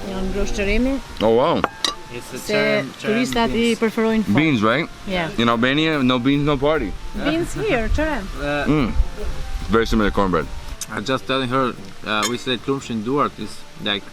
Janë groshqërimi. Oh wow. Se turistat I preferojnë fat. Beans, right? Yeah. In Albania, no beans, no party. Beans here, cherem. Very similar to cornbread. I'm just telling her, we said Klumshin Duart is like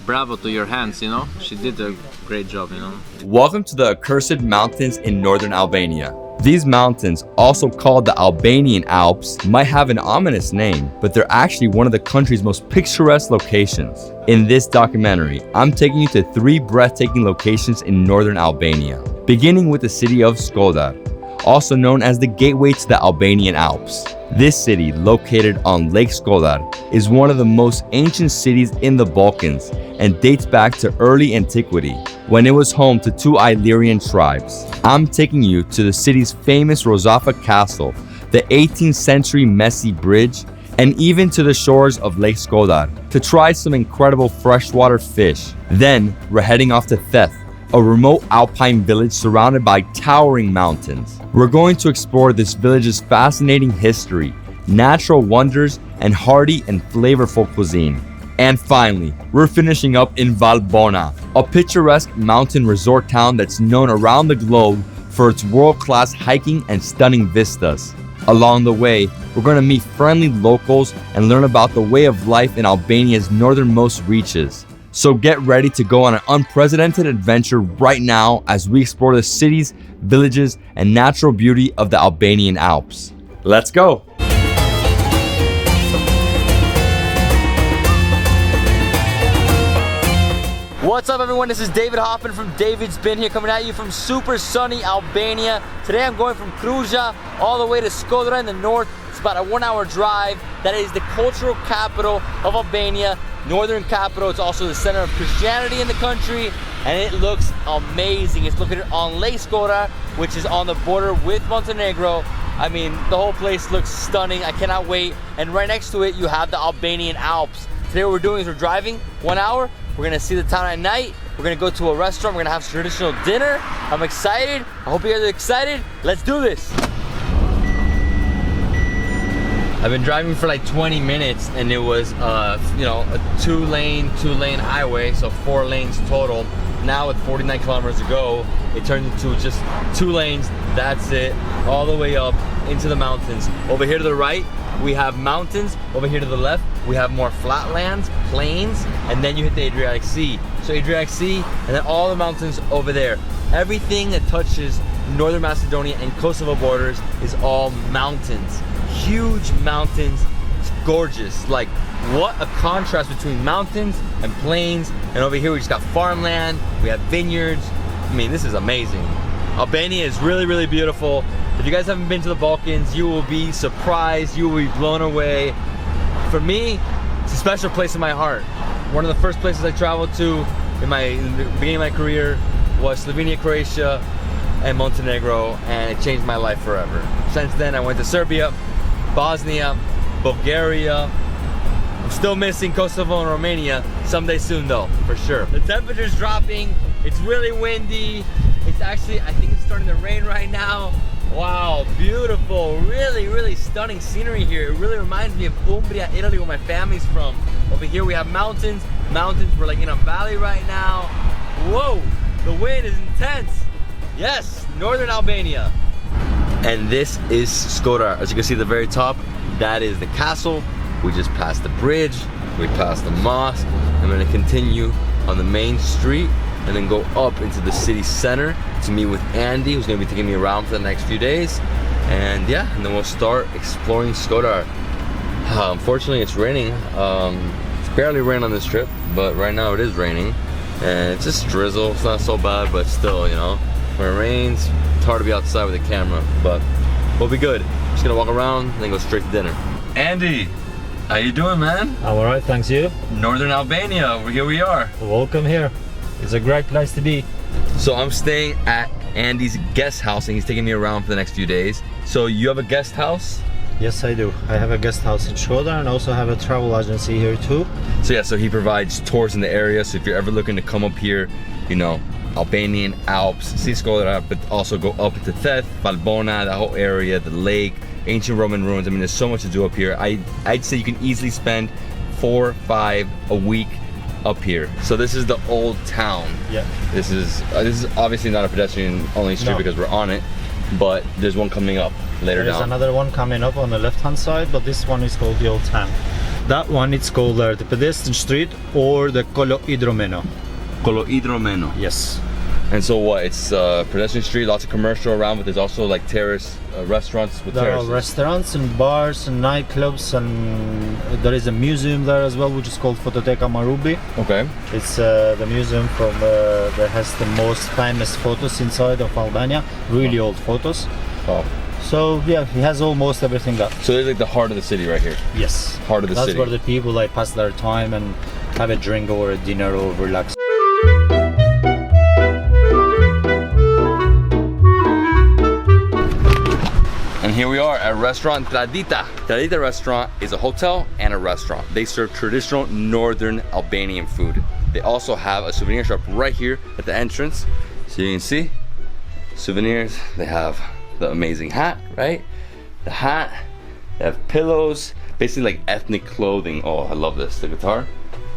bravo to your hands, you know? She did a great job, you know? Welcome to the Accursed Mountains in northern Albania. These mountains, also called the Albanian Alps, might have an ominous name, but they're actually one of the country's most picturesque locations. In this documentary, I'm taking you to 3 breathtaking locations in northern Albania, beginning with the city of Shkoder, also known as the gateway to the Albanian Alps. This city, located on Lake Shkoder, is one of the most ancient cities in the Balkans and dates back to early antiquity, when it was home to 2 Illyrian tribes. I'm taking you to the city's famous Rozafa Castle, the 18th century Mesi Bridge, and even to the shores of Lake Shkoder to try some incredible freshwater fish. Then, we're heading off to Theth, a remote alpine village surrounded by towering mountains. We're going to explore this village's fascinating history, natural wonders, and hearty and flavorful cuisine. And finally, we're finishing up in Valbona, a picturesque mountain resort town that's known around the globe for its world-class hiking and stunning vistas. Along the way, we're going to meet friendly locals and learn about the way of life in Albania's northernmost reaches. So get ready to go on an unprecedented adventure right now as we explore the cities, villages, and natural beauty of the Albanian Alps. Let's go! What's up everyone, this is David Hoffman from Davidsbeenhere coming at you from super sunny Albania. Today I'm going from Kruja all the way to Shkoder in the north. It's about a 1-hour drive. That is the cultural capital of Albania, northern capital. It's also the center of Christianity in the country, and it looks amazing. It's located on Lake Shkoder, which is on the border with Montenegro. I mean, the whole place looks stunning. I cannot wait. And right next to it, you have the Albanian Alps. Today what we're doing is we're driving 1 hour. We're gonna see the town at night. We're gonna go to a restaurant. We're gonna have traditional dinner. I'm excited. I hope you guys are excited. Let's do this. I've been driving for like 20 minutes and it was, you know, a two-lane highway, so 4 lanes total. Now with 49 kilometers to go, it turned into just 2 lanes. That's it, all the way up into the mountains. Over here to the right, we have mountains. Over here to the left, we have more flatlands, plains, and then you hit the Adriatic Sea. So Adriatic Sea, and then all the mountains over there. Everything that touches northern Macedonia and Kosovo borders is all mountains. Huge mountains, it's gorgeous. Like, what a contrast between mountains and plains. And over here we just got farmland, we have vineyards. I mean, this is amazing. Albania is really, really beautiful. If you guys haven't been to the Balkans, you will be surprised, you will be blown away. For me, it's a special place in my heart. One of the first places I traveled to in the beginning of my career was Slovenia, Croatia, and Montenegro, and it changed my life forever. Since then, I went to Serbia, Bosnia, Bulgaria. I'm still missing Kosovo and Romania. Someday soon though, for sure. The temperature's dropping, it's really windy. It's actually, I think it's starting to rain right now. Wow, beautiful, really, really stunning scenery here. It really reminds me of Umbria, Italy, where my family's from. Over here we have mountains. We're like in a valley right now. Whoa, the wind is intense. Yes, northern Albania. And this is Shkoder. As you can see at the very top, that is the castle. We just passed the bridge, we passed the mosque. I'm gonna continue on the main street and then go up into the city center to meet with Andy, who's gonna be taking me around for the next few days. And yeah, and then we'll start exploring Shkoder. Unfortunately, it's raining. It's barely rain on this trip, but right now it is raining. And it's just drizzle, it's not so bad, but still, you know, when it rains, it's hard to be outside with a camera, but we'll be good. Just gonna walk around and then go straight to dinner. Andy, how you doing, man? I'm alright, thanks. You? Northern Albania, here we are. Welcome here. It's a great place to be. So I'm staying at Andy's guest house and he's taking me around for the next few days. So you have a guest house? Yes, I do. I have a guest house in Shkoder and also have a travel agency here too. So yeah, so he provides tours in the area. So if you're ever looking to come up here, you know, Albanian Alps, see Shkoder, but also go up to Theth, Valbona, that whole area, the lake, ancient Roman ruins. I mean, there's so much to do up here. I'd say you can easily spend 4 or 5 a week up here. So this is the old town. Yeah. This is obviously not a pedestrian only street No. because we're on it, but there's one coming up later There's down. another one coming up on the left-hand side, but this one is called the Old Town. That one it's called the pedestrian street or the Kolo Hidromeno. Hidromeno. Yes. And so what? It's pedestrian street, lots of commercial around, but there's also like terrace restaurants with There terraces. are restaurants and bars and nightclubs, and there is a museum there as well, which is called Fototeca Marubi. Okay. It's the museum from that has the most famous photos inside of Albania, really old photos. Oh. So yeah, it has almost everything up. So there's like the heart of the city right here. Yes. Heart of the That's city. where the people like pass their time and have a drink or a dinner or relax. And here we are at restaurant Tradita. Tradita restaurant is a hotel and a restaurant. They serve traditional northern Albanian food. They also have a souvenir shop right here at the entrance. So you can see souvenirs. They have the amazing hat, right? The hat. They have pillows, basically like ethnic clothing. Oh, I love this. The guitar,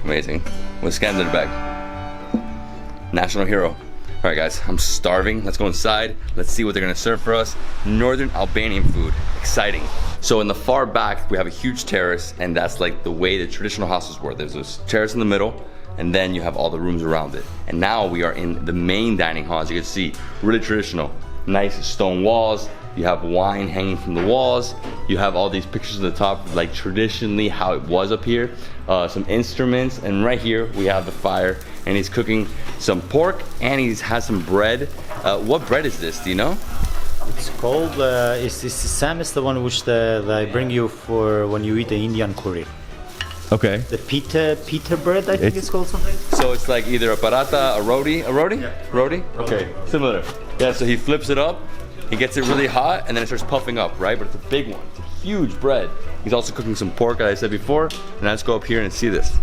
amazing. With Scandinavian bag. National hero. All right, guys, I'm starving. Let's go inside. Let's see what they're gonna serve for us. Northern Albanian food, exciting. So in the far back, we have a huge terrace, and that's like the way the traditional houses were. There's this terrace in the middle, and then you have all the rooms around it. And now we are in the main dining hall, as you can see, really traditional. Nice stone walls. You have wine hanging from the walls. You have all these pictures at the top, like traditionally how it was up here. Some instruments, and right here we have the fire, and he's cooking some pork, and he has some bread. What bread is this? Do you know? It's called, it's the same as the one which they bring you for when you eat the Indian curry. Okay. The pita bread, I think it's called something. So it's like either a paratha, a roti? Yeah. Roti? Okay, similar. Yeah, so he flips it up, he gets it really hot, and then it starts puffing up, right? But it's a big one, it's a huge bread. He's also cooking some pork, as I said before, and let's go up here and see this.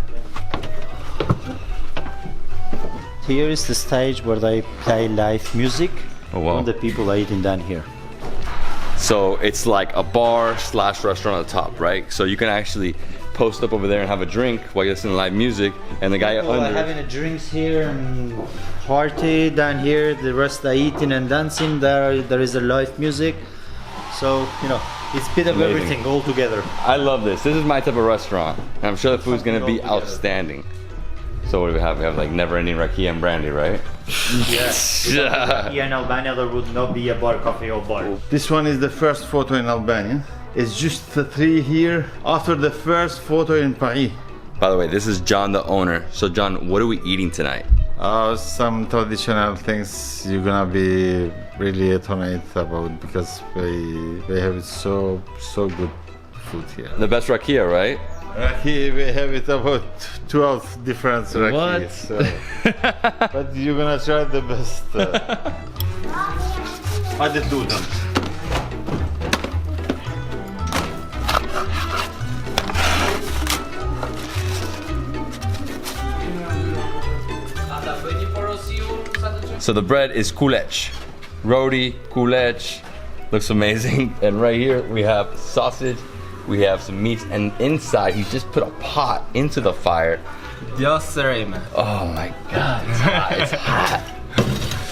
Here is the stage where they play live music. Oh, wow. And the people are eating down here. So it's like a bar slash restaurant at the top, right? So you can actually post up over there and have a drink while you're listening to live music, and the guy People are under. having a drinks here and party down here. The rest are eating and dancing. There is a live music. So, you know, it's a bit of Amazing. everything all together. I love this. This is my type of restaurant, and I'm sure the food's gonna be Something all together. outstanding. So what do we have? We have like never-ending rakia and brandy, right? Yeah. Here in Albania, there would not be a bar, coffee or bar. This one is the first photo in Albania. It's just the tree here after the first photo in Paris. By the way, this is John, the owner. So John, what are we eating tonight? Some traditional things you're gonna be really atonement about because they have so good food here. The best rakia, right? Here we have it about 12 different rakis. So. But you're gonna try the best. Hadi dudum. So the bread is kulech. Roti, kulech. Looks amazing. And right here we have sausage, we have some meats, and inside he just put a pot into the fire. Oh my god, it's hot, it's hot.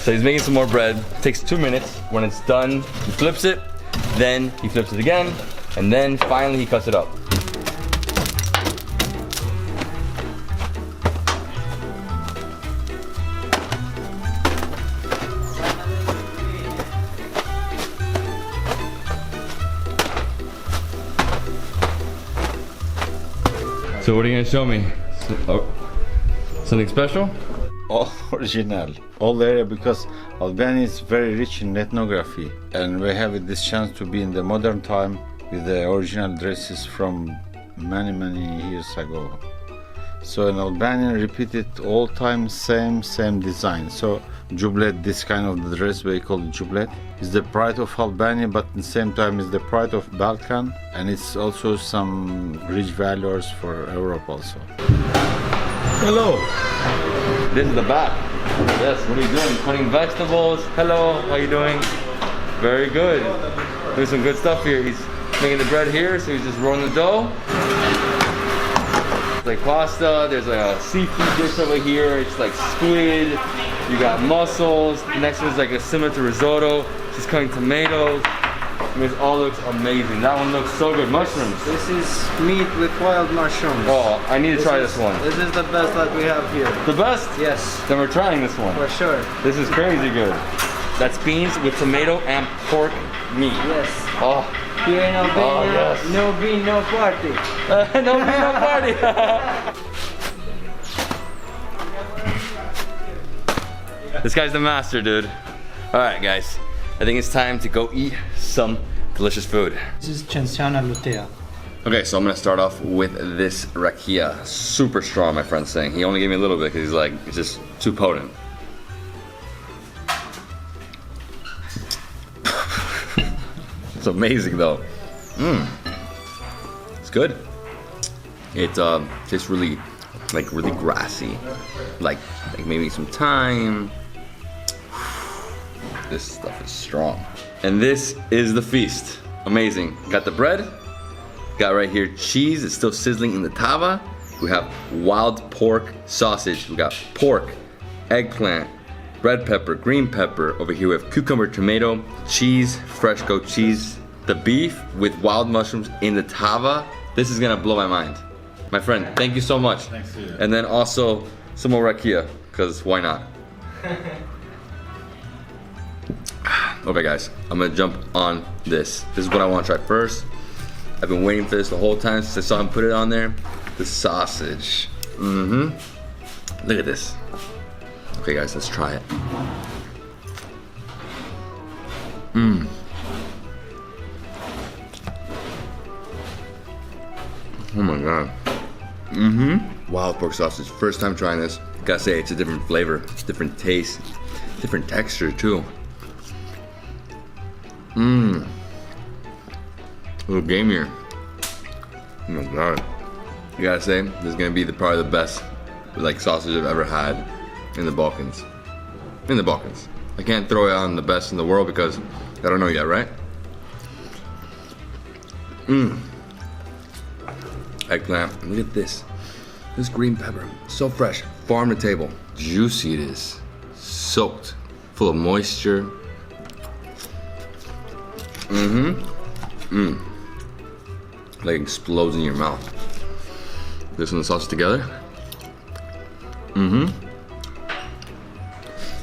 So he's making some more bread. Takes 2 minutes. When it's done, he flips it, then he flips it again, and then finally he cuts it up. So what are you gonna show me? Something special? All original, all area, because Albania is very rich in ethnography, and we have this chance to be in the modern time with the original dresses from many years ago. So in Albania, repeated all time same design. So jublet, this kind of dress we call jublet, is the pride of Albania, but at the same time is the pride of Balkan, and it's also some rich values for Europe also. Hello. This is the back. Yes, what are you doing? Cutting vegetables. Hello, how you doing? Very good. Doing some good stuff here. He's making the bread here, so he's just rolling the dough. It's like pasta. There's like a seafood dish over here. It's like squid. You got mussels. The next one's like a similar to risotto. She's cutting tomatoes. I mean, it all looks amazing. That one looks so good. Mushrooms. This is meat with wild mushrooms. Oh, I need to try this one. This is the best that we have here. The best? Yes. Then we're trying this one. For sure. This is crazy good. That's beans with tomato and pork meat. Yes. Oh. Here in Albania, Oh, yes. no bean, no party. No bean, no party. This guy's the master, dude. All right, guys. I think it's time to go eat some delicious food. This is Censiana lutea. Okay, so I'm gonna start off with this rakia. Super strong, my friend's saying. He only gave me a little bit because he's like, it's just too potent. It's amazing though. It's good. It tastes really, really grassy. Like maybe some thyme. This stuff is strong. And this is the feast. Amazing. Got the bread. Got right here cheese. It's still sizzling in the tava. We have wild pork sausage. We got pork, eggplant, red pepper, green pepper. Over here we have cucumber, tomato, cheese, fresh goat cheese. The beef with wild mushrooms in the tava. This is gonna blow my mind. My friend, thank you so much. Thanks to you. And then also some more rakia, because why not? Okay guys, I'm gonna jump on this. This is what I wanna try first. I've been waiting for this the whole time since I saw him put it on there. The sausage. Look at this. Okay guys, let's try it. Oh my god. Wild pork sausage. First time trying this. Gotta say, it's a different flavor, different taste, different texture too. A little gamier. Oh my god. You gotta say, this is gonna be probably the best sausage I've ever had in the Balkans. In the Balkans. I can't throw it on the best in the world because I don't know yet, right? Eggplant. Look at this. This green pepper. So fresh. Farm to table. Juicy it is. Soaked. Full of moisture. Like explodes in your mouth. This and the sausage together.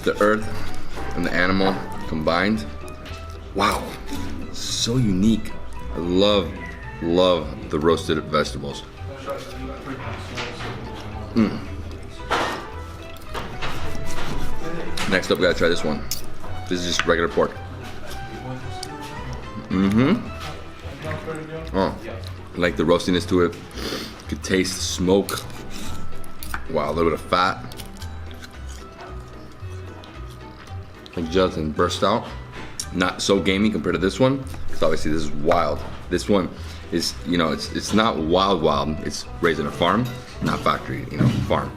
The earth and the animal combined. Wow. So unique. I love the roasted vegetables. Next up, we gotta try this one. This is just regular pork. Oh, I like the roastiness to it. You could taste the smoke. Wow, a little bit of fat. Like gelatin burst out. Not so gamey compared to this one, because obviously this is wild. This one is, it's not wild. It's raised in a farm, not factory, farm.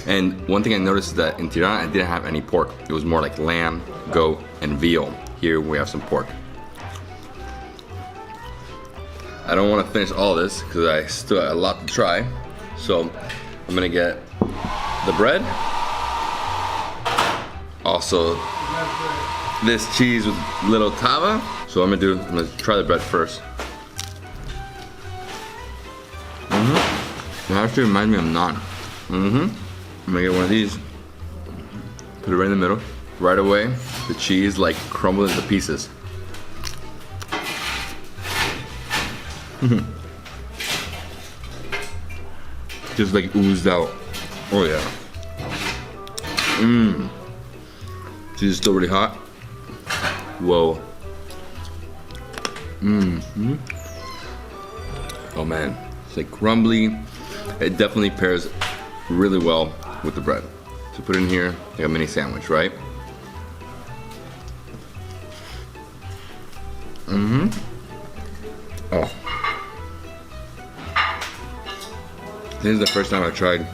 And one thing I noticed is that in Tirana, I didn't have any pork. It was more like lamb, goat, and veal. Here we have some pork. I don't want to finish all this because I still have a lot to try. So I'm gonna get the bread. Also, this cheese with little tava. So I'm gonna try the bread first. It actually reminds me of naan. I'm gonna get one of these. Put it right in the middle. Right away, the cheese crumbles into pieces. Just oozed out. Oh yeah. Cheese is still really hot. Whoa. Oh man, it's crumbly. It definitely pairs really well with the bread. So put it in here like a mini sandwich, right? Oh. This is the first time I tried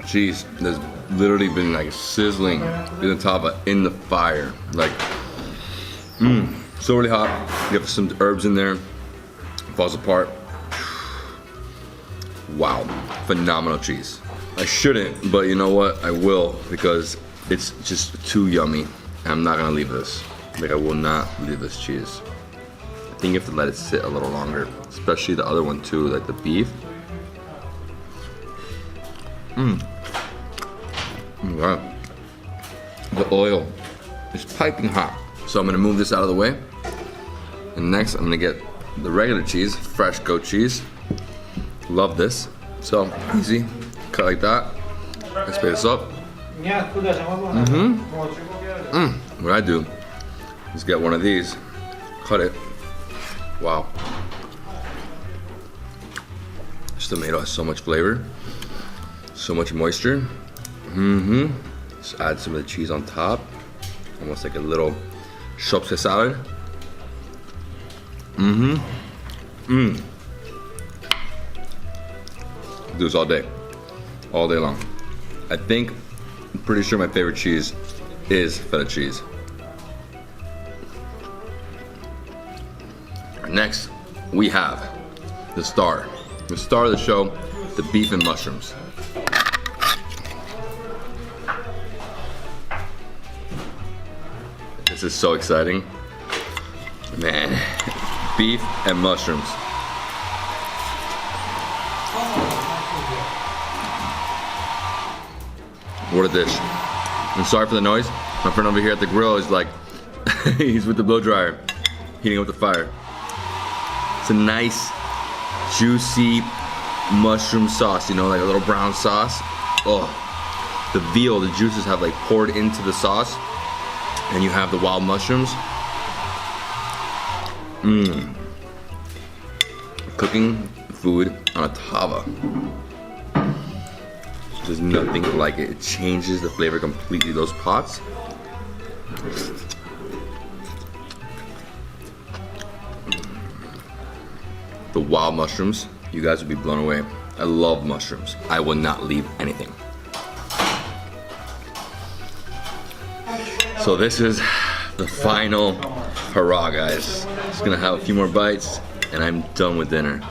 cheese that's literally been sizzling in the tava in the fire. So really hot. You have some herbs in there. It falls apart. Wow, phenomenal cheese. I shouldn't, but you know what? I will, because it's just too yummy. I'm not gonna leave this. Like, I will not leave this cheese. I think you have to let it sit a little longer, especially the other one too, like the beef. Wow. The oil is piping hot. So I'm gonna move this out of the way. And next I'm gonna get the regular cheese, fresh goat cheese. Love this. So easy, cut like that. Let's spray this up. What I do is get one of these, cut it. Wow. This tomato has so much flavor, so much moisture. Just add some of the cheese on top, almost like a little shopse salad. Do this all day long. I'm pretty sure my favorite cheese is feta cheese. Next, we have the star of the show, the beef and mushrooms. This is so exciting. Man, beef and mushrooms. What a dish. I'm sorry for the noise. My friend over here at the grill is like, he's with the blow dryer, heating up the fire. It's a nice, juicy mushroom sauce, you know, like a little brown sauce. Oh, the veal, the juices have like poured into the sauce, and you have the wild mushrooms. Cooking food on a tava. There's nothing like it. It changes the flavor completely, those pots. The wild mushrooms, you guys would be blown away. I love mushrooms. I will not leave anything. So this is the final hurrah, guys. Just gonna have a few more bites and I'm done with dinner.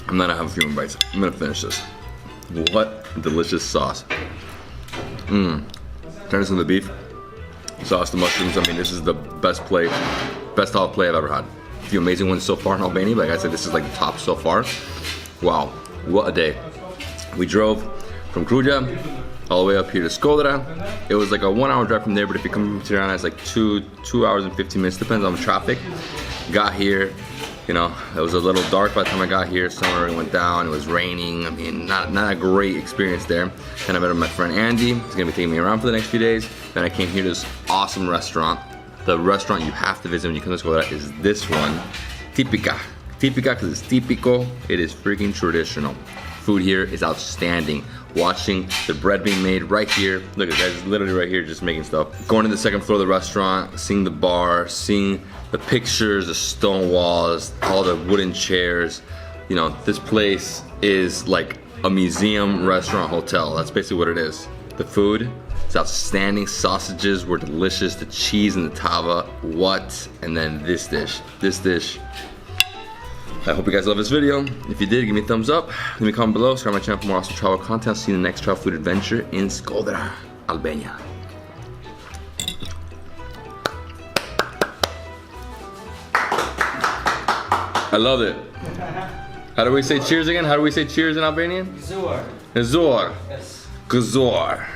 I'm not gonna have a few more bites. I'm gonna finish this. What a delicious sauce. Turn this into the beef. Sauce, the mushrooms. I mean, this is the best olive play I've ever had. A few amazing ones so far in Albania, but like I said, this is like the top so far. Wow, what a day. We drove from Kruja all the way up here to Shkoder. It was like a 1 hour drive from there, but if you come from Tirana, it's like 2 hours and 15 minutes, depends on the traffic. Got here, you know, it was a little dark by the time I got here. Sun already went down, it was raining. I mean, not a great experience there. Then I met my friend Andy, he's gonna be taking me around for the next few days. Then I came here to this awesome restaurant. The restaurant you have to visit when you come to Shkoder is this one, Tipica. Tipica because it's típico, it is freaking traditional. Food here is outstanding. Watching the bread being made right here. Look, the guy's literally right here just making stuff. Going to the second floor of the restaurant, seeing the bar, seeing the pictures, the stone walls, all the wooden chairs. You know, this place is like a museum, restaurant, hotel. That's basically what it is. The food is outstanding. Sausages were delicious. The cheese in the tava, what? And then this dish. I hope you guys love this video. If you did, give me a thumbs up. Leave me a comment below. Subscribe to my channel for more awesome travel content. I'll see you in the next travel food adventure in Shkoder, Albania. I love it. How do we say cheers again? How do we say cheers in Albanian? Gëzuar. Gëzuar. Yes. Gëzuar.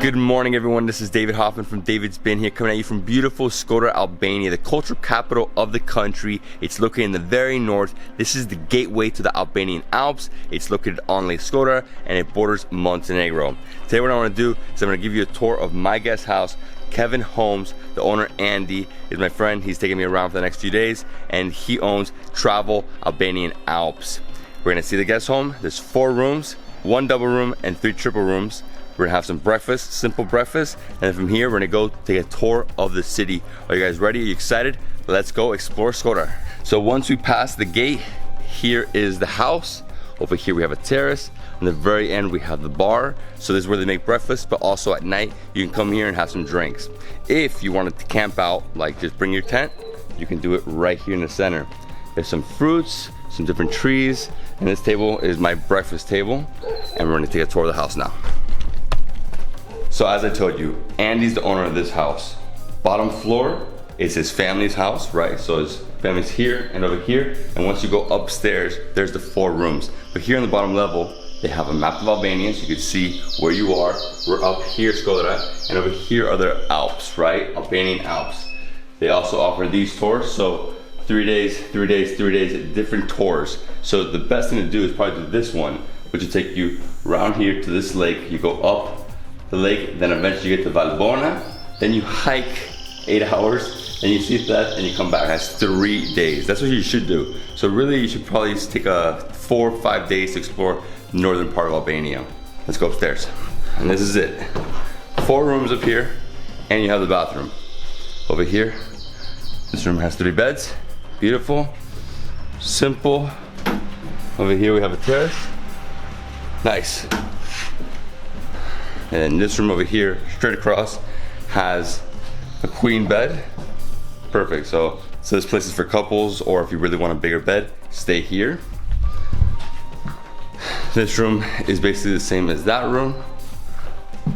Good morning, everyone. This is David Hoffman from Davidsbeenhere, coming at you from beautiful Shkoder, Albania, the cultural capital of the country. It's located in the very north. This is the gateway to the Albanian Alps. It's located on Lake Shkoder and it borders Montenegro. Today what I want to do is I'm going to give you a tour of my guest house. Kevin Holmes, the owner Andy, is my friend. He's taking me around for the next few days and he owns Travel Albanian Alps. We're going to see the guest home. There's 4 rooms, 1 double room and 3 triple rooms. We're gonna have some breakfast, simple breakfast, and then from here we're gonna go take a tour of the city. Are you guys ready? Are you excited? Let's go explore Shkoder. So once we pass the gate, here is the house. Over here we have a terrace. On the very end we have the bar. So this is where they make breakfast, but also at night you can come here and have some drinks. If you wanted to camp out, like just bring your tent, you can do it right here in the center. There's some fruits, some different trees, and this table is my breakfast table, and we're gonna take a tour of the house now. So as I told you, Andy's the owner of this house. Bottom floor is his family's house, right? So his family's here and over here, and once you go upstairs, there's the 4 rooms. But here on the bottom level, they have a map of Albania, so you can see where you are. We're up here, Shkoder, and over here are the Alps, right? Albanian Alps. They also offer these tours, so 3 days, 3 days, 3 days, different tours. So the best thing to do is probably do this one, which will take you around here to this lake. You go up the lake, then eventually you get to Valbona, then you hike 8 hours, then you see Theth, and you come back. That's 3 days. That's what you should do. So really, you should probably just take 4 or 5 days to explore the northern part of Albania. Let's go upstairs. And this is it. 4 rooms up here, and you have the bathroom. Over here, this room has 3 beds. Beautiful, simple. Over here we have a terrace. Nice. And this room over here, straight across, has a queen bed. Perfect. So this place is for couples, or if you really want a bigger bed, stay here. This room is basically the same as that room.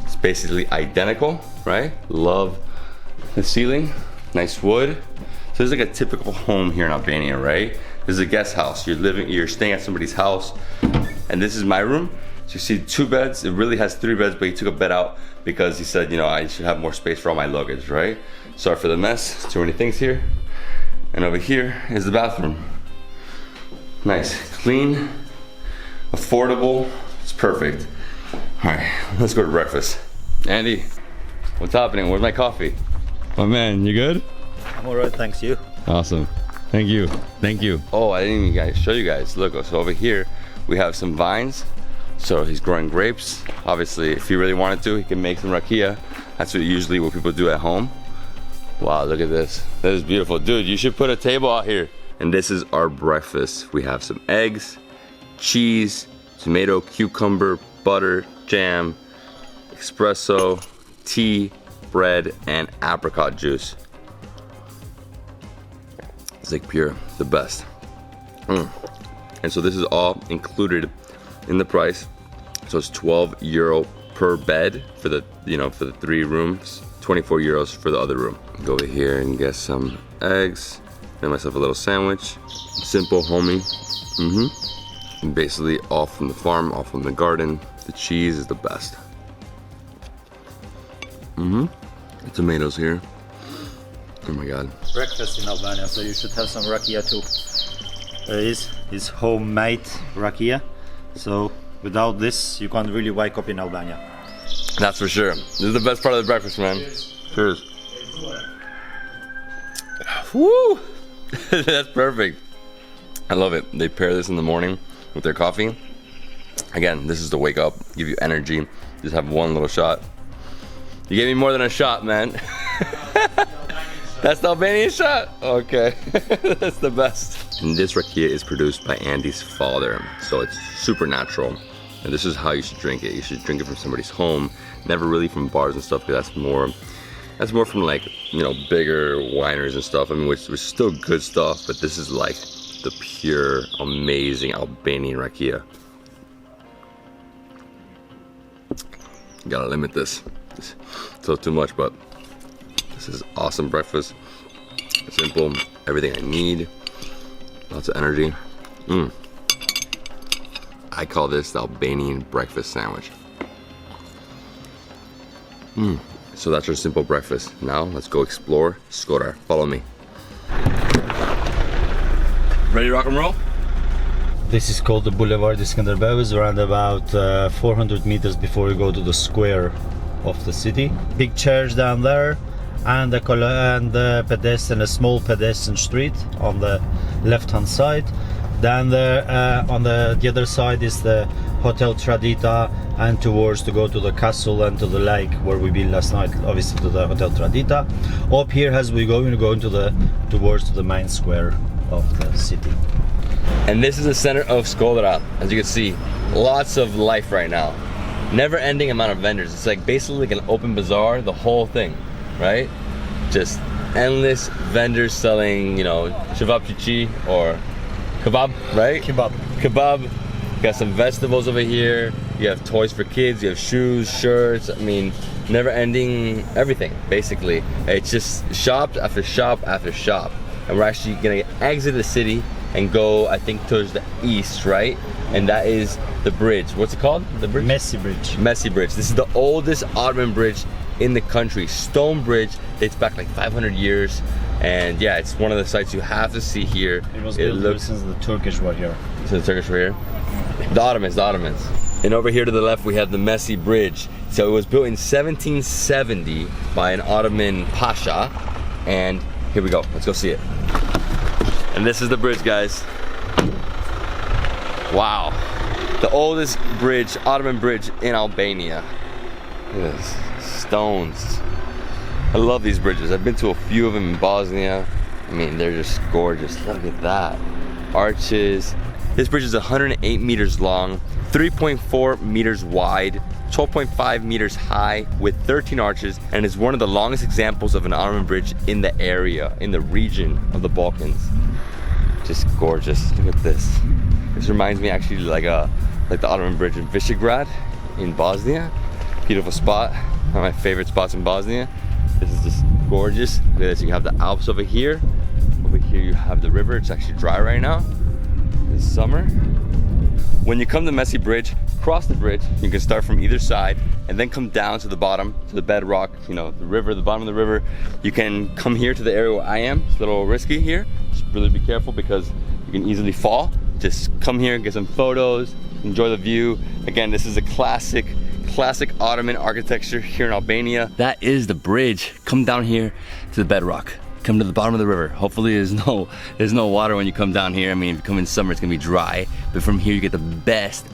It's basically identical, right? Love the ceiling, nice wood. So this is like a typical home here in Albania, right? This is a guest house. You're staying at somebody's house, and this is my room. So you see 2 beds. It really has 3 beds, but he took a bed out because he said, you know, I should have more space for all my luggage, right? Sorry for the mess. Too many things here. And over here is the bathroom. Nice, clean, affordable. It's perfect. All right, let's go to breakfast. Andy, what's happening? Where's my coffee? My man, you good? I'm alright, thanks. You? Awesome. Thank you. Thank you. Oh, I didn't even show you guys. Look, so over here we have some vines. So he's growing grapes. Obviously, if he really wanted to, he can make some rakia. That's usually what people do at home. Wow, look at this. That is beautiful. Dude, you should put a table out here. And this is our breakfast. We have some eggs, cheese, tomato, cucumber, butter, jam, espresso, tea, bread, and apricot juice. It's like pure, the best. And so this is all included in the price. So it's 12 euro per bed for the, for the 3 rooms, 24 euros for the other room. Go over here and get some eggs, make myself a little sandwich. Simple, homey. Basically all from the farm, all from the garden. The cheese is the best. The tomatoes here. Oh my God. Breakfast in Albania, so you should have some rakia too. There is homemade rakia. So without this, you can't really wake up in Albania. That's for sure. This is the best part of the breakfast, man. Cheers. Woo! That's perfect. I love it. They pair this in the morning with their coffee. Again, this is to wake up, give you energy. Just have one little shot. You gave me more than a shot, man. That's the Albanian shot? Okay. That's the best. And this rakia is produced by Andy's father. So it's super natural. And this is how you should drink it. You should drink it from somebody's home. Never really from bars and stuff, because that's more from like, bigger wineries and stuff. I mean, which is still good stuff, but this is like the pure, amazing Albanian rakia. You gotta limit this. It's still too much, but this is awesome breakfast. Simple, everything I need. Lots of energy. I call this the Albanian breakfast sandwich. So that's our simple breakfast. Now let's go explore Shkoder. Follow me. Ready to rock and roll? This is called the Boulevard Skanderbeu, around about 400 meters before you go to the square of the city. Big church down there, and a small pedestrian street on the left-hand side. Then on the other side is the Hotel Tradita, and towards to go to the castle and to the lake where we been last night, obviously to the Hotel Tradita. Up here as we go, towards the main square of the city. And this is the center of Shkoder. As you can see, lots of life right now. Never ending amount of vendors. It's like basically like an open bazaar, the whole thing, right? Just endless vendors selling, you know, shavapchichi or kebab, right? Kebab. Got some vegetables over here. You have toys for kids, you have shoes, shirts. I mean, never ending everything, basically. It's just shop after shop after shop. And we're actually gonna exit the city and go, I think, towards the east, right? And that is the bridge. What's it called? The bridge? Mesi Bridge. Mesi Bridge. This is the oldest Ottoman bridge in the country. Stone bridge, dates back like 500 years. And yeah, it's one of the sites you have to see here. It was built since the Turkish were here. Since the Turkish were here? The Ottomans. And over here to the left, we have the Mesi Bridge. So it was built in 1770 by an Ottoman Pasha. And here we go, let's go see it. And this is the bridge, guys. Wow. The oldest bridge, Ottoman bridge in Albania. Look at this, stones. I love these bridges. I've been to a few of them in Bosnia. I mean, they're just gorgeous. Look at that. Arches. This bridge is 108 meters long, 3.4 meters wide, 12.5 meters high with 13 arches, and is one of the longest examples of an Ottoman bridge in the area, in the region of the Balkans. Just gorgeous. Look at this. This reminds me actually like the Ottoman bridge in Visegrad in Bosnia. Beautiful spot. One of my favorite spots in Bosnia. This is just gorgeous. Look at this. You have the Alps over here. Over here you have the river. It's actually dry right now. It's summer. When you come to Mesi Bridge, cross the bridge. You can start from either side and then come down to the bottom, to the bedrock, you know, the river, the bottom of the river. You can come here to the area where I am. It's a little risky here. Just really be careful because you can easily fall. Just come here and get some photos, enjoy the view. Again, this is a classic Ottoman architecture here in Albania. That is the bridge. Come down here to the bedrock. Come to the bottom of the river. Hopefully there's no water when you come down here. I mean, if you come in summer, it's gonna be dry. But from here, you get the best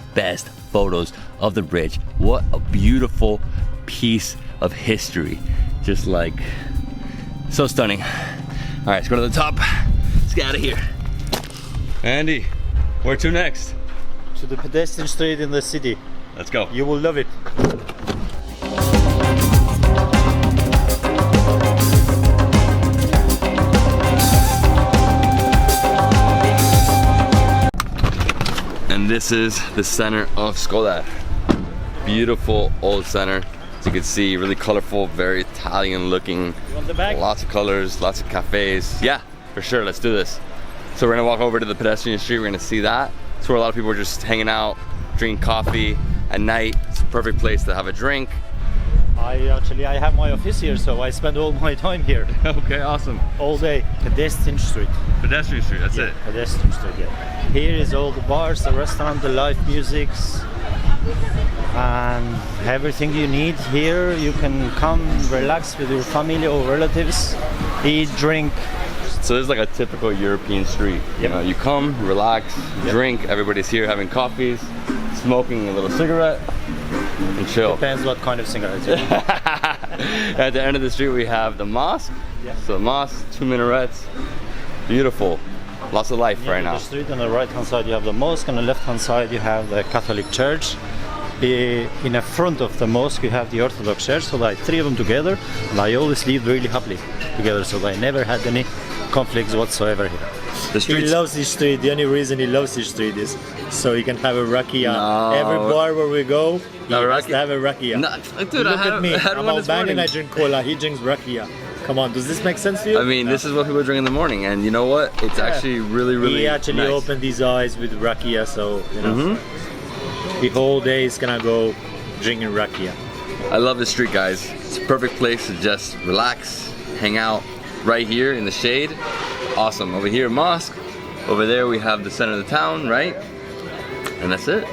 photos of the bridge. What a beautiful piece of history. Just like, so stunning. All right, let's go to the top. Let's get out of here. Andy, where to next? To the pedestrian street in the city. Let's go. You will love it. And this is the center of Shkoder. Beautiful old center. As you can see, really colorful, very Italian looking. You want the bag? Lots of colors, lots of cafes. Yeah, for sure, let's do this. So we're gonna walk over to the pedestrian street, we're gonna see that. It's where a lot of people are just hanging out, drinking coffee at night. It's a perfect place to have a drink. I have my office here, so I spend all my time here. Okay, awesome. All day. Pedestrian street. Pedestrian street, that's it. Pedestrian street, yeah. Here is all the bars, the restaurant, the live musics, and everything you need here. You can come relax with your family or relatives, eat, drink. So this is like a typical European street. You know, you come, relax, drink. Everybody's here having coffees, smoking a little cigarette, and chill. Depends what kind of cigarettes you want. At the end of the street we have the mosque. Yeah. So the mosque, 2 minarets, beautiful. Lots of life right now. The street on the right hand side you have the mosque, on the left hand side you have the Catholic church. In the front of the mosque you have the Orthodox church, so like 3 of them together, and I always lived really happily together, so I never had any conflicts whatsoever here. He loves this street. The only reason he loves this street is so he can have a rakia. No. Every bar where we go, he has to have a rakia. No, dude, Look at me. I'm Albanian, I drink cola. He drinks rakia. Come on, does this make sense to you? I mean, this is what people drink in the morning, and you know what? It's actually really He actually nice. opened his eyes with rakia, so you know, the whole day is gonna go drinking rakia. I love this street, guys. It's a perfect place to just relax, hang out right here in the shade. Awesome. Over here, mosque. Over there, we have the center of the town, right? And that's it.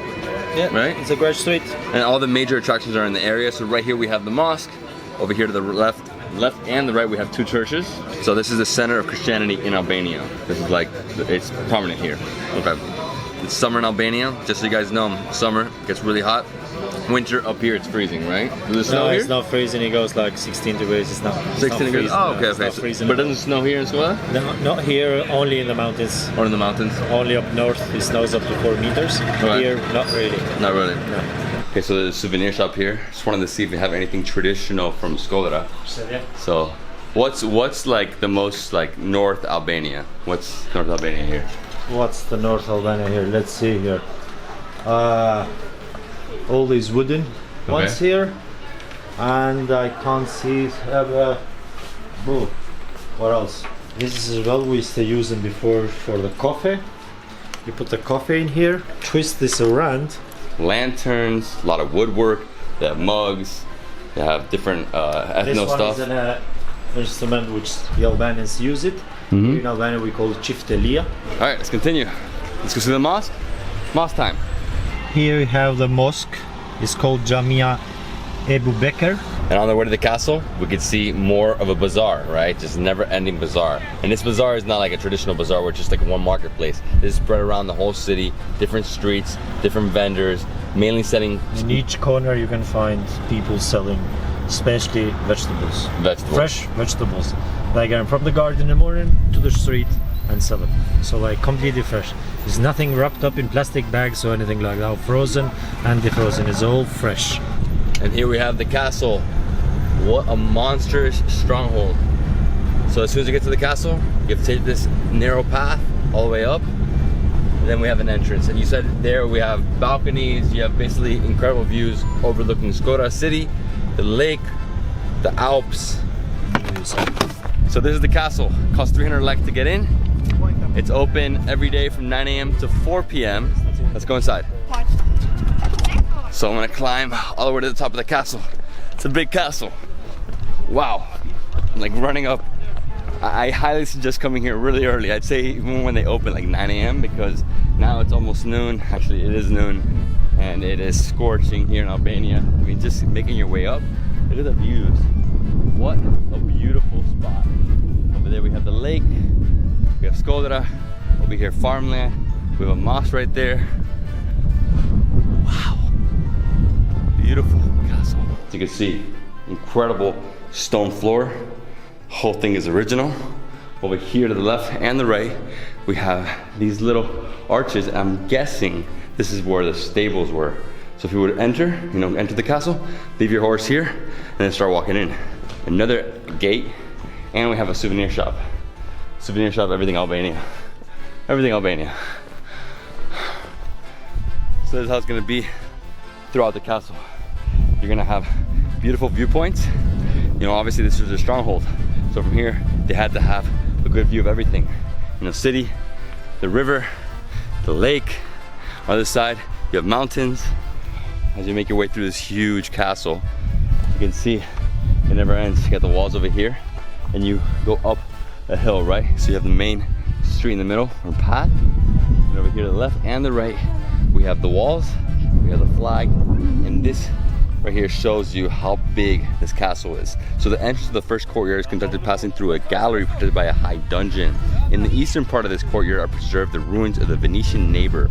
Yeah, right? It's a great street. And all the major attractions are in the area. So right here, we have the mosque. Over here to the left and the right, we have 2 churches. So this is the center of Christianity in Albania. This is like, it's prominent here. Okay. It's summer in Albania. Just so you guys know, summer gets really hot. Winter up here, it's freezing, right? Does it snow No, here? it's not freezing. It goes like 16 degrees. It's not. 16 degrees. Freezing, Oh, okay, It's okay. not freezing. But doesn't it snow here in Skoda? No, not here. Only in the mountains. Or in the mountains? Only up north. It snows up to 4 meters. Right. Here, not really. Not really. No. Okay, so there's a souvenir shop here. Just wanted to see if you have anything traditional from Skoda. So, yeah. So, what's like the most like North Albania? What's North Albania here? What's the North Albania here? Let's see here. All these wooden ones here, and I can't see. What else? This is as well we used to use them before for the coffee. You put the coffee in here, twist this around. Lanterns, a lot of woodwork. They have mugs. They have different ethno This one stuff. is an instrument which the Albanians use it. In Albania we call it chiftelia. All right, let's continue. Let's go see the mosque. Mosque time. Here we have the mosque. It's called Jamia Ebu Bekr. And on the way to the castle, we could see more of a bazaar, right? Just never-ending bazaar. And this bazaar is not like a traditional bazaar where it's just like one marketplace. This is spread around the whole city, different streets, different vendors, mainly selling In each corner you can find people selling especially vegetables. vegetables. Fresh vegetables. Like from the garden in the morning to the street and sell them. So like completely fresh. There's nothing wrapped up in plastic bags or anything like that. Frozen and defrozen. It's all fresh. And here we have the castle. What a monstrous stronghold. So as soon as you get to the castle, you have to take this narrow path all the way up. And then we have an entrance. And you said there we have balconies. You have basically incredible views overlooking Shkoder city, the lake, the Alps. So this is the castle. Costs 300 lek to get in. It's open every day from 9 a.m. to 4 p.m. Let's go inside. So I'm gonna climb all the way to the top of the castle. It's a big castle. Wow. I'm like running up. I highly suggest coming here really early. I'd say even when they open like 9 a.m. because now it's almost noon. Actually, it is noon and it is scorching here in Albania. I mean, just making your way up. Look at the views. What a beautiful spot. Over there we have the lake. We have Shkoder. Over here farmland. We have a mosque right there. Wow. Beautiful castle. As you can see, incredible stone floor. Whole thing is original. Over here to the left and the right, we have these little arches. I'm guessing this is where the stables were. So if you were to enter, enter the castle, leave your horse here, and then start walking in. Another gate, and we have a souvenir shop. Souvenir shop, everything Albania. Everything Albania. So this is how it's gonna be throughout the castle. You're gonna have beautiful viewpoints. Obviously this is a stronghold. So from here, they had to have a good view of everything. City, the river, the lake. On the other side, you have mountains. As you make your way through this huge castle, you can see it never ends. You got the walls over here, and you go up a hill, right? So you have the main street in the middle, or path. And over here to the left and the right, we have the walls, we have the flag, and this right here shows you how big this castle is. So the entrance to the first courtyard is conducted passing through a gallery protected by a high dungeon. In the eastern part of this courtyard are preserved the ruins of the Venetian neighbor.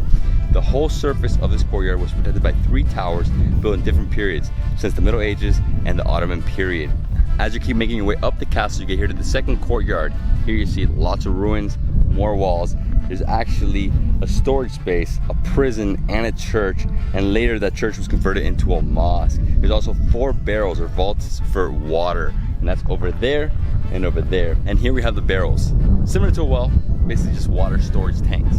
The whole surface of this courtyard was protected by 3 towers built in different periods, since the Middle Ages and the Ottoman period. As you keep making your way up the castle, you get here to the second courtyard. Here you see lots of ruins, more walls. There's actually a storage space, a prison, and a church, and later that church was converted into a mosque. There's also 4 barrels or vaults for water, and that's over there and over there. And here we have the barrels. Similar to a well, basically just water storage tanks.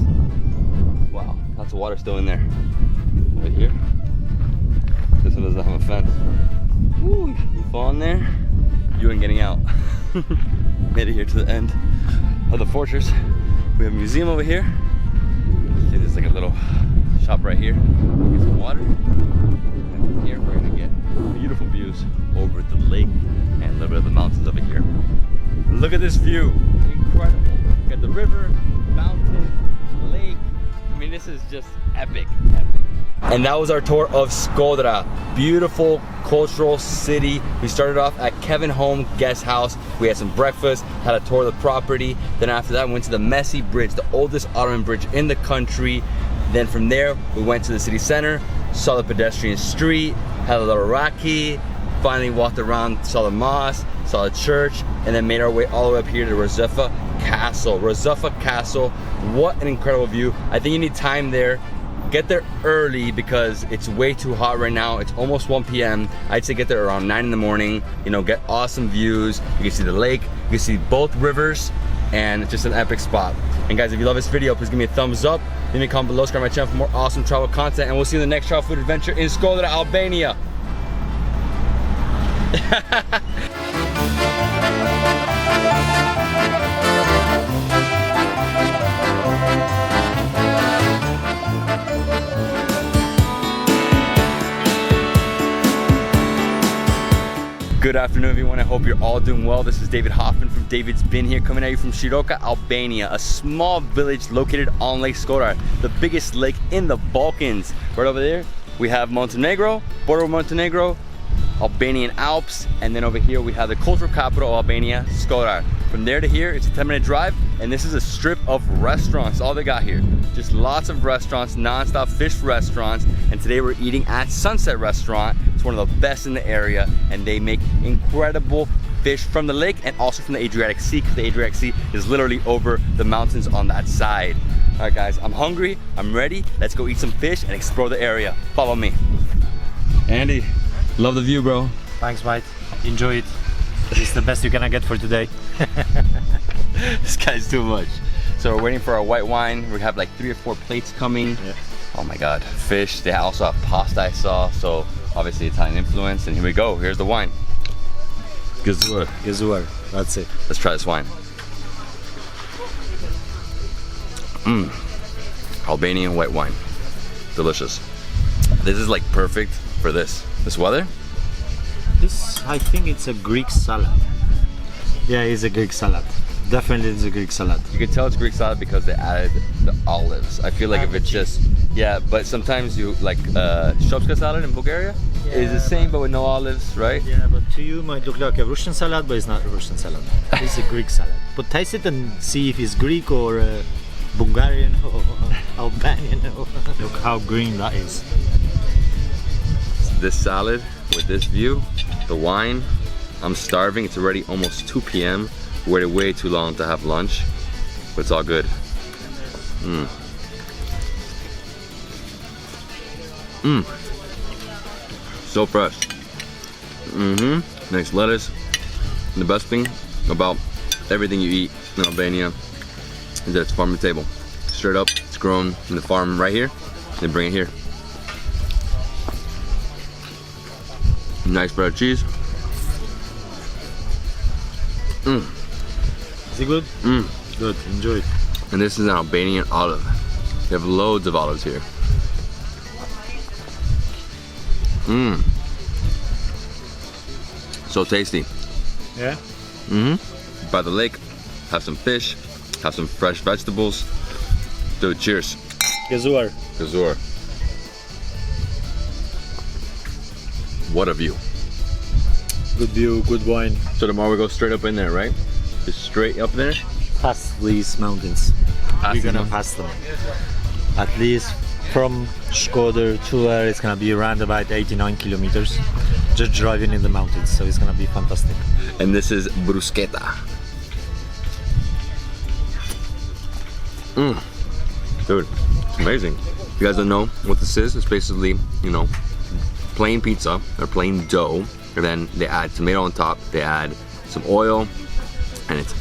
Wow, lots of water still in there. Over here, this one doesn't have a fence. Woo, you fall in there, you ain't getting out. Made it here to the end of the fortress. We have a museum over here. See, there's like a little shop right here. Get some water. And from here, we're gonna get beautiful views over the lake and a little bit of the mountains over here. Look at this view, incredible. You got the river, mountain, lake. I mean, this is just epic, epic. And that was our tour of Shkoder, beautiful cultural city. We started off at Kevin Home Guest House. We had some breakfast, had a tour of the property. Then after that, we went to the Mesi Bridge, the oldest Ottoman bridge in the country. Then from there, we went to the city center, saw the pedestrian street, had a little raki, finally walked around, saw the mosque, saw the church, and then made our way all the way up here to Rozafa Castle. Rozafa Castle, what an incredible view. I think you need time there. Get there early because it's way too hot right now. It's almost 1 p.m. I'd say get there around 9 in the morning, you know, get awesome views. You can see the lake, you can see both rivers, and it's just an epic spot. And guys, if you love this video, please give me a thumbs up. Leave me a comment below, subscribe to my channel for more awesome travel content, and we'll see you in the next travel food adventure in Shkoder, Albania. Good afternoon, everyone. I hope you're all doing well. This is David Hoffman from Davidsbeenhere, coming at you from Shiroka, Albania, a small village located on Lake Shkoder, the biggest lake in the Balkans. Right over there, we have Montenegro, border with Montenegro, Albanian Alps, and then over here we have the cultural capital of Albania, Shkoder. From there to here, it's a 10-minute drive, and this is a strip of restaurants, all they got here. Just lots of restaurants, non-stop fish restaurants, and today we're eating at Sunset Restaurant. It's one of the best in the area, and they make incredible fish from the lake and also from the Adriatic Sea, because the Adriatic Sea is literally over the mountains on that side. All right, guys, I'm hungry, I'm ready. Let's go eat some fish and explore the area. Follow me. Andy, love the view, bro. Thanks, mate. Enjoy it. It's the best you're gonna get for today. This guy's too much. So we're waiting for our white wine. We have like 3 or 4 plates coming. Yeah. Oh my God, fish. They also have pasta, I saw. So obviously Italian influence. And here we go. Here's the wine. Gazur. Gazur. That's it. Let's try this wine. Albanian white wine. Delicious. This is like perfect for this weather. This, I think it's a Greek salad. Yeah, it's a Greek salad. Definitely it's a Greek salad. You can tell it's Greek salad because they added the olives. I feel like if it's just, yeah, but sometimes you, like shopska salad in Bulgaria is the same but with no olives, right? Yeah, but to you might look like a Russian salad, but it's not a Russian salad. It's a Greek salad. But taste it and see if it's Greek or Bulgarian or Albanian. Look how green that is. This salad with this view, the wine, I'm starving. It's already almost 2 p.m. Waited way too long to have lunch, but it's all good. So fresh. Nice lettuce. And the best thing about everything you eat in Albania is that it's farm to table. Straight up, it's grown in the farm right here. They bring it here. Nice bread cheese. Is it good? Good, enjoy it. And this is an Albanian olive. They have loads of olives here. So tasty. Yeah? By the lake, have some fish, have some fresh vegetables. Dude, cheers. Gazur. Gazur. What a view. Good view, good wine. So tomorrow we go straight up in there, right? Just straight up there? Past these mountains. We're gonna pass them. At least from Shkoder to there, it's gonna be around about 89 kilometers. Just driving in the mountains, so it's gonna be fantastic. And this is bruschetta. Dude, it's amazing. If you guys don't know what this is, it's basically, you know, plain pizza or plain dough, and then they add tomato on top, they add some oil, and it's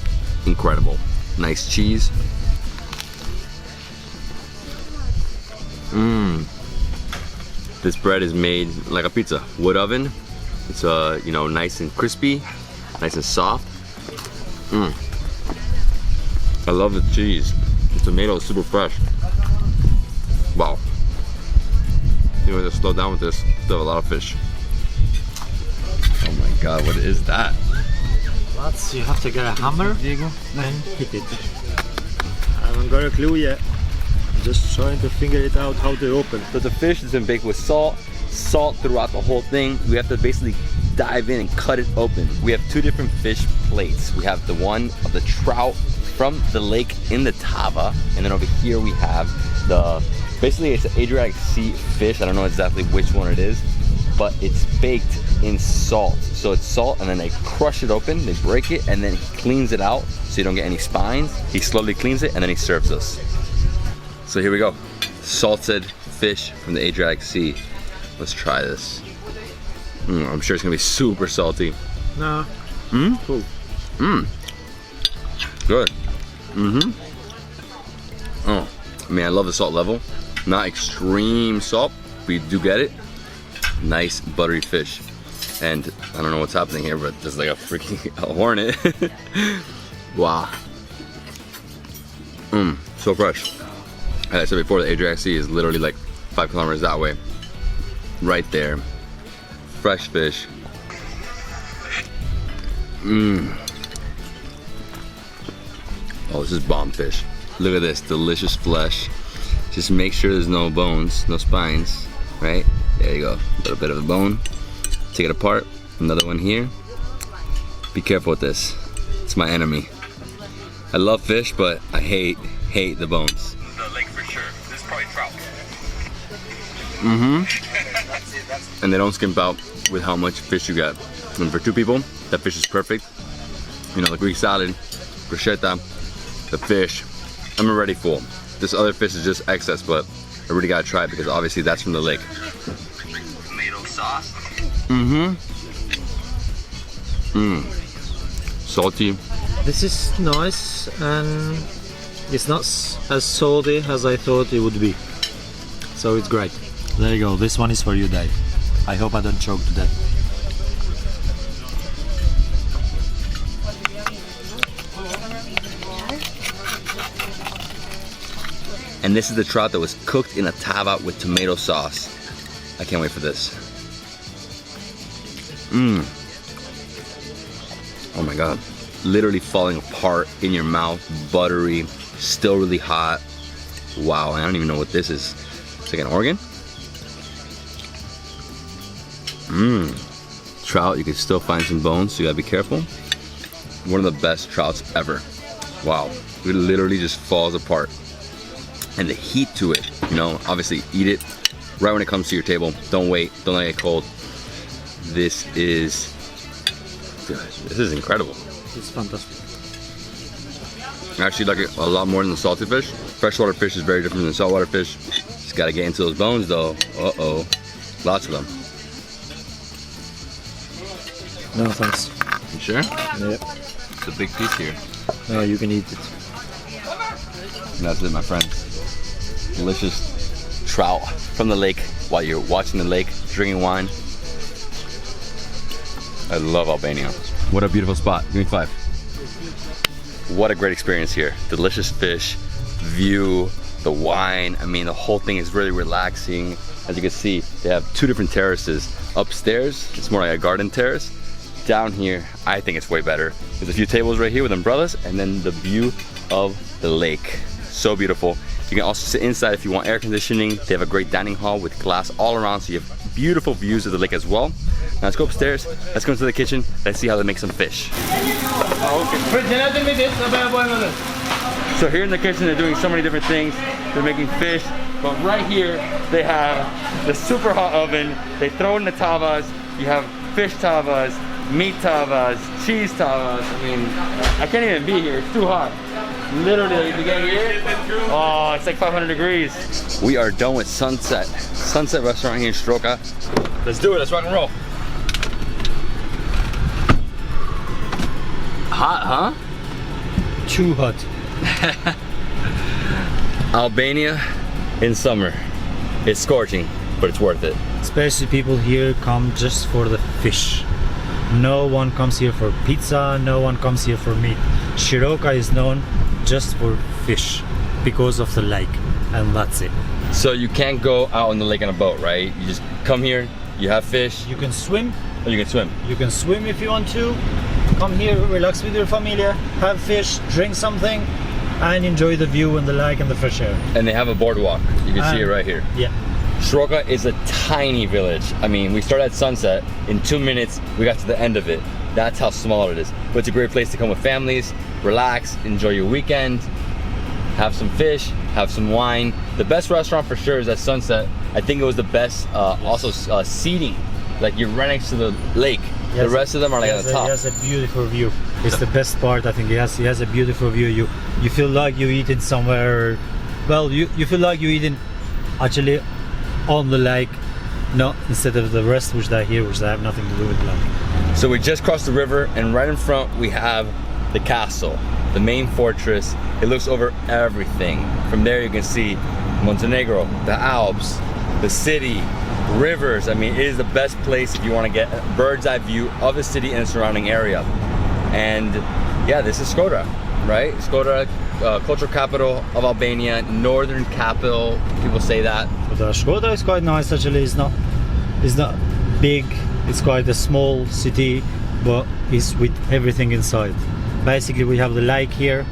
incredible. Nice cheese. This bread is made like a pizza, wood oven. It's you know, nice and crispy, nice and soft. I love the cheese. The tomato is super fresh. Wow. You know, just slow down with this. Still have a lot of fish. Oh my God, what is that? That's, you have to get a hammer, Diego, and hit it. I haven't got a clue yet. I'm just trying to figure it out how to open. So the fish has been baked with salt throughout the whole thing. We have to basically dive in and cut it open. We have 2 different fish plates. We have the one of the trout from the lake in the Tava, and then over here we have the Basically, it's an Adriatic Sea fish. I don't know exactly which one it is, but it's baked in salt. So it's salt, and then they crush it open, they break it, and then he cleans it out so you don't get any spines. He slowly cleans it, and then he serves us. So here we go. Salted fish from the Adriatic Sea. Let's try this. I'm sure it's gonna be super salty. No. Cool. Good. Oh, man, I love the salt level. Not extreme salt, but you do get it. Nice buttery fish. And I don't know what's happening here, but there's like a freaking hornet. Wow. So fresh. As I said before, the Adriatic Sea is literally like 5 kilometers that way. Right there. Fresh fish. Oh, this is bomb fish. Look at this, delicious flesh. Just make sure there's no bones, no spines, right? There you go, a little bit of a bone. Take it apart, another one here. Be careful with this, it's my enemy. I love fish, but I hate the bones. The lake for sure, this is probably trout. And they don't skimp out with how much fish you get. And for 2 people, that fish is perfect. You know, the Greek salad, bruschetta, the fish, I'm already full. This other fish is just excess, but I really gotta try it because obviously that's from the lake. Tomato sauce. Salty. This is nice and it's not as salty as I thought it would be. So it's great. There you go. This one is for you, Dave. I hope I don't choke to death. And this is the trout that was cooked in a tava with tomato sauce. I can't wait for this. Oh my God. Literally falling apart in your mouth, buttery, still really hot. Wow, I don't even know what this is. It's like an organ? Trout, you can still find some bones, so you gotta be careful. One of the best trouts ever. Wow, it literally just falls apart. And the heat to it, you know, obviously eat it right when it comes to your table. Don't wait, don't let it get cold. This is incredible. It's fantastic. I actually like it a lot more than the salty fish. Freshwater fish is very different than saltwater fish. Just gotta get into those bones though. Uh-oh, lots of them. No thanks. You sure? Yep. It's a big piece here. No, you can eat it. And that's it, my friend. Delicious trout from the lake while you're watching the lake, drinking wine. I love Albania. What a beautiful spot. Give me 5. What a great experience here. Delicious fish, view, the wine. I mean, the whole thing is really relaxing. As you can see, they have 2 different terraces. Upstairs, it's more like a garden terrace. Down here, I think it's way better. There's a few tables right here with umbrellas, and then the view of the lake. So beautiful. You can also sit inside if you want air conditioning. They have a great dining hall with glass all around, so you have beautiful views of the lake as well. Now let's go upstairs, let's go into the kitchen, let's see how they make some fish. So here in the kitchen, they're doing so many different things. They're making fish, but right here, they have the super hot oven. They throw in the tavas. You have fish tavas, meat tavas, cheese tavas. I mean, I can't even be here, it's too hot. Literally, to get here, oh, it's like 500 degrees. We are done with Sunset. Sunset restaurant here in Stroka. Let's do it, let's rock and roll. Hot, huh? Too hot. Albania in summer. It's scorching, but it's worth it. Especially people here come just for the fish. No one comes here for pizza, no one comes here for meat. Shiroka is known just for fish because of the lake, and that's it. So you can't go out on the lake on a boat, right? You just come here, you have fish. You can swim. Oh, you can swim. You can swim if you want to. Come here, relax with your familia, have fish, drink something, and enjoy the view and the lake and the fresh air. And they have a boardwalk. You can see it right here. Yeah. Stroka is a tiny village. I mean, we started at sunset. In 2 minutes, we got to the end of it. That's how small it is. But it's a great place to come with families, relax, enjoy your weekend, have some fish, have some wine, The best restaurant for sure is at sunset. I think it was the best also seating. Like you're right next to the lake. The rest of them are like at the top. He has a beautiful view. It's the best part, I think. He has a beautiful view. You feel like you eating somewhere. Well, you feel like you eating actually on the lake, not instead of the rest which they here, which they have nothing to do with the lake. So we just crossed the river, and right in front we have the castle, the main fortress. It looks over everything. From there you can see Montenegro, the Alps, the city, rivers. I mean, it is the best place if you want to get a bird's eye view of the city and the surrounding area. And yeah, this is Shkoder, right? Shkoder, cultural capital of Albania, northern capital, people say that. But Shkoder is quite nice actually. It's not big, it's quite a small city, but it's with everything inside. Basically we have the lake here,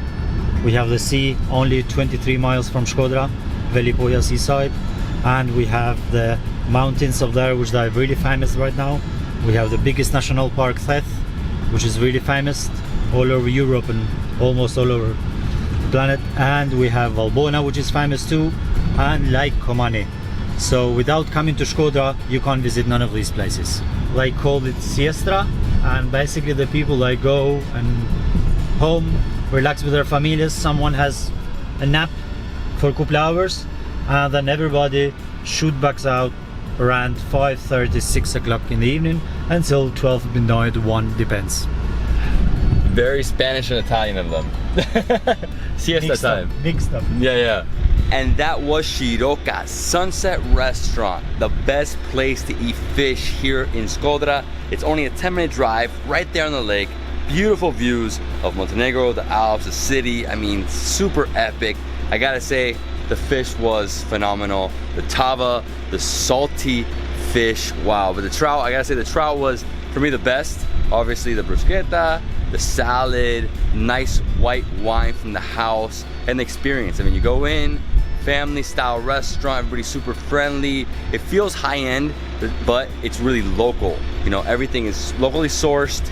we have the sea only 23 miles from Shkoder, Velipoja seaside, and we have the mountains up there which are really famous right now. We have the biggest national park, Theth, which is really famous all over Europe and almost all over the planet. And we have Albania, which is famous too, and Lake Komane. So without coming to Shkoder, you can't visit none of these places. They call it siesta, and basically the people like go and home, relax with their families. Someone has a nap for a couple hours, and then everybody shoot back out around 5:30, 6 o'clock in the evening until 12 midnight, 1 depends. Very Spanish and Italian of them. Siesta time. Big stuff. Yeah. And that was Shiroka Sunset Restaurant, the best place to eat fish here in Shkoder. It's only a 10-minute drive right there on the lake. Beautiful views of Montenegro, the Alps, the city. I mean, super epic. I gotta say, the fish was phenomenal. The tava, the salty fish, wow. But the trout, I gotta say the trout was, for me, the best. Obviously the bruschetta, the salad, nice white wine from the house, and the experience. I mean, you go in, family style restaurant, everybody's super friendly. It feels high end, but it's really local. You know, everything is locally sourced.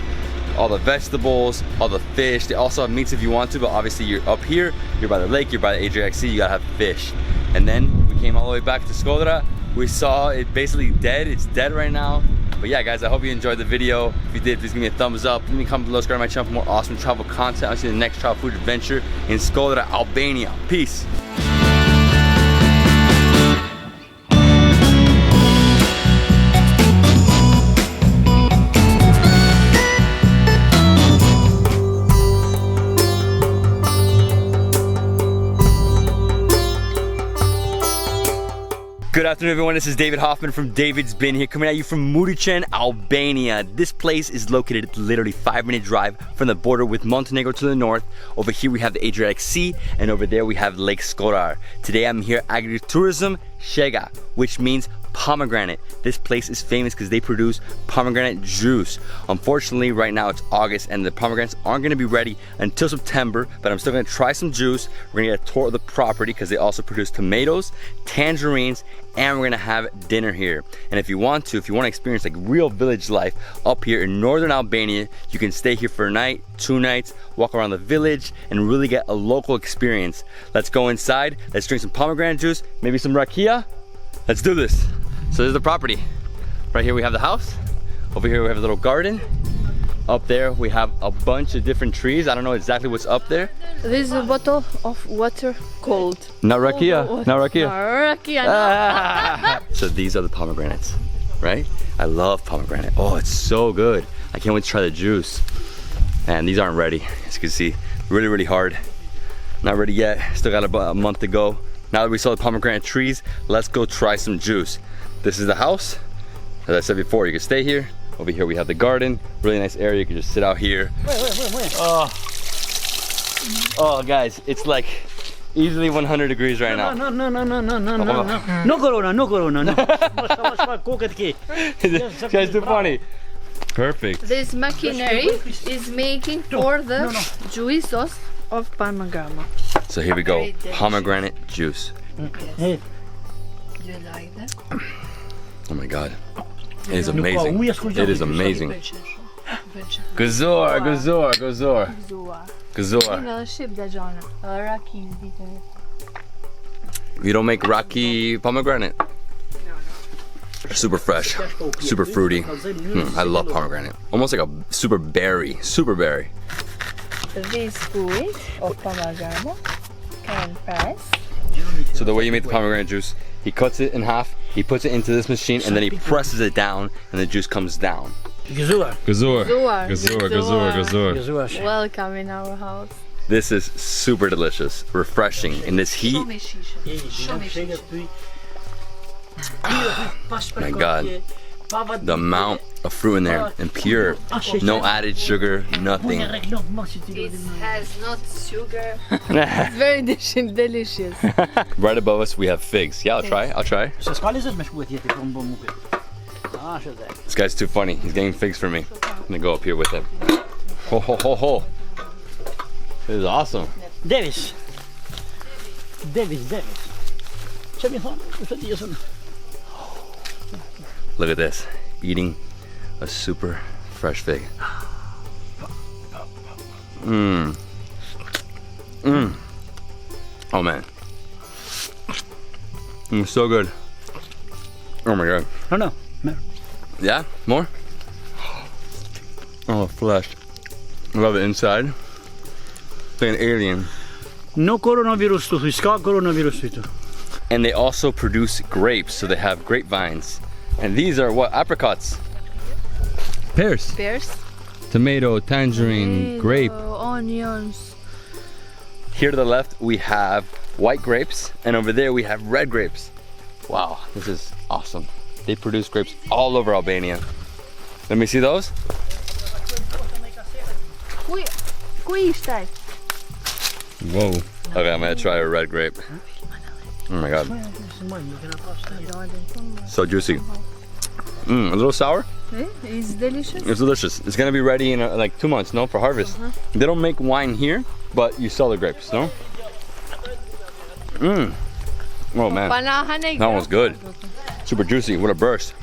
All the vegetables, all the fish. They also have meats if you want to, but obviously you're up here, you're by the lake, you're by the Adriatic Sea, you gotta have fish. And then we came all the way back to Shkoder. We saw it basically dead. It's dead right now. But yeah, guys, I hope you enjoyed the video. If you did, please give me a thumbs up. Leave me a comment below, subscribe to my channel for more awesome travel content. I'll see you in the next travel food adventure in Shkoder, Albania. Peace. Good afternoon, everyone. This is David Hoffman from Davidsbeenhere, coming at you from Murichen, Albania. This place is located literally 5-minute drive from the border with Montenegro to the north. Over here we have the Adriatic Sea, and over there we have Lake Shkoder. Today I'm here at Agritourism Shega, which means pomegranate. This place is famous because they produce pomegranate juice. Unfortunately, right now it's August and the pomegranates aren't going to be ready until September, but I'm still going to try some juice. We're going to get a tour of the property because they also produce tomatoes, tangerines, and we're going to have dinner here. And if you want to experience like real village life up here in northern Albania, you can stay here for a night, 2 nights, walk around the village, and really get a local experience. Let's go inside, let's drink some pomegranate juice, maybe some rakia. Let's do this. So there's the property. Right here we have the house. Over here we have a little garden. Up there we have a bunch of different trees. I don't know exactly what's up there. This is a bottle of water cold. Not rakia, not rakia. Not rakia, no. So these are the pomegranates, right? I love pomegranate. Oh, it's so good. I can't wait to try the juice. And these aren't ready, as you can see. Really, really hard. Not ready yet, still got about a month to go. Now that we saw the pomegranate trees, let's go try some juice. This is the house. As I said before, you can stay here. Over here we have the garden. Really nice area, you can just sit out here. Wait. Oh guys, it's like easily 100 degrees right now. No. No corona, no corona. No. This guy's too funny. Perfect. This machinery is making for the juice sauce of pomegranate. So here we go, pomegranate juice. Yes. Do you like that? Oh my god, it is amazing. It is amazing. Gazor. You don't make Rocky pomegranate? Super fresh, super fruity. I love pomegranate. Almost like a super berry. This squeeze of pomegranate can press. So the way you make the pomegranate juice, he cuts it in half, he puts it into this machine, and then he presses it down, and the juice comes down. Gazur. Welcome in our house. This is super delicious, refreshing in this heat. My God, the amount of fruit in there, and pure, no added sugar, nothing. It has not sugar. It's very delicious. Right above us we have figs. Yeah, I'll try. This guy's too funny. He's getting figs for me. I'm gonna go up here with him. Ho ho ho ho. This is awesome. Davis. Look at this. Eating a super fresh fig. Oh man. So good. Oh my God. No. Yeah? More? Oh, flesh. I love it inside. It's like an alien. No coronavirus tu, ska coronavirus tu. And they also produce grapes, so they have grapevines. And these are what? Apricots. Pears. Tomato, tangerine, grape. Onions. Here to the left we have white grapes, and over there we have red grapes. Wow, this is awesome. They produce grapes all over Albania. Let me see those. Whoa. Okay, I'm gonna try a red grape. Oh my God. So juicy. A little sour. It's delicious. It's delicious. It's gonna be ready in like 2 months, no, for harvest. They don't make wine here, but you sell the grapes, no? Oh man, that one's good. Super juicy. What a burst.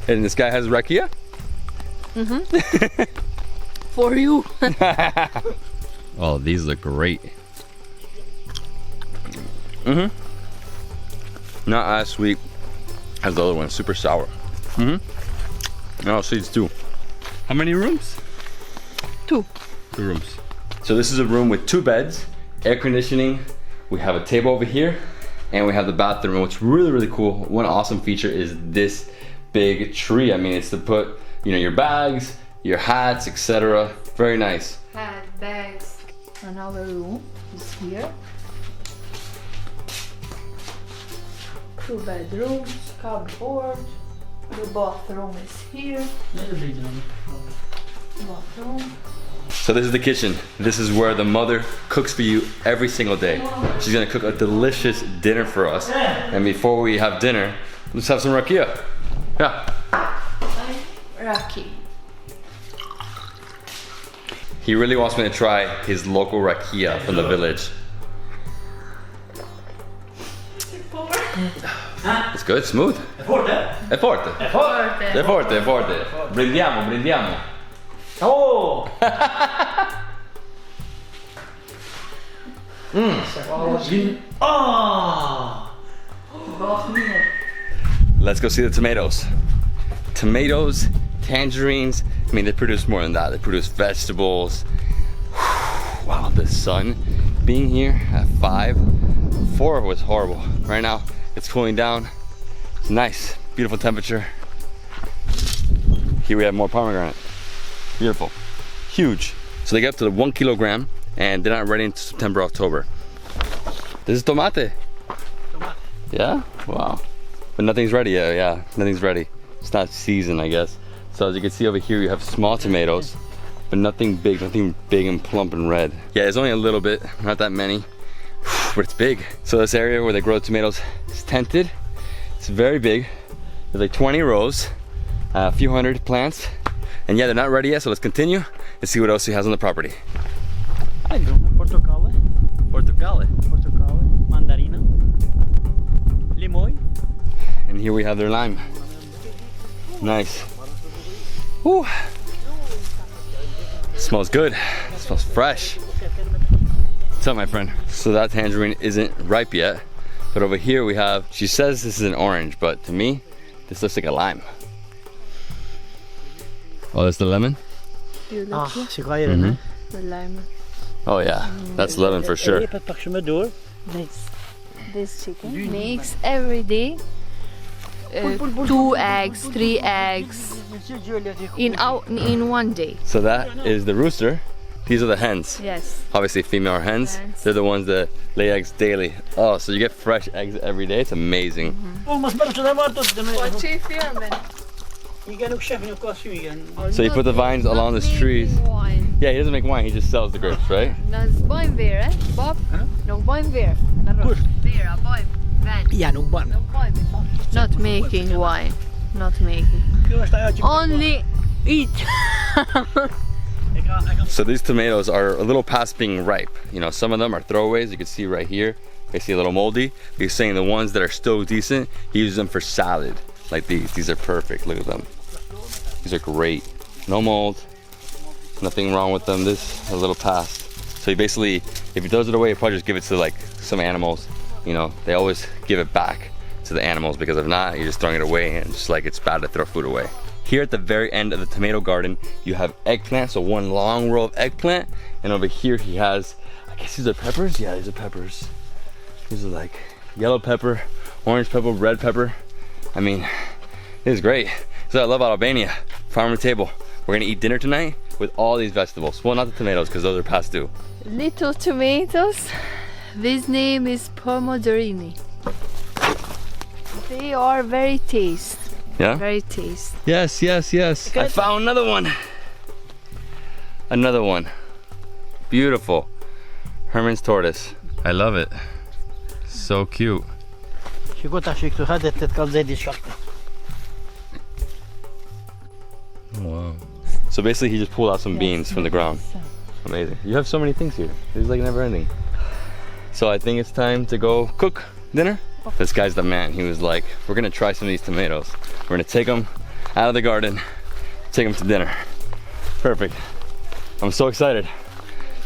And this guy has rakia? For you. Oh, these look great. Not as sweet as the other one. Super sour. Oh, seeds too. How many rooms? 2. 2 rooms. So this is a room with 2 beds, air conditioning. We have a table over here, and we have the bathroom. What's really cool, one awesome feature is this big tree. I mean, it's to put, your bags, your hats, etc. Very nice. Hat, bags. Another room is here. 2 bedrooms, cupboard. The bathroom is here. Bathroom. So this is the kitchen. This is where the mother cooks for you every single day. She's gonna cook a delicious dinner for us. And before we have dinner, let's have some rakia. Yeah. Raki. He really wants me to try his local rakia from the village. It's good, smooth. È forte. Brindiamo. Oh! Let's go see the tomatoes. Tomatoes, tangerines. I mean, they produce more than that. They produce vegetables. Wow, the sun being here at 4 was horrible. Right now, it's cooling down. It's nice, beautiful temperature. Here we have more pomegranate. Beautiful, huge. So they get up to the 1 kilogram, and they're not ready until September, October. This is tomate. Yeah, wow. But nothing's ready yet, yeah, nothing's ready. It's not seasoned, I guess. So as you can see over here, you have small tomatoes, but nothing big and plump and red. Yeah, there's only a little bit, not that many, but it's big. So this area where they grow tomatoes is tented. It's very big. There's like 20 rows, a few hundred plants. And yeah, they're not ready yet, so let's continue and see what else he has on the property. Portocale, mandarina, limoi. And here we have their lime. Nice. Whew. Smells good. Smells fresh. What's up, my friend? So that tangerine isn't ripe yet, But over here we have, she says this is an orange, but to me, this looks like a lime. Oh, that's the lemon? Mm-hmm. The lime. Oh yeah, that's lemon for sure. This chicken makes every day 2 eggs, 3 eggs in one day. So that is the rooster. These are the hens. Yes. Obviously female hens. They're the ones that lay eggs daily. Oh, so you get fresh eggs every day. It's amazing. So you put the vines along the trees. Yeah, he doesn't make wine, he just sells the grapes, right? Not making wine. Not making. Only eat. So these tomatoes are a little past being ripe. You know, some of them are throwaways. You can see right here, they see a little moldy. He's saying the ones that are still decent, he uses them for salad. Like these. These are perfect. Look at them. These are great. No mold. Nothing wrong with them. This a little past. So he basically, if he throws it away, he'll probably just give it to like some animals. You know, they always give it back to the animals because if not, you're just throwing it away and just like it's bad to throw food away. Here at the very end of the tomato garden, you have eggplant, so one long row of eggplant. And over here he has, I guess these are peppers? Yeah, these are peppers. These are like yellow pepper, orange pepper, red pepper. I mean, this is great. So I love Albania. Farm to table. We're gonna eat dinner tonight with all these vegetables. Well, not the tomatoes, because those are past due. Little tomatoes. This name is pomodorini. They are very tasty. Yeah? Very tasty. Yes, yes, yes. I found another one. Another one. Beautiful. Herman's tortoise. I love it. So cute. Wow. So basically he just pulled out some beans from the ground. Amazing. You have so many things here. It's like never ending. So I think it's time to go cook dinner. This guy's the man. He was like, we're gonna try some of these tomatoes. We're gonna take them out of the garden, take them to dinner. Perfect. I'm so excited.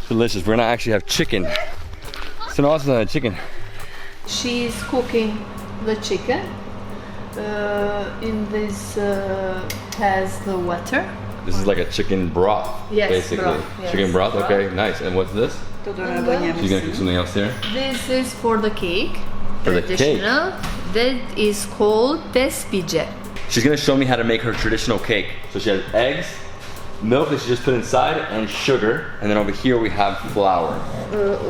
Delicious. We're gonna actually have chicken. It's an awesome chicken. She's cooking the chicken. In this has the water. This is like a chicken broth, yes, basically. Broth, yes. Chicken broth, okay, nice. And what's this? She's gonna cook something else here? This is for the cake. For the cake? Traditional. That is called Davidsbeenhere. She's gonna show me how to make her traditional cake. So she has eggs, milk that she just put inside, and sugar. And then over here we have flour.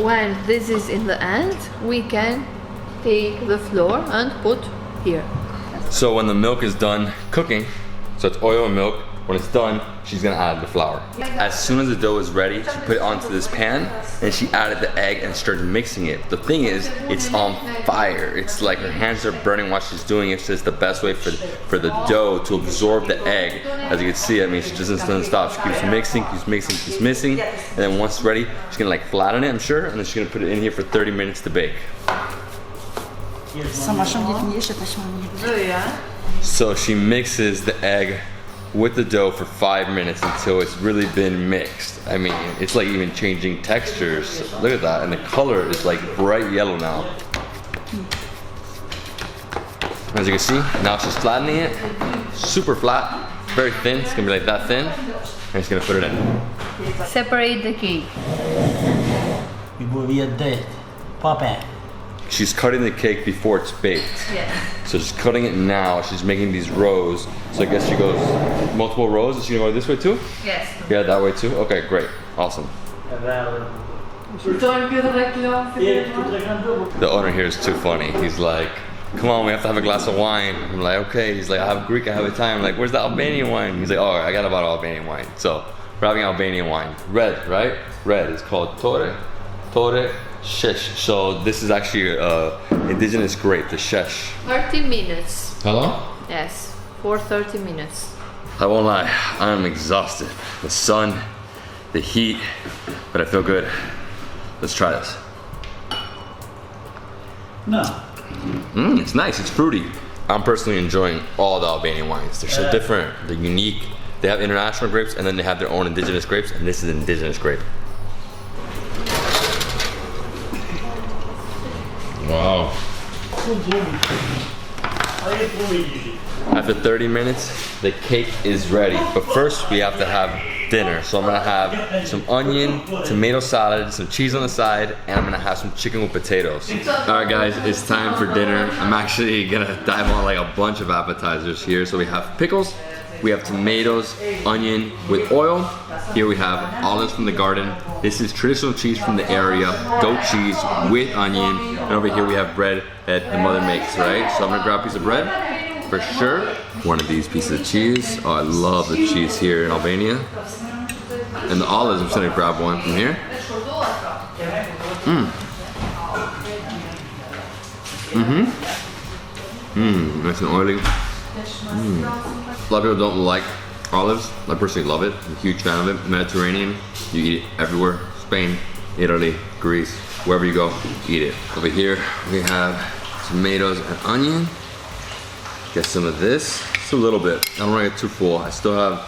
When this is in the end, we can take the flour and put here. So when the milk is done cooking, so it's oil and milk, when it's done, she's gonna add the flour. As soon as the dough is ready, she put it onto this pan and she added the egg and started mixing it. The thing is, it's on fire. It's like her hands are burning while she's doing it. So it's the best way for the dough to absorb the egg. As you can see, I mean, she just doesn't stop. She keeps mixing, keeps mixing, keeps mixing. And then once it's ready, she's gonna like flatten it, I'm sure, and then she's gonna put it in here for 30 minutes to bake. So she mixes the egg with the dough for 5 minutes until it's really been mixed. I mean, it's like even changing textures. Look at that, and the color is like bright yellow now. As you can see, now she's flattening it. Super flat, very thin. It's gonna be like that thin. And she's gonna put it in. Separate the cake. She's cutting the cake before it's baked. Yes. So she's cutting it now. She's making these rows. So I guess she goes multiple rows. Is she gonna go this way too? Yes. Yeah, that way too? Okay, great. Awesome. The owner here is too funny. He's like, come on, we have to have a glass of wine. I'm like, okay. He's like, I have Greek, I have Italian. I'm like, where's the Albanian wine? He's like, oh, I got a bottle of Albanian wine. So we're having Albanian wine. Red, right? Red. It's called Tore. Shesh. So this is actually indigenous grape, the shesh. 30 minutes. How long? Yes, for 30 minutes. I won't lie, I am exhausted. The sun, the heat, but I feel good. Let's try this. No. It's nice, it's fruity. I'm personally enjoying all the Albanian wines. They're so different, they're unique. They have international grapes and then they have their own indigenous grapes, and this is an indigenous grape. Wow. After 30 minutes, the cake is ready. But first, we have to have dinner. So I'm gonna have some onion, tomato salad, some cheese on the side, and I'm gonna have some chicken with potatoes. All right, guys, it's time for dinner. I'm actually gonna dive on like a bunch of appetizers here. So we have pickles, we have tomatoes, onion with oil. Here we have olives from the garden. This is traditional cheese from the area, goat cheese with onion. And over here we have bread that the mother makes, right? So I'm gonna grab a piece of bread, for sure. One of these pieces of cheese. Oh, I love the cheese here in Albania. And the olives, I'm just gonna grab one from here. Nice and oily. A lot of people don't like olives. I personally love it. I'm a huge fan of it. Mediterranean, you eat it everywhere. Spain, Italy, Greece, wherever you go, eat it. Over here, we have tomatoes and onion. Get some of this, just a little bit. I don't want to get too full. I still have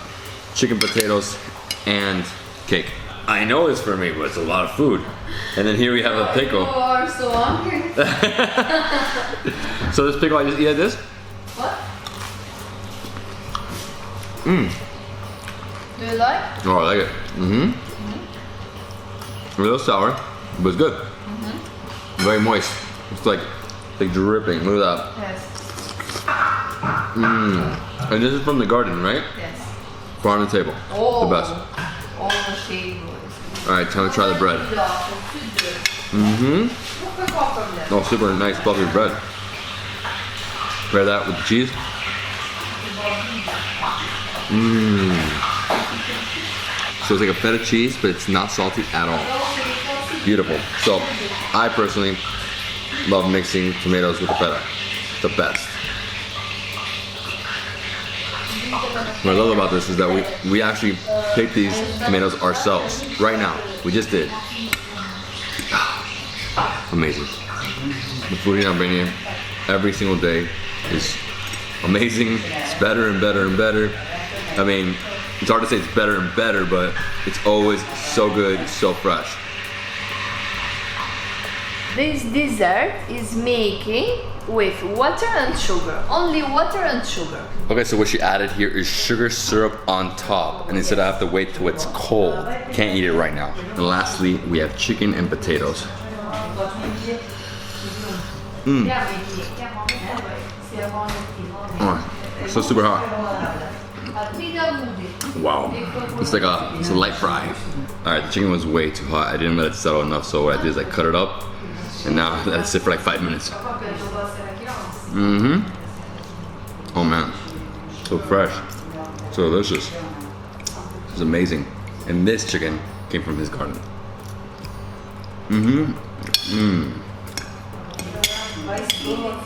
chicken, potatoes, and cake. I know it's for me, but it's a lot of food. And then here we have a pickle. You are so hungry. So this pickle, I just eat like this? What? Do you like? Oh, I like it. A little sour, but it's good. Very moist. It's like dripping. Look at that. Yes. And this is from the garden, right? Yes. Farm to table. Oh. The best. All the shade. All right, time to try the bread. Oh, super nice fluffy bread. Pair that with the cheese. So it's like a feta cheese, but it's not salty at all. Beautiful. So I personally love mixing tomatoes with the feta. It's the best. What I love about this is that we actually pick these tomatoes ourselves right now. We just did. Amazing. The food in Albania every single day is amazing. It's better and better and better. I mean, it's hard to say it's better and better, but it's always so good, so fresh. This dessert is making with water and sugar. Only water and sugar. Okay, so what she added here is sugar syrup on top, and instead I have to wait till it's cold. Can't eat it right now. And lastly, we have chicken and potatoes. Oh, so super hot. Wow, it's like it's a light fry. All right, the chicken was way too hot. I didn't let it settle enough, so what I did is I cut it up, and now I let it sit for like 5 minutes. Oh man, so fresh, so delicious. It's amazing. And this chicken came from his garden.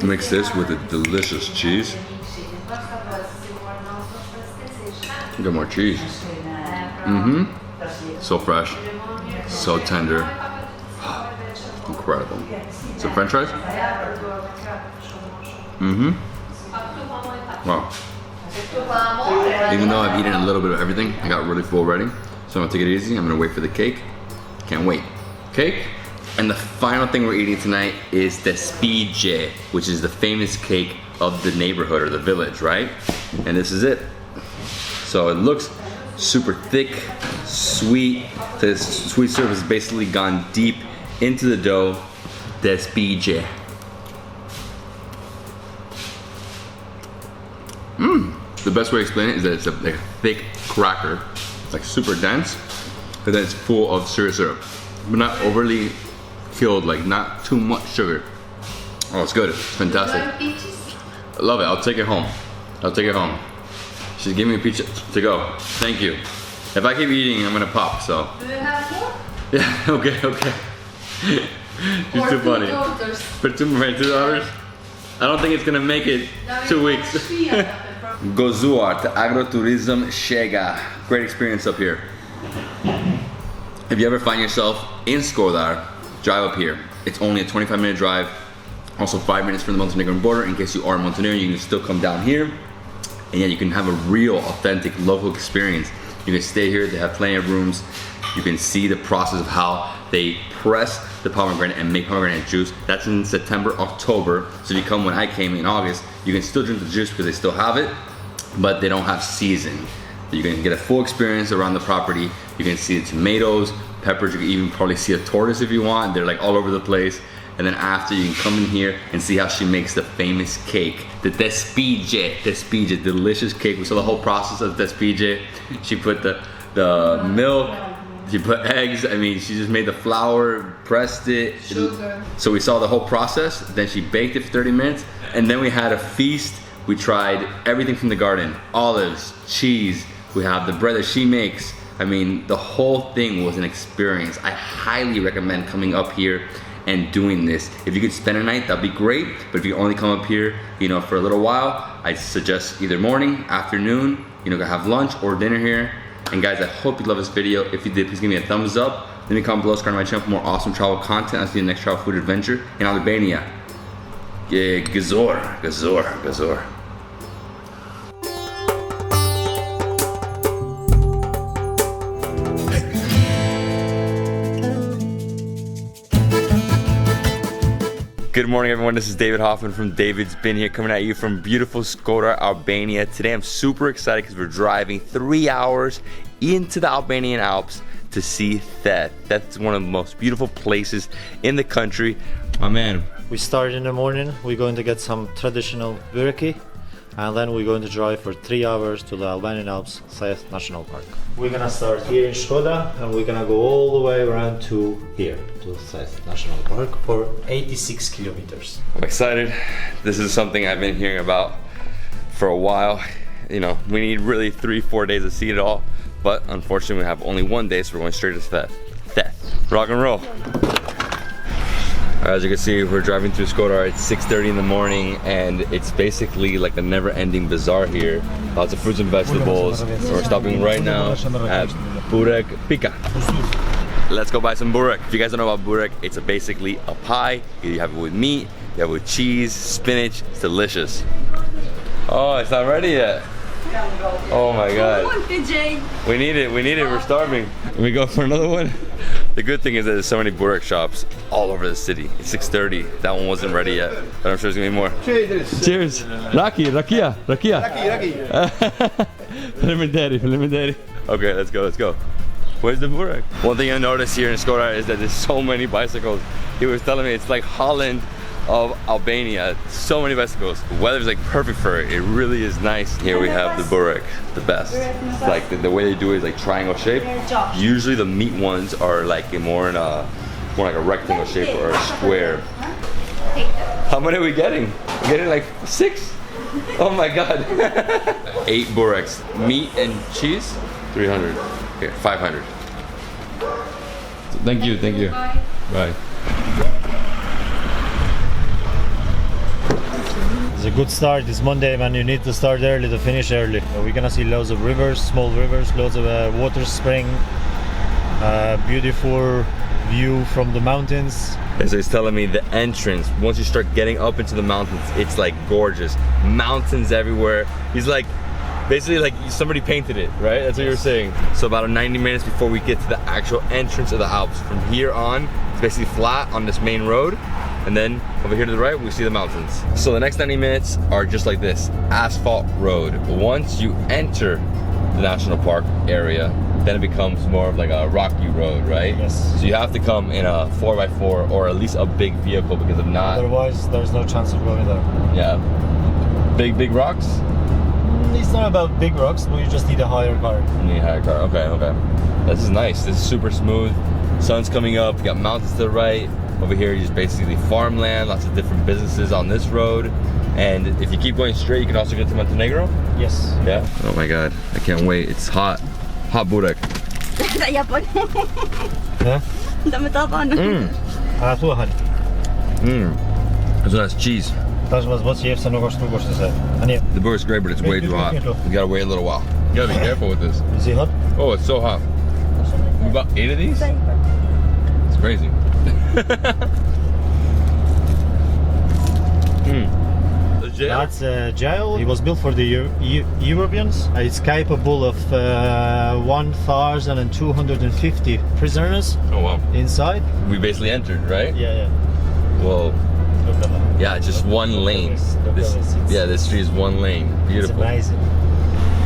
Mix this with a delicious cheese. Get more cheese. So fresh, so tender. Incredible. So French fries? Wow. Even though I've eaten a little bit of everything, I got really full already. So I'm gonna take it easy. I'm gonna wait for the cake. Can't wait. Cake. And the final thing we're eating tonight is Davidsbeenhere, which is the famous cake of the neighborhood or the village, right? And this is it. So it looks super thick, sweet. The sweet syrup has basically gone deep into the dough. Davidsbeenhere. The best way to explain it is that it's like a thick cracker. It's like super dense, and then it's full of sugar syrup, but not overly killed, like not too much sugar. Oh, it's good. It's fantastic. I love it. I'll take it home. I'll take it home. She's giving me a peach to go. Thank you. If I keep eating, I'm gonna pop. So. Do you have more? Yeah. Okay. She's too funny. For two daughters. I don't think it's gonna make it 2 weeks. Gozuar to agrotourism Shega. Great experience up here. If you ever find yourself in Shkoder, drive up here. It's only a 25-minute drive. Also 5 minutes from the Montenegrin border. In case you are Montenegrin, you can still come down here. And yeah, you can have a real, authentic, local experience. You can stay here. They have plenty of rooms. You can see the process of how they press the pomegranate and make pomegranate juice. That's in September, October. So if you come when I came in August, you can still drink the juice because they still have it, but they don't have season. You can get a full experience around the property. You can see the tomatoes, peppers. You can even probably see a tortoise if you want. They're like all over the place. And then after, you can come in here and see how she makes the famous cake, the Davidsbeenhere, delicious cake. We saw the whole process of Davidsbeenhere. She put the milk, she put eggs. I mean, she just made the flour, pressed it. Sugar. So we saw the whole process. Then she baked it for 30 minutes. And then we had a feast. We tried everything from the garden, olives, cheese. We have the bread that she makes. I mean, the whole thing was an experience. I highly recommend coming up here and doing this. If you could spend a night, that'd be great. But if you only come up here, you know, for a little while, I suggest either morning, afternoon, you know, go have lunch or dinner here. And guys, I hope you love this video. If you did, please give me a thumbs up. Let me comment below, subscribe to my channel for more awesome travel content. I'll see you in the next travel food adventure in Albania. Yeah, gazor. Good morning, everyone. This is David Hoffman from Davidsbeenhere, coming at you from beautiful Shkoder, Albania. Today I'm super excited because we're driving 3 hours into the Albanian Alps to see Theth. That's one of the most beautiful places in the country. My man. We start in the morning, we're going to get some traditional bureki, and then we're going to drive for 3 hours to the Albanian Alps, Theth National Park. We're gonna start here in Shkoder and we're gonna go all the way around to here, to Theth National Park for 86 kilometers. I'm excited. This is something I've been hearing about for a while. You know, we need really 3-4 days to see it all, but unfortunately we have only 1 day, so we're going straight to Theth. Rock and roll. As you can see, we're driving through Shkoder. It's 6:30 in the morning, and it's basically like a never-ending bazaar here. Lots of fruits and vegetables. So we're stopping right now at Burek Pika. Let's go buy some burek. If you guys don't know about burek, it's basically a pie. You have it with meat, you have it with cheese, spinach. It's delicious. Oh, it's not ready yet. Oh my god. We need it, we're starving. We go for another one. The good thing is that there's so many burek shops all over the city. It's 6:30. That one wasn't ready yet, but I'm sure there's gonna be more. Cheers. Rakia. Legendary. Okay, let's go. Where's the burek? One thing I noticed here in Shkoder is that there's so many bicycles. He was telling me it's like Holland of Albania. So many bicycles. The weather's like perfect for it. It really is nice. Here we have the burek, the best. It's like the way they do it is like triangle shape. Usually the meat ones are like more like a rectangle shape or a square. How many are we getting? We're getting like 6. Oh my god. 8 bureks. Meat and cheese, 300. Here, 500. Thank you. Bye. It's a good start. It's Monday, man. You need to start early to finish early. We're gonna see loads of rivers, small rivers, loads of water spring, beautiful view from the mountains. So he's telling me the entrance, once you start getting up into the mountains, it's like gorgeous. Mountains everywhere. He's like, basically like somebody painted it, right? That's what you were saying. So about 90 minutes before we get to the actual entrance of the Alps. From here on, it's basically flat on this main road. And then over here to the right, we see the mountains. So the next 90 minutes are just like this, asphalt road. Once you enter the national park area, then it becomes more of like a rocky road, right? Yes. So you have to come in a 4x4 or at least a big vehicle, because if not, otherwise there's no chance of going there. Yeah. Big rocks? It's not about big rocks, but you just need a higher car. You need a higher car, okay. This is nice, this is super smooth. Sun's coming up, you got mountains to the right. Over here, just basically farmland, lots of different businesses on this road. And if you keep going straight, you can also get to Montenegro? Yes. Yeah? Oh my god, I can't wait. It's hot. Hot burek. Yeah? This one has cheese. The burek's great, but it's way too hot. You gotta wait a little while. You gotta be careful with this. Is it hot? Oh, it's so hot. About 8 of these? It's crazy. jail? That's a jail. It was built for the Europeans. It's capable of 1,250 prisoners. Oh wow. Inside. We basically entered, right? Yeah. Whoa. Look at that. Yeah, just one lane. This street is one lane. Beautiful. It's amazing.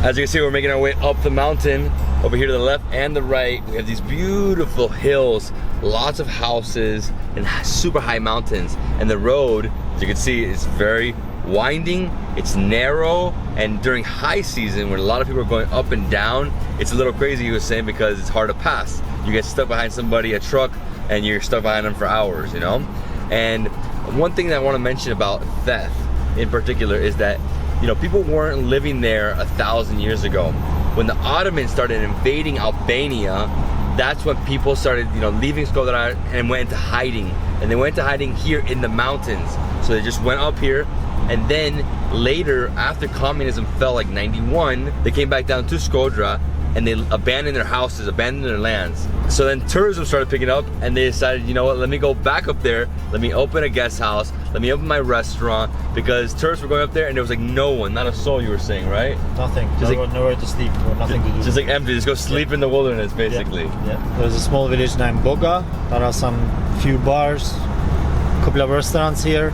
As you can see, we're making our way up the mountain. Over here to the left and the right, we have these beautiful hills, lots of houses, and super high mountains. And the road, as you can see, is very winding, it's narrow, and during high season, when a lot of people are going up and down, it's a little crazy, he was saying, because it's hard to pass. You get stuck behind somebody, a truck, and you're stuck behind them for hours, you know? And one thing that I want to mention about Theth in particular is that, you know, people weren't living there 1,000 years ago. When the Ottomans started invading Albania, that's when people started, you know, leaving Shkoder and went into hiding. And they went into hiding here in the mountains. So they just went up here, and then later, after communism fell like 91, they came back down to Shkoder and they abandoned their houses, abandoned their lands. So then tourism started picking up, and they decided, you know what, let me go back up there, let me open a guest house, let me open my restaurant, because tourists were going up there and there was like no one, not a soul, you were saying, right? Nothing, just like, nowhere to sleep, or nothing to do. Just like empty, just go sleep in the wilderness, basically. Yeah. There's a small village named Boga. There are some few bars, a couple of restaurants here,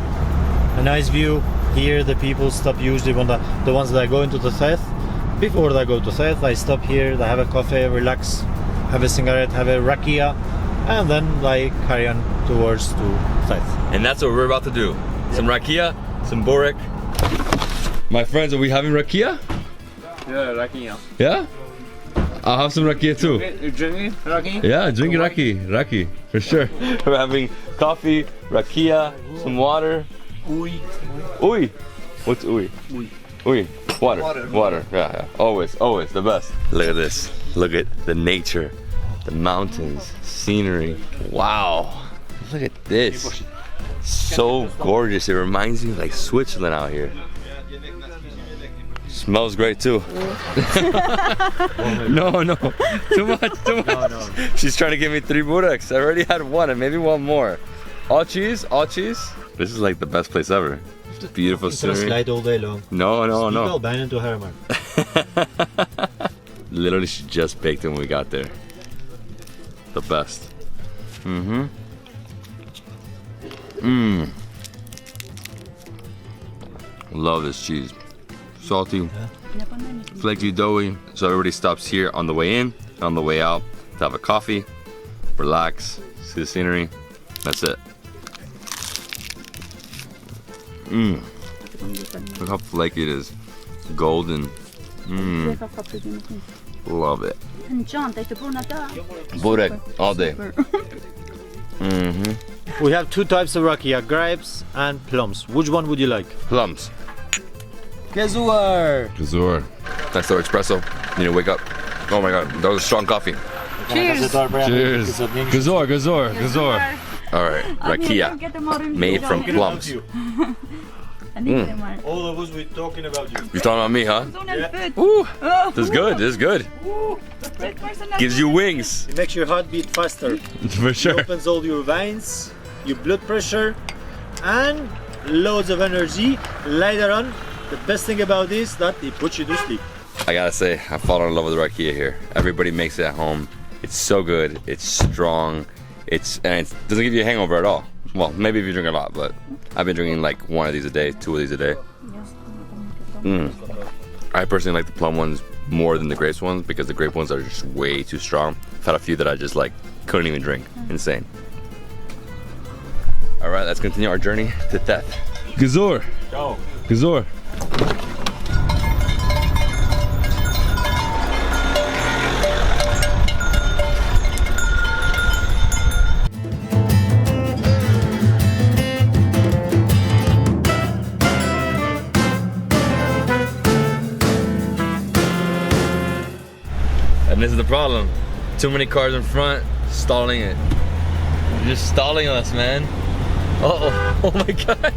a nice view. Here the people stop usually when the ones that are going to the Theth. Before they go to Theth, I stop here, they have a coffee, relax, have a cigarette, have a rakia, and then they carry on towards to Theth. And that's what we're about to do. Some rakia, some borek. My friends, are we having rakia? Yeah, rakia. Yeah? I'll have some rakia too. You drinking rakia? Yeah, drinking raki, for sure. We're having coffee, rakia, some water. Uy. Uy. What's uy? Uy. Uy. Water. Yeah. Always the best. Look at this. Look at the nature, the mountains, scenery. Wow. Look at this. So gorgeous. It reminds me of like Switzerland out here. Smells great too. No. Too much. No. She's trying to give me 3 bureks. I already had 1 and maybe 1 more. All cheese. This is like the best place ever. Beautiful scenery. Slide all day long. No. Albanian to Herman. Literally, she just baked it when we got there. The best. Love this cheese. Salty, flaky, doughy. So everybody stops here on the way in, on the way out, to have a coffee, relax, see the scenery. That's it. Look how flaky it is. Golden. Love it. Burek all day. We have 2 types of rakia, grapes and plums. Which one would you like? Plums. Gazur. That's our espresso. You need to wake up. Oh my god, that was strong coffee. Cheers. Cheers. Gazur. Alright, rakia. Made from plums. All of us we're talking about you. You're talking about me, huh? Ooh, this is good. Gives you wings. It makes your heart beat faster. For sure. It opens all your veins, your blood pressure, and loads of energy. Later on, the best thing about this is that it puts you to sleep. I gotta say, I fallen in love with rakia here. Everybody makes it at home. It's so good. It's strong. And it doesn't give you a hangover at all. Well, maybe if you drink a lot, but I've been drinking like 1 of these a day, 2 of these a day. I personally like the plum ones more than the grapes ones because the grape ones are just way too strong. I've had a few that I just like couldn't even drink. Insane. All right, let's continue our journey to Theth. Gazur. Go. Gazur. And this is the problem. Too many cars in front, stalling it. You're just stalling us, man. Oh my god.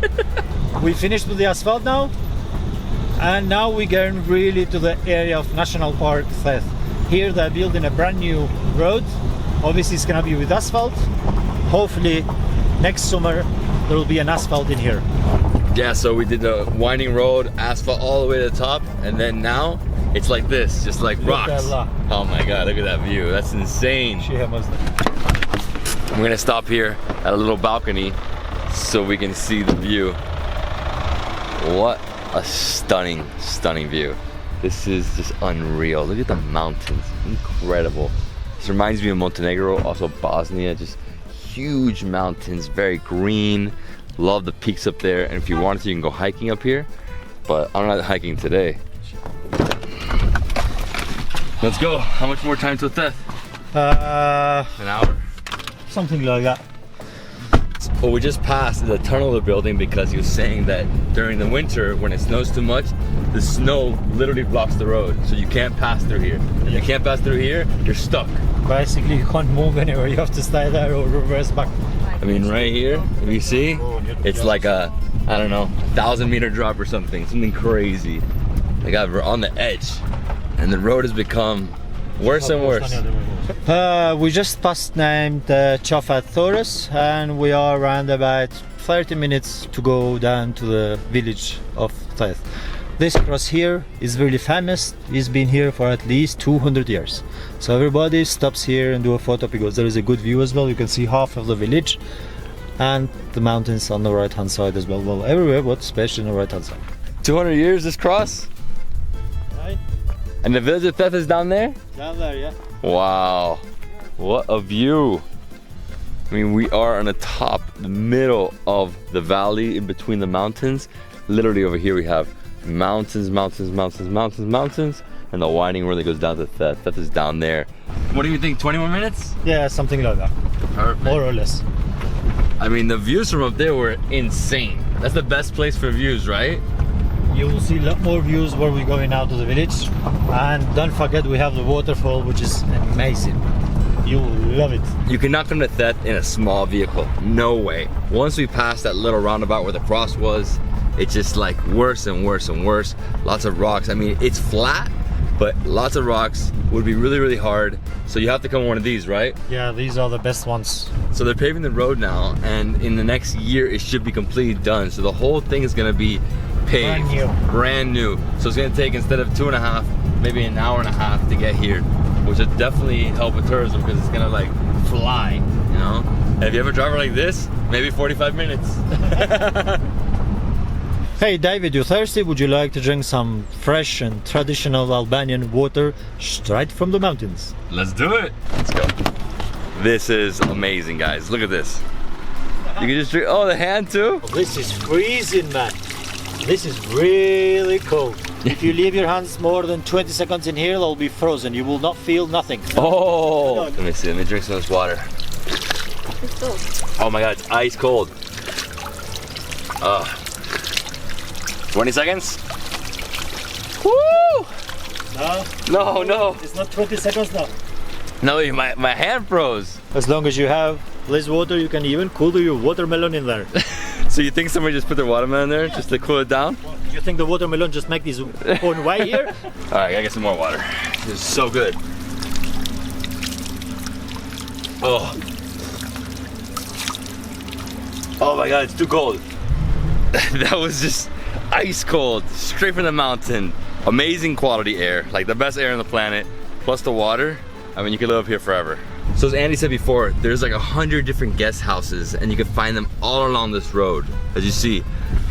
We finished with the asphalt now, and now we're going really to the area of National Park Theth. Here they're building a brand new road. Obviously it's gonna be with asphalt. Hopefully next summer there will be an asphalt in here. Yeah, so we did the winding road, asphalt all the way to the top, and then now it's like this, just like rocks. Oh my god, look at that view. That's insane. We're gonna stop here at a little balcony so we can see the view. What a stunning, stunning view. This is just unreal. Look at the mountains, incredible. This reminds me of Montenegro, also Bosnia, just huge mountains, very green. Love the peaks up there, and if you wanted to, you can go hiking up here, but I'm not hiking today. Let's go. How much more time to Theth? An hour. Something like that. Well, we just passed the tunnel of the building because he was saying that during the winter, when it snows too much, the snow literally blocks the road, so you can't pass through here. If you can't pass through here, you're stuck. Basically, you can't move anywhere. You have to stay there or reverse back. I mean, right here, if you see, it's like a, I don't know, 1,000-meter drop or something crazy. Like we're on the edge, and the road has become worse and worse. We just passed named Chafat Thoros, and we are around about 30 minutes to go down to the village of Theth. This cross here is really famous. It's been here for at least 200 years. So everybody stops here and do a photo because there is a good view as well. You can see half of the village and the mountains on the right hand side as well. Well, everywhere, but especially on the right hand side. 200 years this cross? Right. And the village of Theth is down there? Down there, yeah. Wow, what a view. I mean, we are on the top, the middle of the valley in between the mountains. Literally over here we have mountains, mountains, mountains, mountains, mountains, and the winding road that goes down to Theth. Theth is down there. What do you think, 20 more minutes? Yeah, something like that. Perfect. More or less. I mean, the views from up there were insane. That's the best place for views, right? You will see a lot more views where we're going out to the village. And don't forget, we have the waterfall, which is amazing. You will love it. You cannot come to Theth in a small vehicle. No way. Once we passed that little roundabout where the cross was, it's just like worse and worse and worse. Lots of rocks. I mean, it's flat, but lots of rocks would be really, really hard. So you have to come one of these, right? Yeah, these are the best ones. So they're paving the road now, and in the next year, it should be completely done. So the whole thing is gonna be paved. Brand new. So it's gonna take, instead of 2.5, maybe an hour and a half to get here, which would definitely help with tourism because it's gonna like fly, you know? And if you have a driver like this, maybe 45 minutes. Hey David, you thirsty? Would you like to drink some fresh and traditional Albanian water straight from the mountains? Let's do it. Let's go. This is amazing, guys. Look at this. You can just drink, oh, the hand too? This is freezing, man. This is really cold. If you leave your hands more than 20 seconds in here, they'll be frozen. You will not feel nothing. Oh! Let me see, let me drink some of this water. It's cold. Oh my god, it's ice cold. 20 seconds? Woo! No. No. It's not 20 seconds now. No, my hand froze. As long as you have less water, you can even cool your watermelon in there. So you think somebody just put their watermelon there just to cool it down? You think the watermelon just make this own way here? Alright, I gotta get some more water. This is so good. Oh. Oh my god, it's too cold. That was just ice cold, straight from the mountain. Amazing quality air, like the best air on the planet, plus the water. I mean, you could live up here forever. So as Andy said before, there's like 100 different guest houses, and you can find them all along this road. As you see,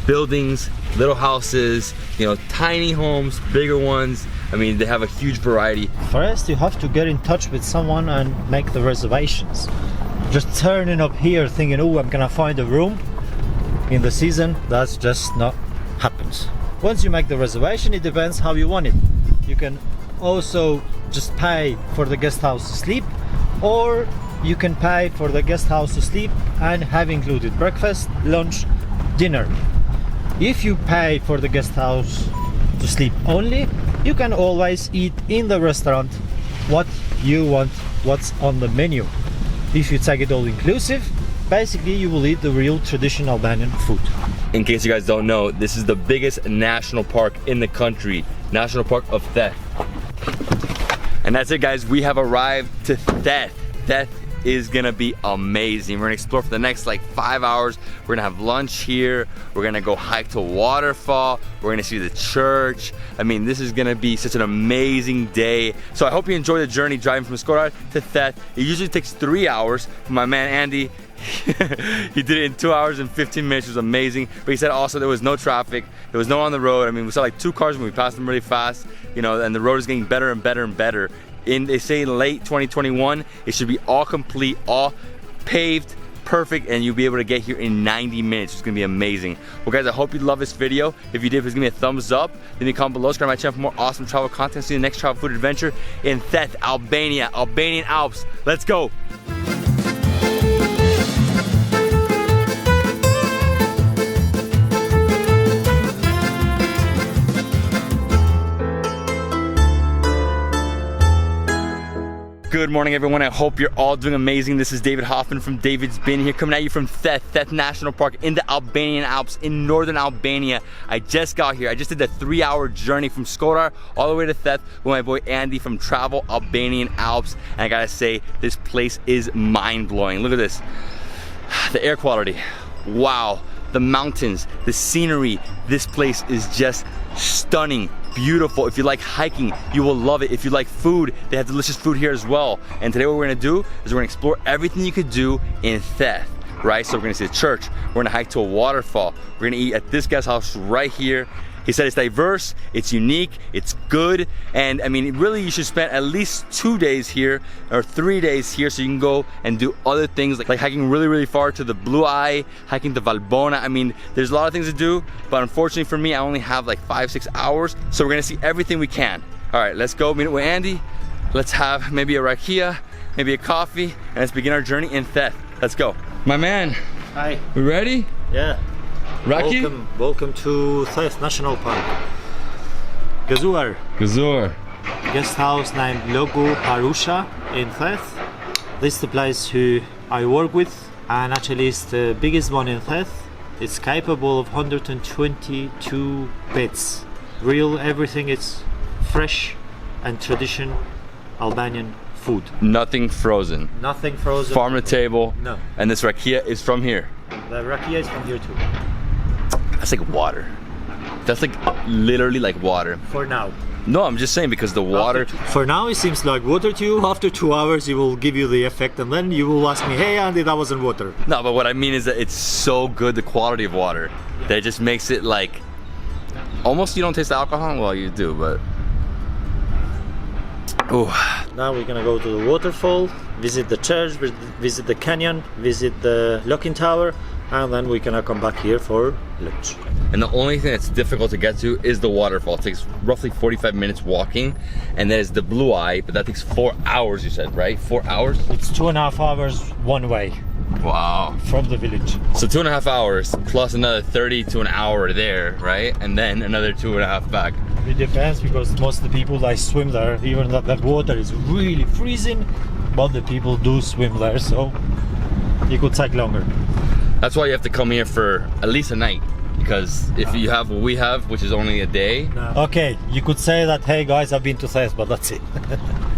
buildings, little houses, you know, tiny homes, bigger ones. I mean, they have a huge variety. First, you have to get in touch with someone and make the reservations. Just turning up here thinking, oh, I'm gonna find a room in the season, that's just not happens. Once you make the reservation, it depends how you want it. You can also just pay for the guest house to sleep, or you can pay for the guest house to sleep and have included breakfast, lunch, dinner. If you pay for the guest house to sleep only, you can always eat in the restaurant what you want, what's on the menu. If you take it all inclusive, basically you will eat the real traditional Albanian food. In case you guys don't know, this is the biggest national park in the country, National Park of Theth. And that's it, guys. We have arrived to Theth. Theth is gonna be amazing. We're gonna explore for the next like 5 hours. We're gonna have lunch here. We're gonna go hike to a waterfall. We're gonna see the church. I mean, this is gonna be such an amazing day. So I hope you enjoy the journey driving from Shkoder to Theth. It usually takes 3 hours. My man Andy, he did it in 2 hours and 15 minutes. It was amazing. But he said also there was no traffic. There was no one on the road. I mean, we saw like 2 cars when we passed them really fast, you know, and the road is getting better and better and better. They say late 2021, it should be all complete, all paved, perfect, and you'll be able to get here in 90 minutes. It's gonna be amazing. Well guys, I hope you love this video. If you did, please give me a thumbs up. Leave me a comment below, subscribe to my channel for more awesome travel content. See you in the next travel food adventure in Theth, Albania, Albanian Alps. Let's go. Good morning everyone, I hope you're all doing amazing. This is David Hoffman from Davidsbeenhere coming at you from Theth National Park in the Albanian Alps in northern Albania. I just got here. I just did the 3-hour journey from Shkoder all the way to Theth with my boy Andy from Travel Albanian Alps. And I gotta say, this place is mind-blowing. Look at this. The air quality, wow. The mountains, the scenery, this place is just stunning, beautiful. If you like hiking, you will love it. If you like food, they have delicious food here as well. And today what we're gonna do is we're gonna explore everything you could do in Theth, right? So we're gonna see a church, we're gonna hike to a waterfall, we're gonna eat at this guy's house right here. He said it's diverse, it's unique, it's good, and I mean, really you should spend at least 2 days here or 3 days here so you can go and do other things like hiking really far to the Blue Eye, hiking to Valbona. I mean, there's a lot of things to do, but unfortunately for me, I only have like 5-6 hours, so we're gonna see everything we can. All right, let's go meet with Andy. Let's have maybe a rakia, maybe a coffee, and let's begin our journey in Theth. Let's go. My man. Hi. We ready? Yeah. Raki? Welcome to Theth National Park. Gazur. Guest house named Logu Harusha in Theth. This is the place who I work with, and actually it's the biggest one in Theth. It's capable of 122 beds. Real, everything is fresh and tradition Albanian food. Nothing frozen. Nothing frozen. Farm to table. No. And this rakia is from here. The rakia is from here too. That's like water. That's like literally like water. For now. No, I'm just saying because the water. For now it seems like water to you. After 2 hours it will give you the effect, and then you will ask me, hey Andy, that wasn't water. No, but what I mean is that it's so good, the quality of water, that it just makes it like, almost you don't taste the alcohol? Well, you do, but. Ooh. Now we're gonna go to the waterfall, visit the church, visit the canyon, visit the looking tower, and then we're gonna come back here for lunch. And the only thing that's difficult to get to is the waterfall. It takes roughly 45 minutes walking, and there's the Blue Eye, but that takes 4 hours, you said, right? 4 hours? It's 2.5 hours one way. Wow. From the village. So 2.5 hours plus another 30 to an hour there, right? And then another 2.5 back. It depends, because most of the people that swim there, even that water is really freezing, but the people do swim there, so it could take longer. That's why you have to come here for at least a night, because if you have what we have, which is only a day. Okay, you could say that, hey guys, I've been to Theth, but that's it.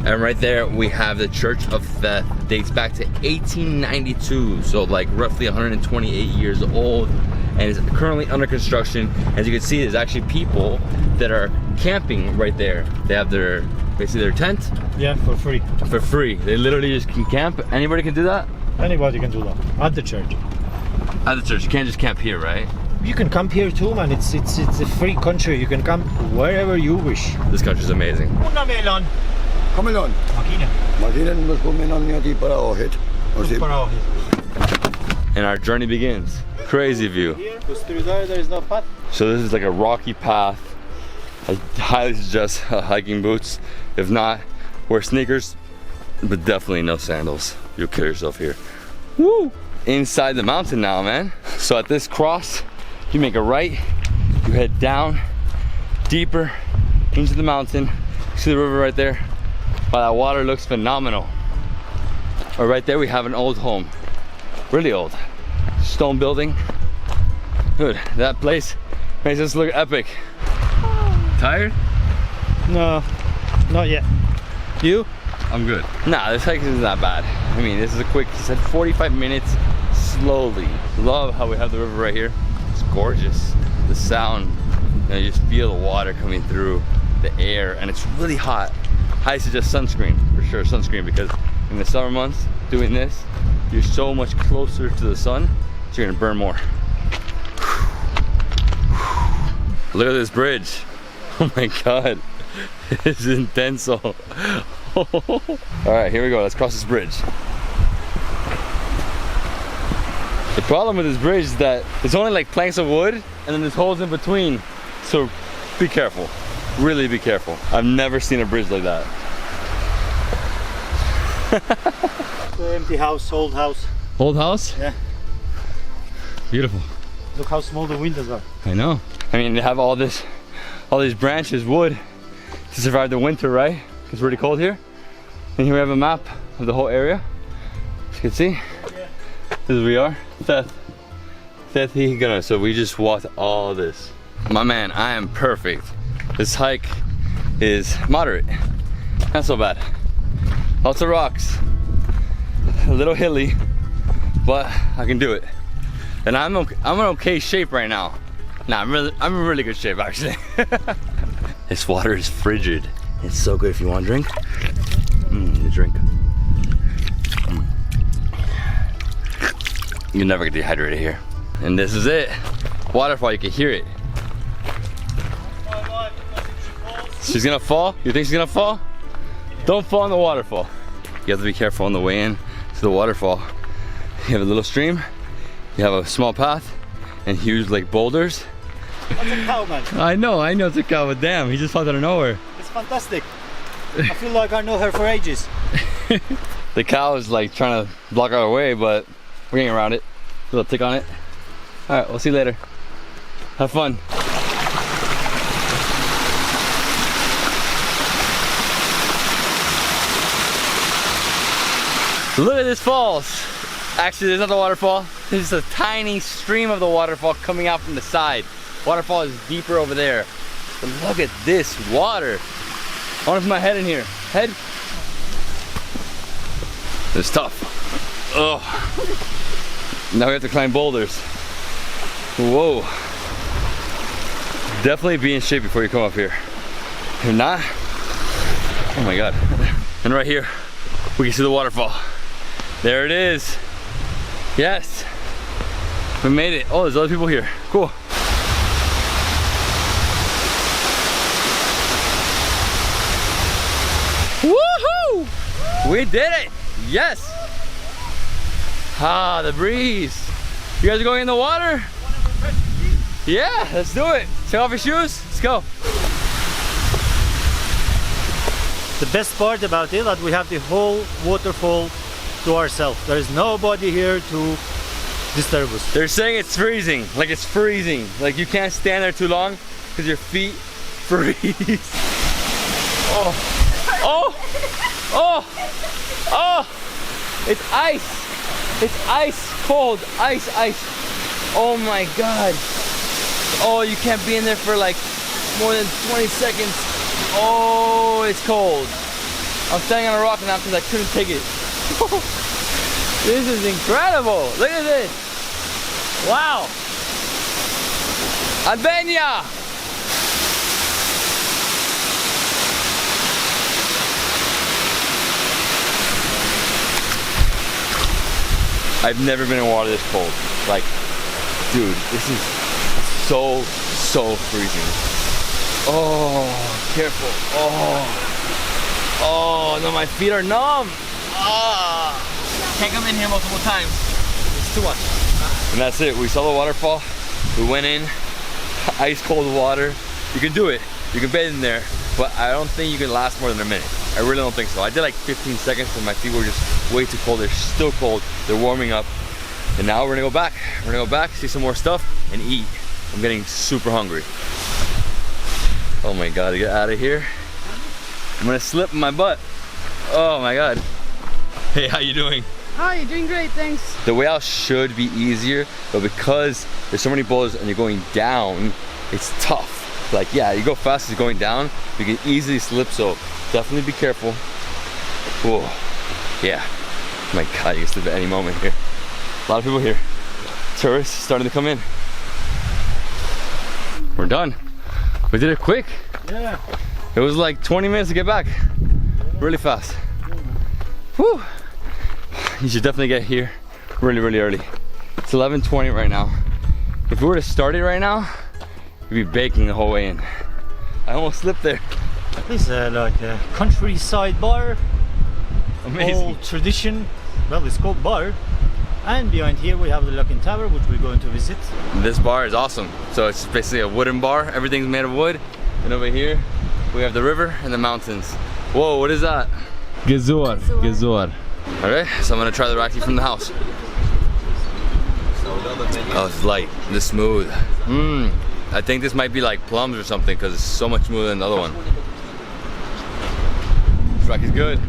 And right there we have the Church of Theth. Dates back to 1892, so like roughly 128 years old, and is currently under construction. As you can see, there's actually people that are camping right there. They have their, basically their tent. Yeah, for free. For free. They literally just can camp. Anybody can do that? Anybody can do that, at the church. At the church, you can't just camp here, right? You can camp here too, man. It's a free country. You can camp wherever you wish. This country's amazing. Una melon. Come along. Makina. And our journey begins. Crazy view. Here, because through there is no path. So this is like a rocky path. I highly suggest hiking boots. If not, wear sneakers, but definitely no sandals. You'll kill yourself here. Woo! Inside the mountain now, man. So at this cross, you make a right, you head down, deeper into the mountain. See the river right there? Wow, that water looks phenomenal. Or right there we have an old home. Really old. Stone building. Good, that place makes us look epic. Tired? No, not yet. You? I'm good. Nah, this hike is not bad. I mean, this is a quick, he said 45 minutes slowly. Love how we have the river right here. It's gorgeous. The sound, you know, you just feel the water coming through the air, and it's really hot. I suggest sunscreen, for sure, sunscreen, because in the summer months, doing this, you're so much closer to the sun, so you're gonna burn more. Look at this bridge. Oh my God, it's intense. All right, here we go, let's cross this bridge. The problem with this bridge is that it's only like planks of wood, and then there's holes in between, so be careful. Really be careful. I've never seen a bridge like that. The empty house, old house. Old house? Yeah. Beautiful. Look how small the windows are. I know. I mean, they have all these branches, wood, to survive the winter, right? It's really cold here. And here we have a map of the whole area. As you can see, yeah. This is where we are. Theth. So we just walked all this. My man, I am perfect. This hike is moderate, not so bad. Lots of rocks, a little hilly, but I can do it. And I'm in okay shape right now. Nah, I'm in really good shape actually. This water is frigid. It's so good if you want a drink. The drink. You never get dehydrated here. And this is it. Waterfall, you can hear it. She's gonna fall? You think she's gonna fall? Don't fall in the waterfall. You have to be careful on the way in to the waterfall. You have a little stream, you have a small path, and huge like boulders. That's a cow, man. I know it's a cow, but damn, he just popped out of nowhere. It's fantastic. I feel like I know her for ages. The cow is like trying to block our way, but we're getting around it. A little tick on it. All right, we'll see you later. Have fun. Look at this falls. Actually, there's not a waterfall. There's just a tiny stream of the waterfall coming out from the side. Waterfall is deeper over there. But look at this water. I want to put my head in here. Head. It's tough. Oh. Now we have to climb boulders. Whoa. Definitely be in shape before you come up here. If not, oh my God. And right here, we can see the waterfall. There it is. Yes. We made it. Oh, there's other people here. Cool. Woohoo! We did it. Yes. Ah, the breeze. You guys are going in the water? Yeah, let's do it. Take off your shoes. Let's go. The best part about it is that we have the whole waterfall to ourselves. There is nobody here to disturb us. They're saying it's freezing. Like it's freezing. Like you can't stand there too long because your feet freeze. Oh, oh, oh, oh! It's ice. It's ice cold. Ice. Oh my God. Oh, you can't be in there for like more than 20 seconds. Oh, it's cold. I'm standing on a rock now because I couldn't take it. This is incredible. Look at this. Wow. Albania. I've never been in water this cold. Like, dude, this is so freezing. Oh, careful. Oh, no, my feet are numb. Can't come in here multiple times. It's too much. And that's it. We saw the waterfall. We went in. Ice cold water. You can do it. You can bathe in there. But I don't think you can last more than a minute. I really don't think so. I did like 15 seconds and my feet were just way too cold. They're still cold. They're warming up. And now we're gonna go back. We're gonna go back, see some more stuff, and eat. I'm getting super hungry. Oh my God, to get out of here. I'm gonna slip my butt. Oh my God. Hey, how you doing? Hi, you're doing great, thanks. The way out should be easier, but because there's so many boulders and you're going down, it's tough. Like, yeah, you go fast as going down, you can easily slip, so definitely be careful. Whoa. Yeah. My God, you can sleep at any moment here. A lot of people here. Tourists starting to come in. We're done. We did it quick. Yeah. It was like 20 minutes to get back. Really fast. Whew. You should definitely get here really, really early. It's 11:20 right now. If we were to start it right now, we'd be baking the whole way in. I almost slipped there. This is like a countryside bar. Amazing. Old tradition. Well, it's called bar. And behind here we have the Looking Tower, which we're going to visit. This bar is awesome. So it's basically a wooden bar. Everything's made of wood. And over here, we have the river and the mountains. Whoa, what is that? Gezor. Gezor. Okay, so I'm gonna try the raki from the house. Oh, it's light, this smooth. I think this might be like plums or something because it's so much smoother than the other one. This raki's good.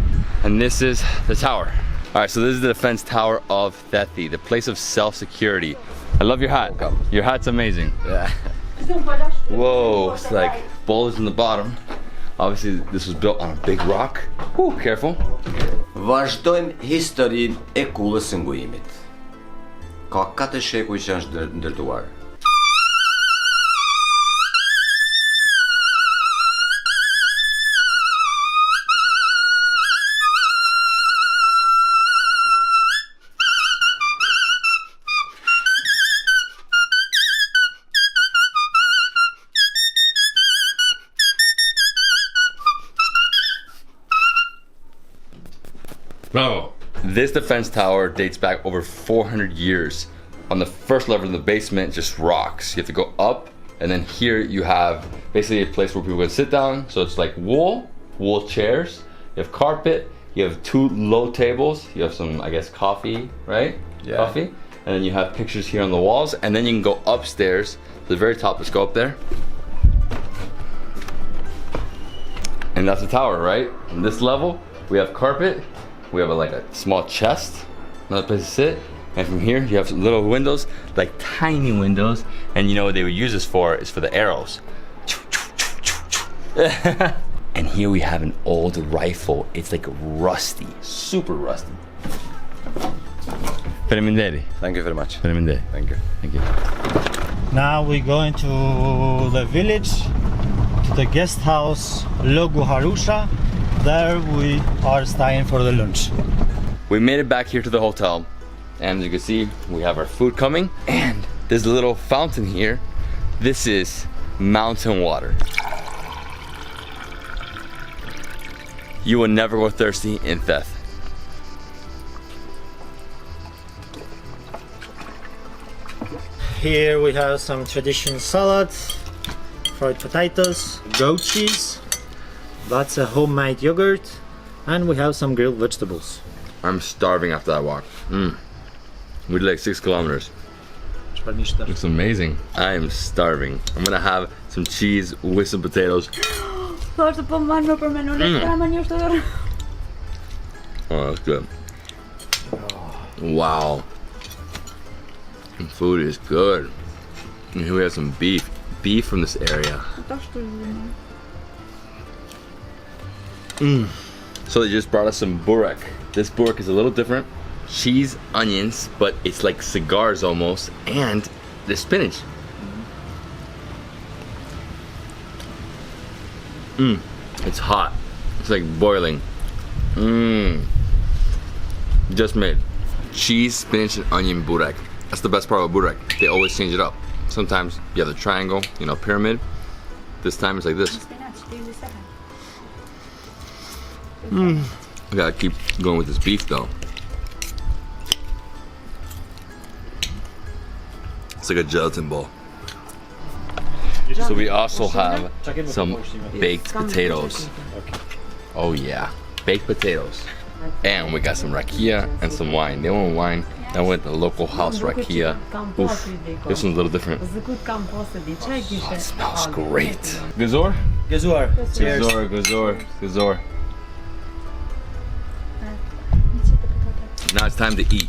And this is the tower. All right, so this is the defense tower of Theth, the place of self-security. I love your hat. Your hat's amazing. Yeah. Whoa, it's like boulders in the bottom. Obviously, this was built on a big rock. Whew, careful. Vazhdojmë historinë e kullës së ngujimit. Ka 4 shekuj që është ndërtuar. Bravo. This defense tower dates back over 400 years. On the first level in the basement, just rocks. You have to go up, and then here you have basically a place where people can sit down. So it's like wool chairs. You have carpet. You have 2 low tables. You have some, I guess, coffee, right? Yeah. Coffee. And then you have pictures here on the walls. And then you can go upstairs to the very top. Let's go up there. And that's the tower, right? On this level, we have carpet. We have like a small chest, another place to sit. And from here, you have some little windows, like tiny windows. And you know what they would use this for is for the arrows. And here we have an old rifle. It's like rusty, super rusty. Thank you very much. Thank you. Thank you. Now we're going to the village, to the guest house Logu Harusha. There we are staying for the lunch. We made it back here to the hotel, and as you can see, we have our food coming, and there's a little fountain here. This is mountain water. You will never go thirsty in Theth. Here we have some traditional salad, fried potatoes, goat cheese. That's a homemade yogurt, and we have some grilled vegetables. I'm starving after that walk. We did like 6 kilometers. It's amazing. I am starving. I'm gonna have some cheese with some potatoes. Oh, that's good. Wow. The food is good. And here we have some beef. Beef from this area. So they just brought us some burek. This burek is a little different. Cheese, onions, but it's like cigars almost, and there's spinach. It's hot. It's like boiling. Just made. Cheese, spinach, and onion burek. That's the best part of burek. They always change it up. Sometimes you have the triangle, you know, pyramid. This time it's like this. We gotta keep going with this beef though. It's like a gelatin ball. So we also have some baked potatoes. Oh yeah, baked potatoes. And we got some rakia and some wine. They want wine. I went to the local house rakia. Oof, this one's a little different. Oh, it smells great. Gezor? Gezor. Cheers. Gezor. Now it's time to eat.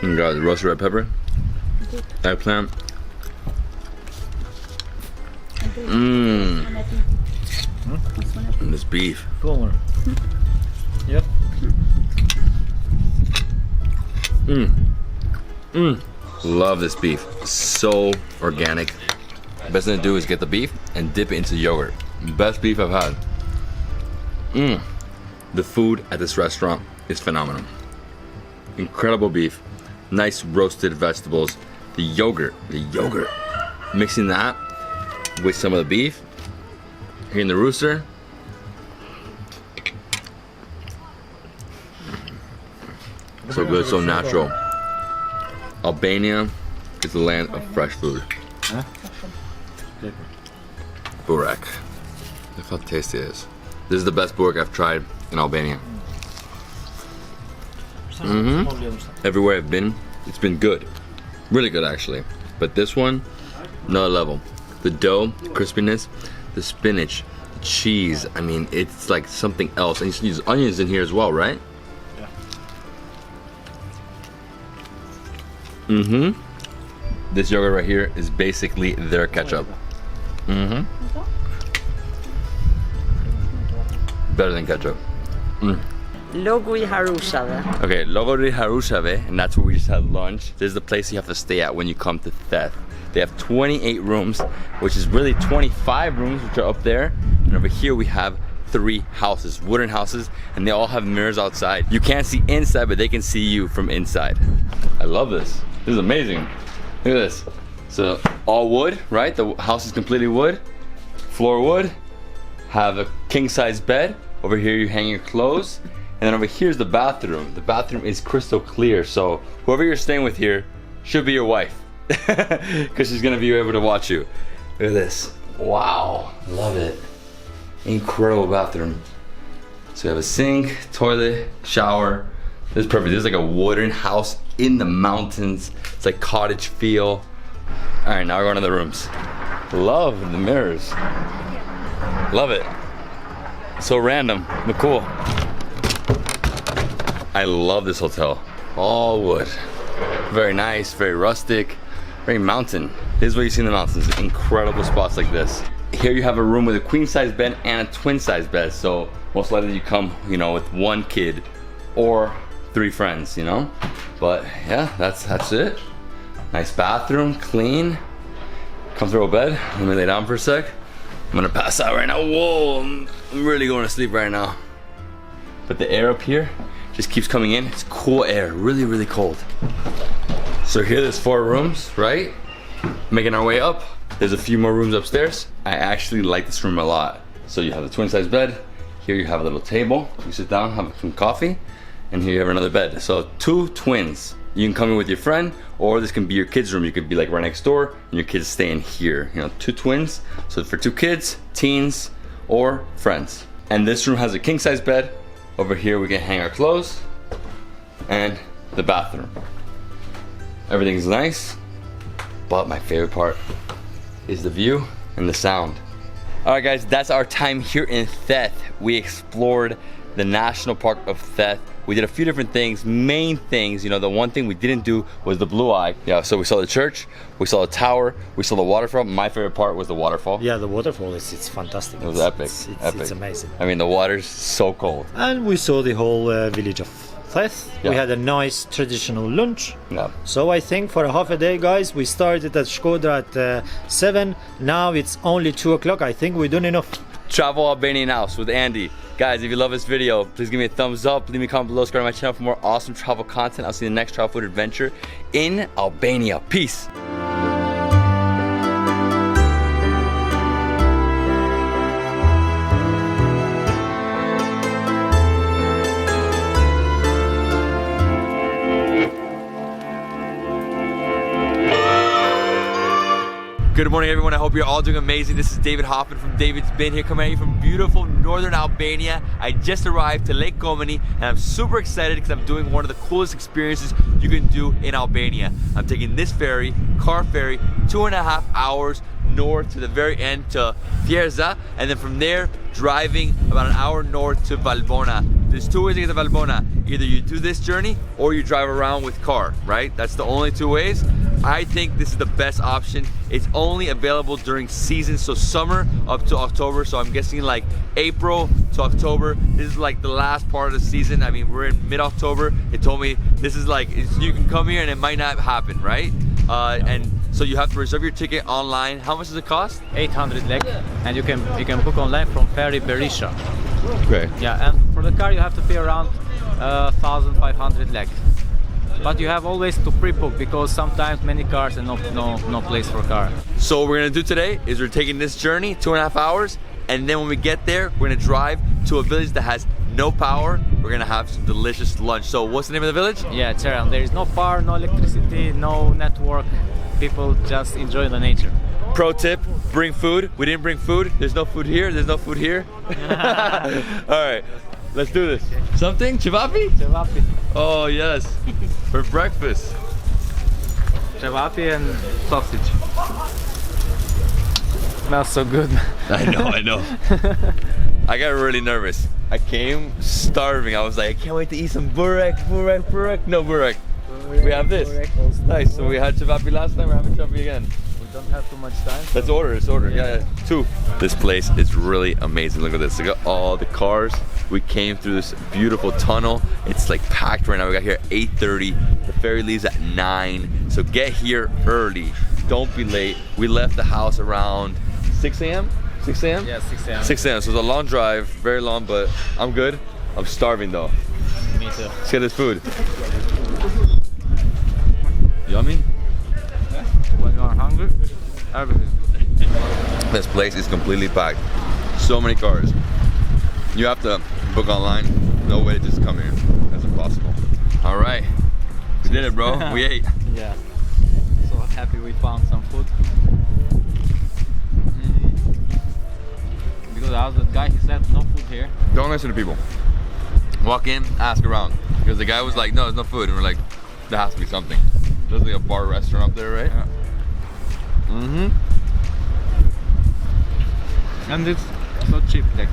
Got the roasted red pepper, eggplant. And this beef. Yep. Love this beef. So organic. Best thing to do is get the beef and dip it into yogurt. Best beef I've had. The food at this restaurant is phenomenal. Incredible beef. Nice roasted vegetables. The yogurt. Mixing that with some of the beef. Here in the rooster. So good, so natural. Albania is the land of fresh food. Burek. Look how tasty it is. This is the best burek I've tried in Albania. Everywhere I've been, it's been good. Really good actually. But this one, another level. The dough, crispiness, the spinach, the cheese. I mean, it's like something else. And you use onions in here as well, right? This yogurt right here is basically their ketchup. Better than ketchup. Logoi Harushave. Okay, Logoi Harushave, and that's where we just had lunch. This is the place you have to stay at when you come to Theth. They have 28 rooms, which is really 25 rooms, which are up there. And over here we have 3 houses, wooden houses, and they all have mirrors outside. You can't see inside, but they can see you from inside. I love this. This is amazing. Look at this. So all wood, right? The house is completely wood. Floor wood. Have a king-size bed. Over here you hang your clothes. And then over here's the bathroom. The bathroom is crystal clear. So whoever you're staying with here should be your wife. Because she's gonna be able to watch you. Look at this. Wow, love it. Incredible bathroom. So you have a sink, toilet, shower. This is perfect. This is like a wooden house in the mountains. It's like cottage feel. All right, now we're going to the rooms. Love the mirrors. Love it. So random, but cool. I love this hotel. All wood. Very nice, very rustic, very mountain. This is what you see in the mountains. Incredible spots like this. Here you have a room with a queen size bed and a twin size bed. So most likely you come, you know, with 1 kid or 3 friends, you know? But yeah, that's it. Nice bathroom, clean, comfortable bed. Let me lay down for a sec. I'm gonna pass out right now. Whoa, I'm really going to sleep right now. But the air up here just keeps coming in. It's cool air, really, really cold. So here there's 4 rooms, right? Making our way up. There's a few more rooms upstairs. I actually like this room a lot. So you have the twin size bed. Here you have a little table. You sit down, have some coffee, and here you have another bed. So 2 twins. You can come in with your friend, or this can be your kids' room. You could be like right next door, and your kids stay in here. You know, 2 twins. So for 2 kids, teens, or friends. And this room has a king size bed. Over here we can hang our clothes, and the bathroom. Everything's nice, but my favorite part is the view and the sound. All right guys, that's our time here in Theth. We explored the national park of Theth. We did a few different things, main things. You know, the one thing we didn't do was the blue eye. Yeah, so we saw the church, we saw the tower, we saw the waterfall. My favorite part was the waterfall. Yeah, the waterfall it's fantastic. It was epic. It's amazing. I mean, the water's so cold. And we saw the whole village of Theth. Yeah. We had a nice traditional lunch. Yeah. So I think for a half a day, guys, we started at Shkoder at 7. Now it's only 2 o'clock. I think we're doing enough. Travel Albanian Alps with Andy. Guys, if you love this video, please give me a thumbs up. Leave me a comment below. Subscribe to my channel for more awesome travel content. I'll see you in the next travel food adventure in Albania. Peace. Good morning, everyone. I hope you're all doing amazing. This is David Hoffman from Davidsbeenhere, coming at you from beautiful northern Albania. I just arrived to Lake Shkoder, and I'm super excited because I'm doing one of the coolest experiences you can do in Albania. I'm taking this ferry, car ferry, 2.5 hours north to the very end to Fjerza, and then from there driving about an hour north to Valbona. There's 2 ways to get to Valbona. Either you do this journey or you drive around with car, right? That's the only 2 ways. I think this is the best option. It's only available during season, so summer up to October. So I'm guessing like April to October. This is like the last part of the season. I mean, we're in mid-October. It told me this is like, you can come here and it might not happen, right? And so you have to reserve your ticket online. How much does it cost? 800 lek, and you can book online from ferry Berisha. Okay. Yeah, and for the car you have to pay around 1,500 lek. But you have always to pre-book because sometimes many cars and no place for car. So what we're gonna do today is we're taking this journey 2.5 hours, and then when we get there, we're gonna drive to a village that has no power. We're gonna have some delicious lunch. So what's the name of the village? Yeah, Teheran. There is no power, no electricity, no network. People just enjoy the nature. Pro tip, bring food. We didn't bring food. There's no food here. There's no food here. All right, let's do this. Something? Cevapi? Cevapi. Oh, yes. For breakfast. Cevapi and sausage. Smells so good. I know. I got really nervous. I came starving. I was like, I can't wait to eat some burek. No burek. We have this. Nice. So we had cevapi last time. We're having cevapi again. We don't have too much time. Let's order. Yeah, 2. This place is really amazing. Look at this. Look at all the cars. We came through this beautiful tunnel. It's like packed right now. We got here at 8:30. The ferry leaves at 9. So get here early. Don't be late. We left the house around 6 a.m. 6 a.m.? Yeah, 6 a.m. 6 a.m. So it's a long drive, very long, but I'm good. I'm starving though. Me too. Let's get this food. Yummy? When you are hungry, everything. This place is completely packed. So many cars. You have to book online. No way to just come here. That's impossible. All right. We did it, bro. We ate. Yeah. So happy we found some food. Because the guy, he said no food here. Don't listen to people. Walk in, ask around. Because the guy was like, no, there's no food. And we're like, there has to be something. There's like a bar restaurant up there, right? Yeah. Mm-hmm. And it's so cheap, like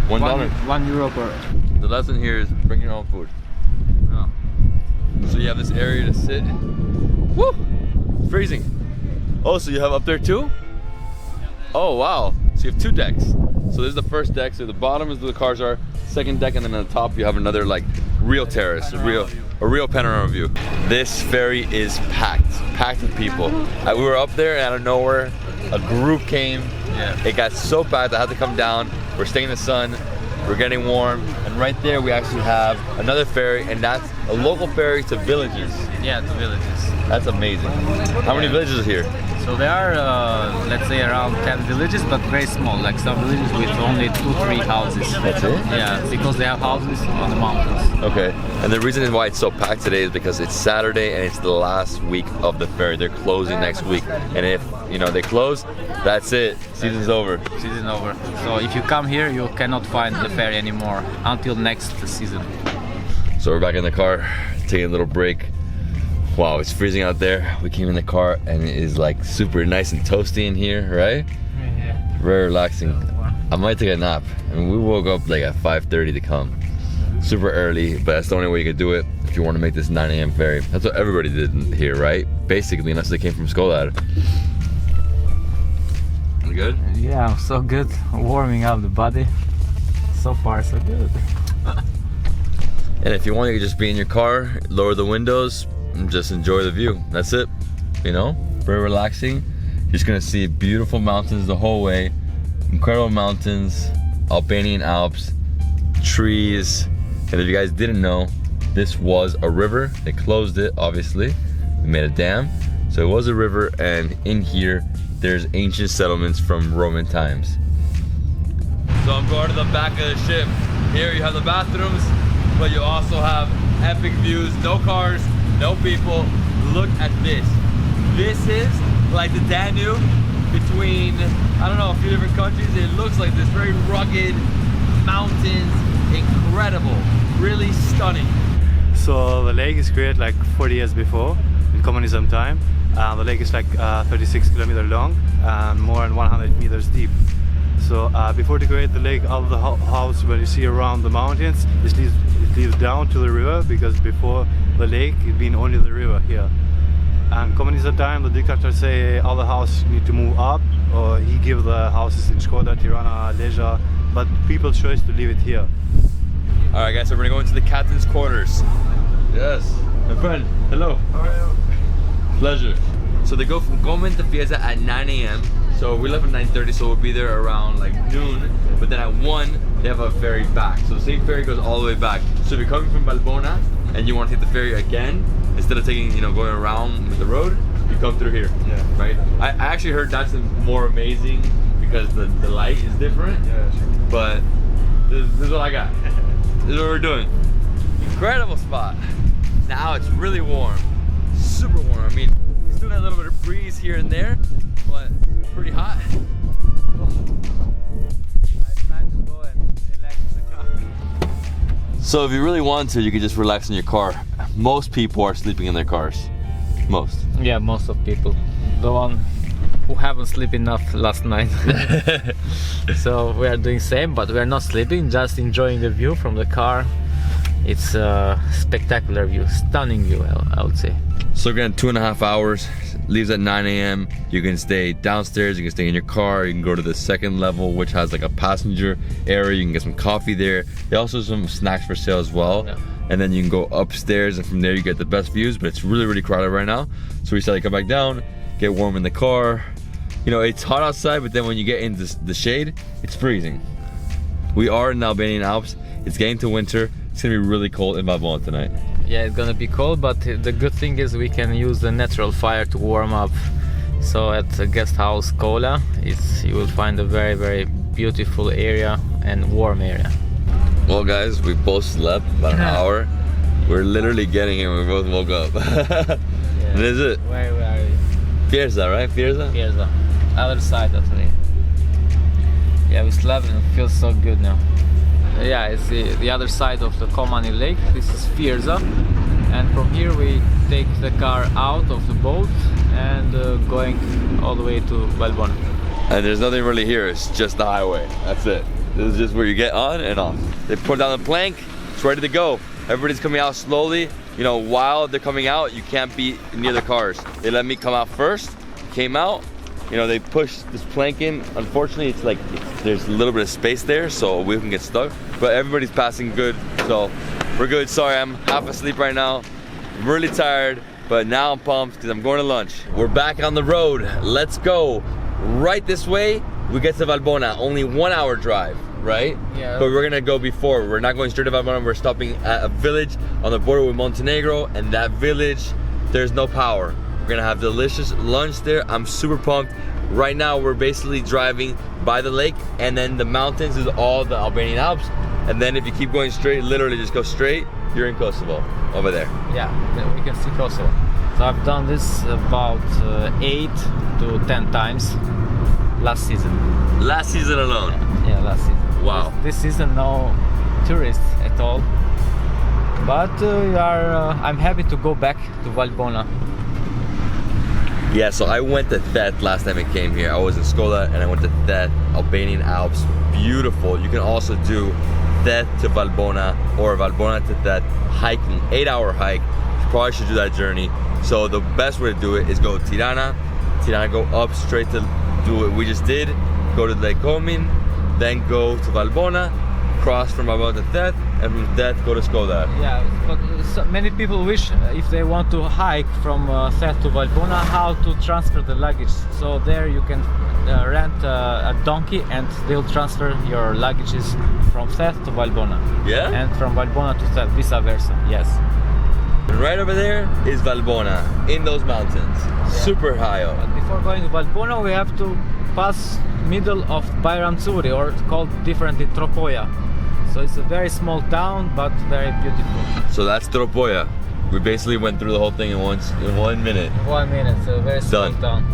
$1. €1 per. The lesson here is bring your own food. Yeah. So you have this area to sit. Woo! It's freezing. Oh, so you have up there too? Oh, wow. So you have 2 decks. So this is the first deck. So the bottom is where the cars are. Second deck, and then on the top you have another like real terrace, a real panorama view. This ferry is packed with people. We were up there, and out of nowhere, a group came. Yeah. It got so packed I had to come down. We're staying in the sun. We're getting warm, and right there we actually have another ferry, and that's a local ferry to villages. Yeah, to villages. That's amazing. How many villages are here? So there are, let's say, around 10 villages, but very small. Like some villages with only 2-3 houses. That's it? Yeah, because they have houses on the mountains. Okay. And the reason why it's so packed today is because it's Saturday and it's the last week of the ferry. They're closing next week, and if they close, that's it. Season's over. Season over. So if you come here, you cannot find the ferry anymore until next season. So we're back in the car, taking a little break. Wow, it's freezing out there. We came in the car and it is like super nice and toasty in here, right? Yeah. Very relaxing. I might take a nap. I mean, we woke up like at 5:30 to come. Super early, but that's the only way you could do it if you want to make this 9 a.m. ferry. That's what everybody did here, right? Basically, unless they came from Shkoder. You good? Yeah, so good. Warming up the body. So far, so good. And if you want, you can just be in your car, lower the windows, and just enjoy the view. That's it. Very relaxing. You're just gonna see beautiful mountains the whole way. Incredible mountains, Albanian Alps, trees. And if you guys didn't know, this was a river. They closed it, obviously. They made a dam. So it was a river, and in here, there's ancient settlements from Roman times. So I'm going to the back of the ship. Here you have the bathrooms, but you also have epic views, no cars, no people. Look at this. This is like the Danube between, I don't know, a few different countries. It looks like this very rugged mountains, incredible, really stunning. So the lake is created like 40 years before, in communism time. The lake is like 36 kilometers long and more than 100 meters deep. So before to create the lake, all the house where you see around the mountains, it leads down to the river, because before the lake, it been only the river here. And coming is the time the dictator say all the houses need to move up, or he give the houses in Shkoder, Tirana, Leja, but people choose to leave it here. All right, guys, so we're gonna go into the captain's quarters. Yes, my friend. Hello. How are you? Pleasure. So they go from Gomen to Fiesa at 9 a.m. So we left at 9:30, so we'll be there around like noon. But then at 1, they have a ferry back. So the same ferry goes all the way back. So if you're coming from Valbona and you want to take the ferry again, instead of taking, going around with the road, you come through here. Yeah. Right? I actually heard that's more amazing because the light is different. Yeah, sure. But this is what I got. This is what we're doing. Incredible spot. Now it's really warm. Super warm. I mean, still got a little bit of breeze here and there, but pretty hot. It's time to go and relax in the car. So if you really want to, you can just relax in your car. Most people are sleeping in their cars. Most. Yeah, most of people. The one who haven't slept enough last night. So we are doing same, but we are not sleeping, just enjoying the view from the car. It's a spectacular view, stunning view, I would say. So again, 2.5 hours, leaves at 9 a.m. You can stay downstairs, you can stay in your car, you can go to the second level, which has like a passenger area, you can get some coffee there. They also have some snacks for sale as well. Yeah. And then you can go upstairs, and from there you get the best views, but it's really, really crowded right now. So we decided to come back down, get warm in the car. It's hot outside, but then when you get into the shade, it's freezing. We are in the Albanian Alps, it's getting to winter, it's gonna be really cold in Valbona tonight. Yeah, it's gonna be cold, but the good thing is we can use the natural fire to warm up. So at the guest house Kola, you will find a very, very beautiful area and warm area. Well guys, we both slept about an hour. We're literally getting here when we both woke up. Yeah. And this is it. Where are you? Fiesa, right? Fiesa? Fiesa. Other side actually. Yeah, we slept and it feels so good now. Yeah, it's the other side of the Komani lake. This is Fiesa, and from here we take the car out of the boat and going all the way to Valbona. And there's nothing really here, it's just the highway. That's it. This is just where you get on and off. They put down the plank, it's ready to go. Everybody's coming out slowly. While they're coming out, you can't be near the cars. They let me come out first, came out. They pushed this plank in. Unfortunately, it's like there's a little bit of space there, so we can get stuck. But everybody's passing good, so we're good. Sorry, I'm half asleep right now. I'm really tired, but now I'm pumped because I'm going to lunch. We're back on the road. Let's go. Right this way, we get to Valbona. Only 1 hour drive, right? Yeah. But we're gonna go before. We're not going straight to Valbona. We're stopping at a village on the border with Montenegro, and that village, there's no power. We're gonna have delicious lunch there. I'm super pumped. Right now we're basically driving by the lake, and then the mountains is all the Albanian Alps. And then if you keep going straight, literally just go straight, you're in Kosovo, over there. Yeah, we can see Kosovo. So I've done this about 8 to 10 times last season. Last season alone? Yeah, last season. Wow. This season no tourists at all. But I'm happy to go back to Valbona. Yeah, so I went to Theth last time I came here. I was in Shkoder and I went to Theth, Albanian Alps, beautiful. You can also do Theth to Valbona or Valbona to Theth, hiking, 8-hour hike. You probably should do that journey. So the best way to do it is go to Tirana, go up straight to do what we just did, go to Lake Komin, then go to Valbona, cross from Valbona to Theth, and from Theth go to Shkoder. Yeah, but many people wish, if they want to hike from Theth to Valbona, how to transfer the luggage. So there you can rent a donkey and they'll transfer your luggages from Theth to Valbona. Yeah? And from Valbona to Theth, vice versa, yes. And right over there is Valbona, in those mountains, super high up. But before going to Valbona, we have to pass middle of Bayramzuri, or called differently Tropoja. So it's a very small town, but very beautiful. So that's Tropoja. We basically went through the whole thing in 1 minute. 1 minute, so very small town.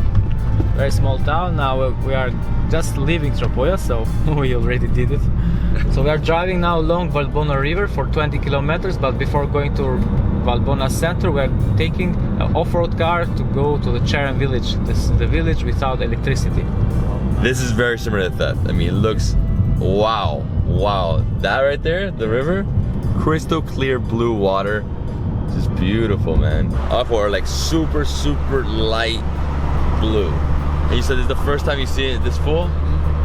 Very small town. Now we are just leaving Tropoja, so we already did it. So we are driving now along Valbona River for 20 kilometers, but before going to Valbona center, we are taking an off-road car to go to the Cherem village. This is the village without electricity. This is very similar to Theth. I mean, it looks, wow. That right there, the river, crystal clear blue water, Just beautiful, man. Aqua are like super, super light blue. And you said this is the first time you see it this full?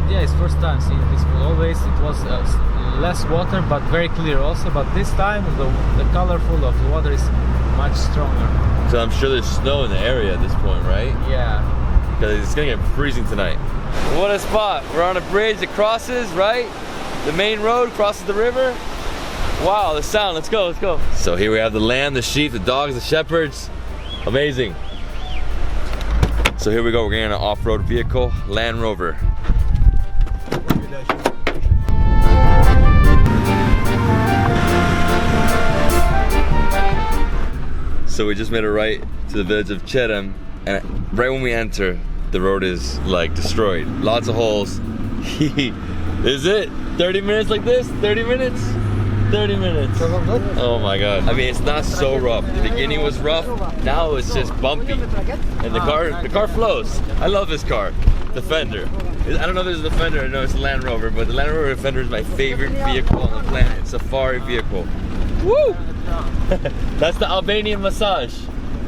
Yeah, it's first time seeing this full. Always it was less water, but very clear also. But this time the colorful of the water is much stronger. So I'm sure there's snow in the area at this point, right? Yeah. Because it's gonna get freezing tonight. What a spot. We're on a bridge that crosses, right? The main road crosses the river. Wow, the sound. Let's go, let's go. So here we have the lamb, the sheep, the dogs, the shepherds. Amazing. So here we go. We're getting an off-road vehicle, Land Rover. So we just made a right to the village of Cherem, and right when we enter, the road is like destroyed. Lots of holes. Is it 30 minutes like this? 30 minutes? 30 minutes. Oh my god. I mean, it's not so rough. The beginning was rough. Now it's just bumpy. And the car flows. I love this car. Defender. I don't know if there's a Defender. I know it's a Land Rover, but the Land Rover Defender is my favorite vehicle on the planet. Safari vehicle. Woo! That's the Albanian massage.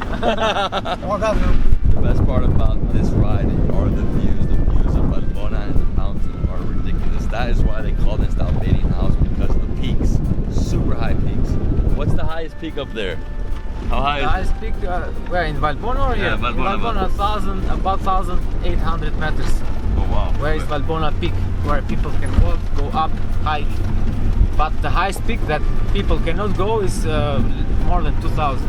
The best part about this ride are the views. The views of Albania and the mountain are ridiculous. That is why they call this the Albanian Alps, because of the peaks. Super high peaks. What's the highest peak up there? How high the highest peak, where, in Valbona or here? Yeah, Valbona. About 1,800 meters. Oh wow. Where is Valbona peak, where people can walk, go up, hike. But the highest peak that people cannot go is more than 2,000.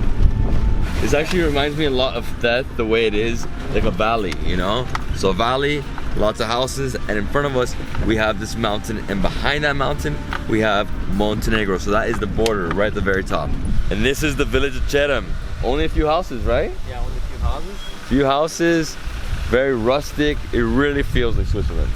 This actually reminds me a lot of Theth, the way it is, like a valley, you know? So a valley, lots of houses, and in front of us we have this mountain, and behind that mountain we have Montenegro. So that is the border right at the very top. And this is the village of Cherem. Only a few houses, right? Yeah, only a few houses. Few houses, very rustic. It really feels like Switzerland.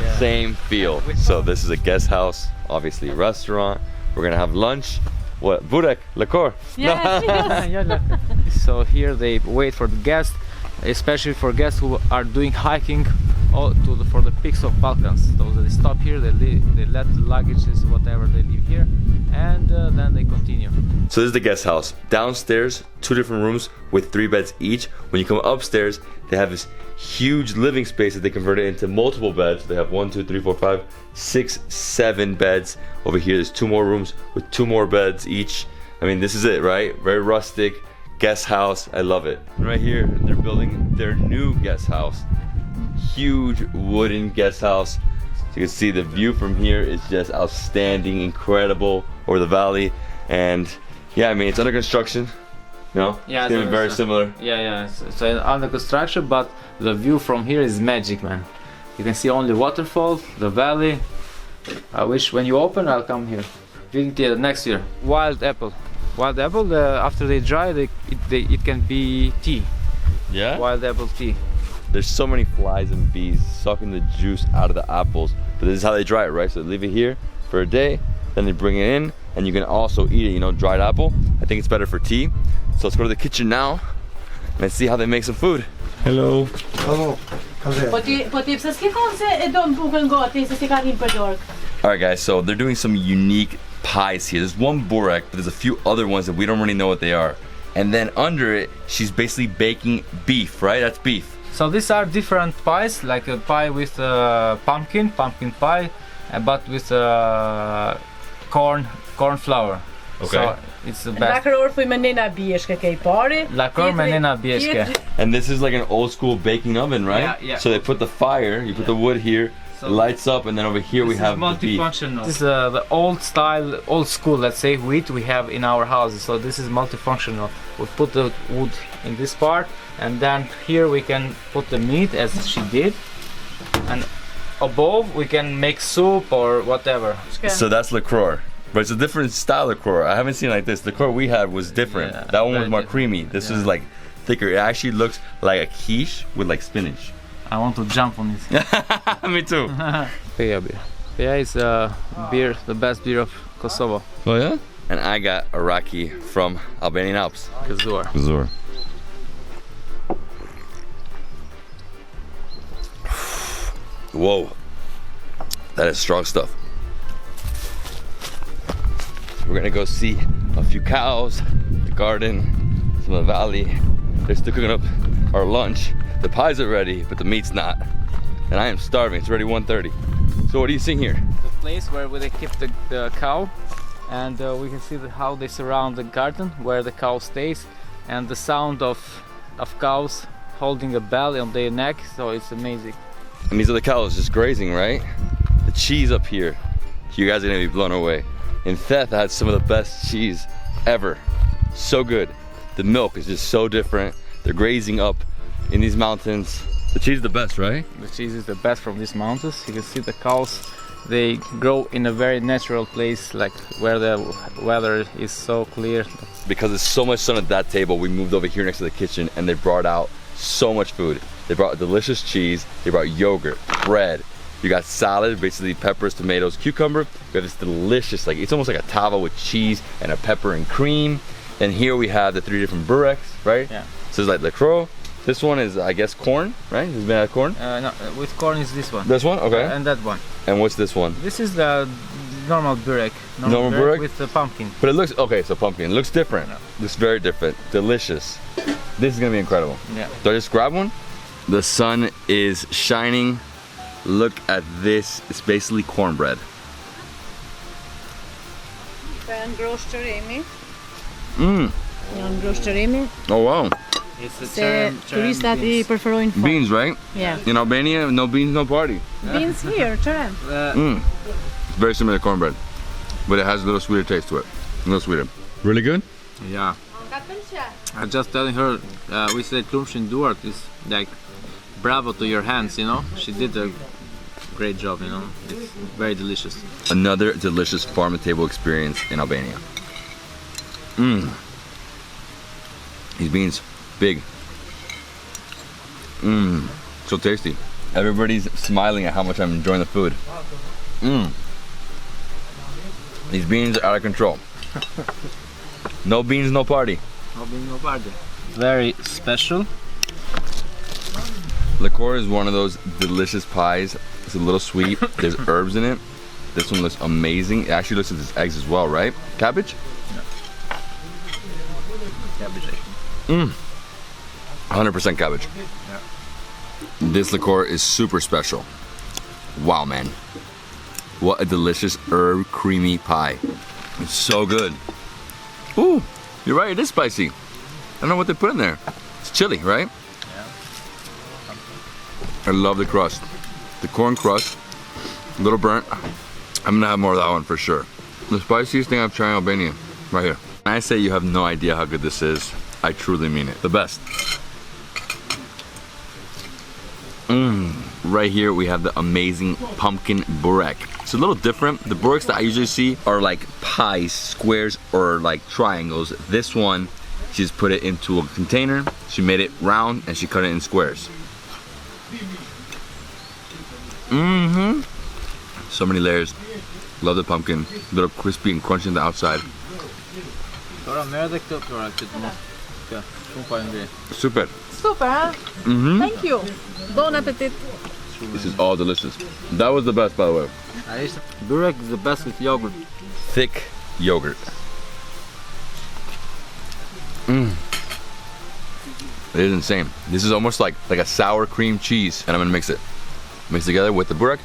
Yeah. Same feel. So this is a guest house, obviously a restaurant. We're gonna have lunch. What? Burek, lakor. Yes, yes. So here they wait for the guests, especially for guests who are doing hiking for the peaks of Balkans. So they stop here, they let the luggages, whatever, they leave here, and then they continue. So this is the guest house. Downstairs, 2 different rooms with 3 beds each. When you come upstairs, they have this huge living space that they converted into multiple beds. They have 1, 2, 3, 4, 5, 6, 7 beds. Over here, there's 2 more rooms with 2 more beds each. I mean, this is it, right? Very rustic guest house. I love it. And right here, they're building their new guest house. Huge wooden guest house. So you can see the view from here is just outstanding, incredible over the valley. And yeah, I mean, it's under construction. No? Yeah, it's gonna be very similar. Yeah, yeah. So under construction, but the view from here is magic, man. You can see only waterfall, the valley. I wish when you open, I'll come here. Next year. Wild apple. Wild apple. After they dry, it can be tea. Yeah. Wild apple tea. There's so many flies and bees sucking the juice out of the apples, but this is how they dry it, right? So they leave it here for a day, then they bring it in, and you can also eat it, you know, dried apple. I think it's better for tea. So let's go to the kitchen now and let's see how they make some food. Hello. Hello. Alright guys, so they're doing some unique pies here. There's one burek, but there's a few other ones that we don't really know what they are. And then under it, she's basically baking beef, right? That's beef. So these are different pies, like a pie with pumpkin pie, but with corn flour. Okay. So it's the best. And this is like an old school baking oven, right? Yeah, yeah. So they put the fire, you put the wood here, so it lights up, and then over here we have the beef. This is the old style, old school, let's say, wheat we have in our houses. So this is multifunctional. We put the wood in this part, and then here we can put the meat as she did, and above we can make soup or whatever. So that's liqueur, but it's a different style of liqueur. I haven't seen it like this. The liqueur we had was different. Yeah, that one was more creamy. This is like thicker. It actually looks like a quiche with like spinach. I want to jump on it. Me too. Peja beer. Peja is beer, the best beer of Kosovo. Oh yeah? And I got a raki from Albanian Alps. Kazur. Whoa, that is strong stuff. We're gonna go see a few cows, the garden, some of the valley. They're still cooking up our lunch. The pies are ready, but the meat's not. And I am starving. It's already 1:30. So what are you seeing here? The place where they keep the cow, and we can see how they surround the garden where the cow stays, and the sound of cows holding a bell on their neck. So it's amazing. And these are the cows just grazing, right? The cheese up here, you guys are gonna be blown away. In Theth, I had some of the best cheese ever. So good. The milk is just so different. They're grazing up in these mountains. The cheese is the best, right? The cheese is the best from these mountains. You can see the cows, they grow in a very natural place, like where the weather is so clear. Because there's so much sun at that table, we moved over here next to the kitchen and they brought out so much food. They brought delicious cheese, they brought yogurt, bread. You got salad, basically peppers, tomatoes, cucumber. You have this delicious, like it's almost like a tava with cheese and a pepper and cream. And here we have the 3 different bureks, right? Yeah. So it's like the crow. This one is, I guess, corn, right? It's made out of corn? No, with corn is this one. This one? Okay. And that one. And what's this one? This is the normal burek. Normal burek? With the pumpkin. But it looks, okay, so pumpkin. It looks different. Yeah. Looks very different. Delicious. This is gonna be incredible. Yeah. Do I just grab one? The sun is shining. Look at this. It's basically cornbread. Janë groshqërimi. Mmm. Janë groshqërimi. Oh wow. It's the Se turistat I preferojnë fat. Beans, right? Yeah. In Albania, no beans, no party. Beans here, Cherem. It's very similar to cornbread, but it has a little sweeter taste to it. A little sweeter. Really good? Yeah. I'm just telling her, we said Klumshin Duart is like, bravo to your hands, you know? She did a great job, you know? It's very delicious. Another delicious farm-to-table experience in Albania. Mmm. These beans, big. Mmm, so tasty. Everybody's smiling at how much I'm enjoying the food. Mmm. These beans are out of control. No beans, no party. No beans, no party. Very special. Liqueur is one of those delicious pies. It's a little sweet. There's herbs in it. This one looks amazing. It actually looks like there's eggs as well, right? Cabbage? Yeah. Cabbage. Mmm. 100% cabbage. Yeah. This liqueur is super special. Wow, man. What a delicious herb creamy pie. It's so good. Ooh, you're right, it is spicy. I don't know what they put in there. It's chili, right? Yeah. I love the crust. The corn crust, a little burnt. I'm gonna have more of that one for sure. The spiciest thing I've tried in Albania, right here. When I say you have no idea how good this is, I truly mean it. The best. Right here we have the amazing pumpkin burek. It's a little different. The bureks that I usually see are like pies, squares, or like triangles. This one, she just put it into a container. She made it round and she cut it in squares. So many layers. Love the pumpkin. A little crispy and crunchy on the outside. Super. Super, huh? Thank you. Bon appetit. This is all delicious. That was the best, by the way. Burek is the best with yogurt. Thick yogurt. It is insane. This is almost like a sour cream cheese, and I'm gonna mix it. Mix it together with the burek.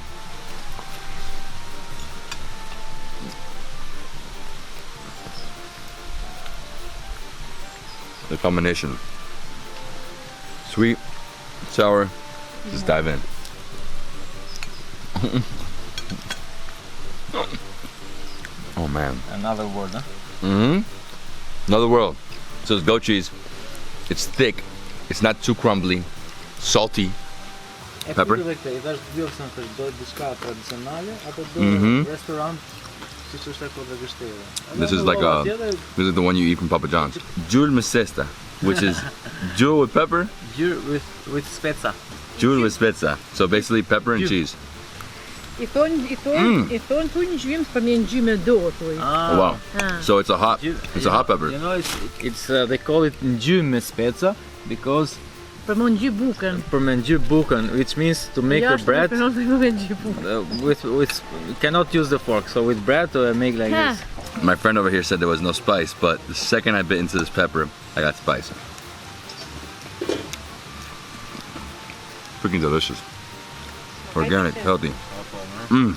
The combination. Sweet, sour, just dive in. Oh man. Another word, huh? Another world. So it's goat cheese. It's thick. It's not too crumbly. Salty. Pepper. This is like this is the one you eat from Papa John's. Jul mesesta, which is jul with pepper. Jul with spezza. Jul with spezza. So basically pepper and cheese. I thon gjym për një gjymë dorë thuj. Oh, wow. So it's a hot pepper. You know, it's they call it gjymë spezza because për më ngjy bukën. Për më ngjy bukën, which means to make the bread with you cannot use the fork. So with bread to make like this. My friend over here said there was no spice, but the second I bit into this pepper, I got spice. Freaking delicious. Organic, healthy. Mmm.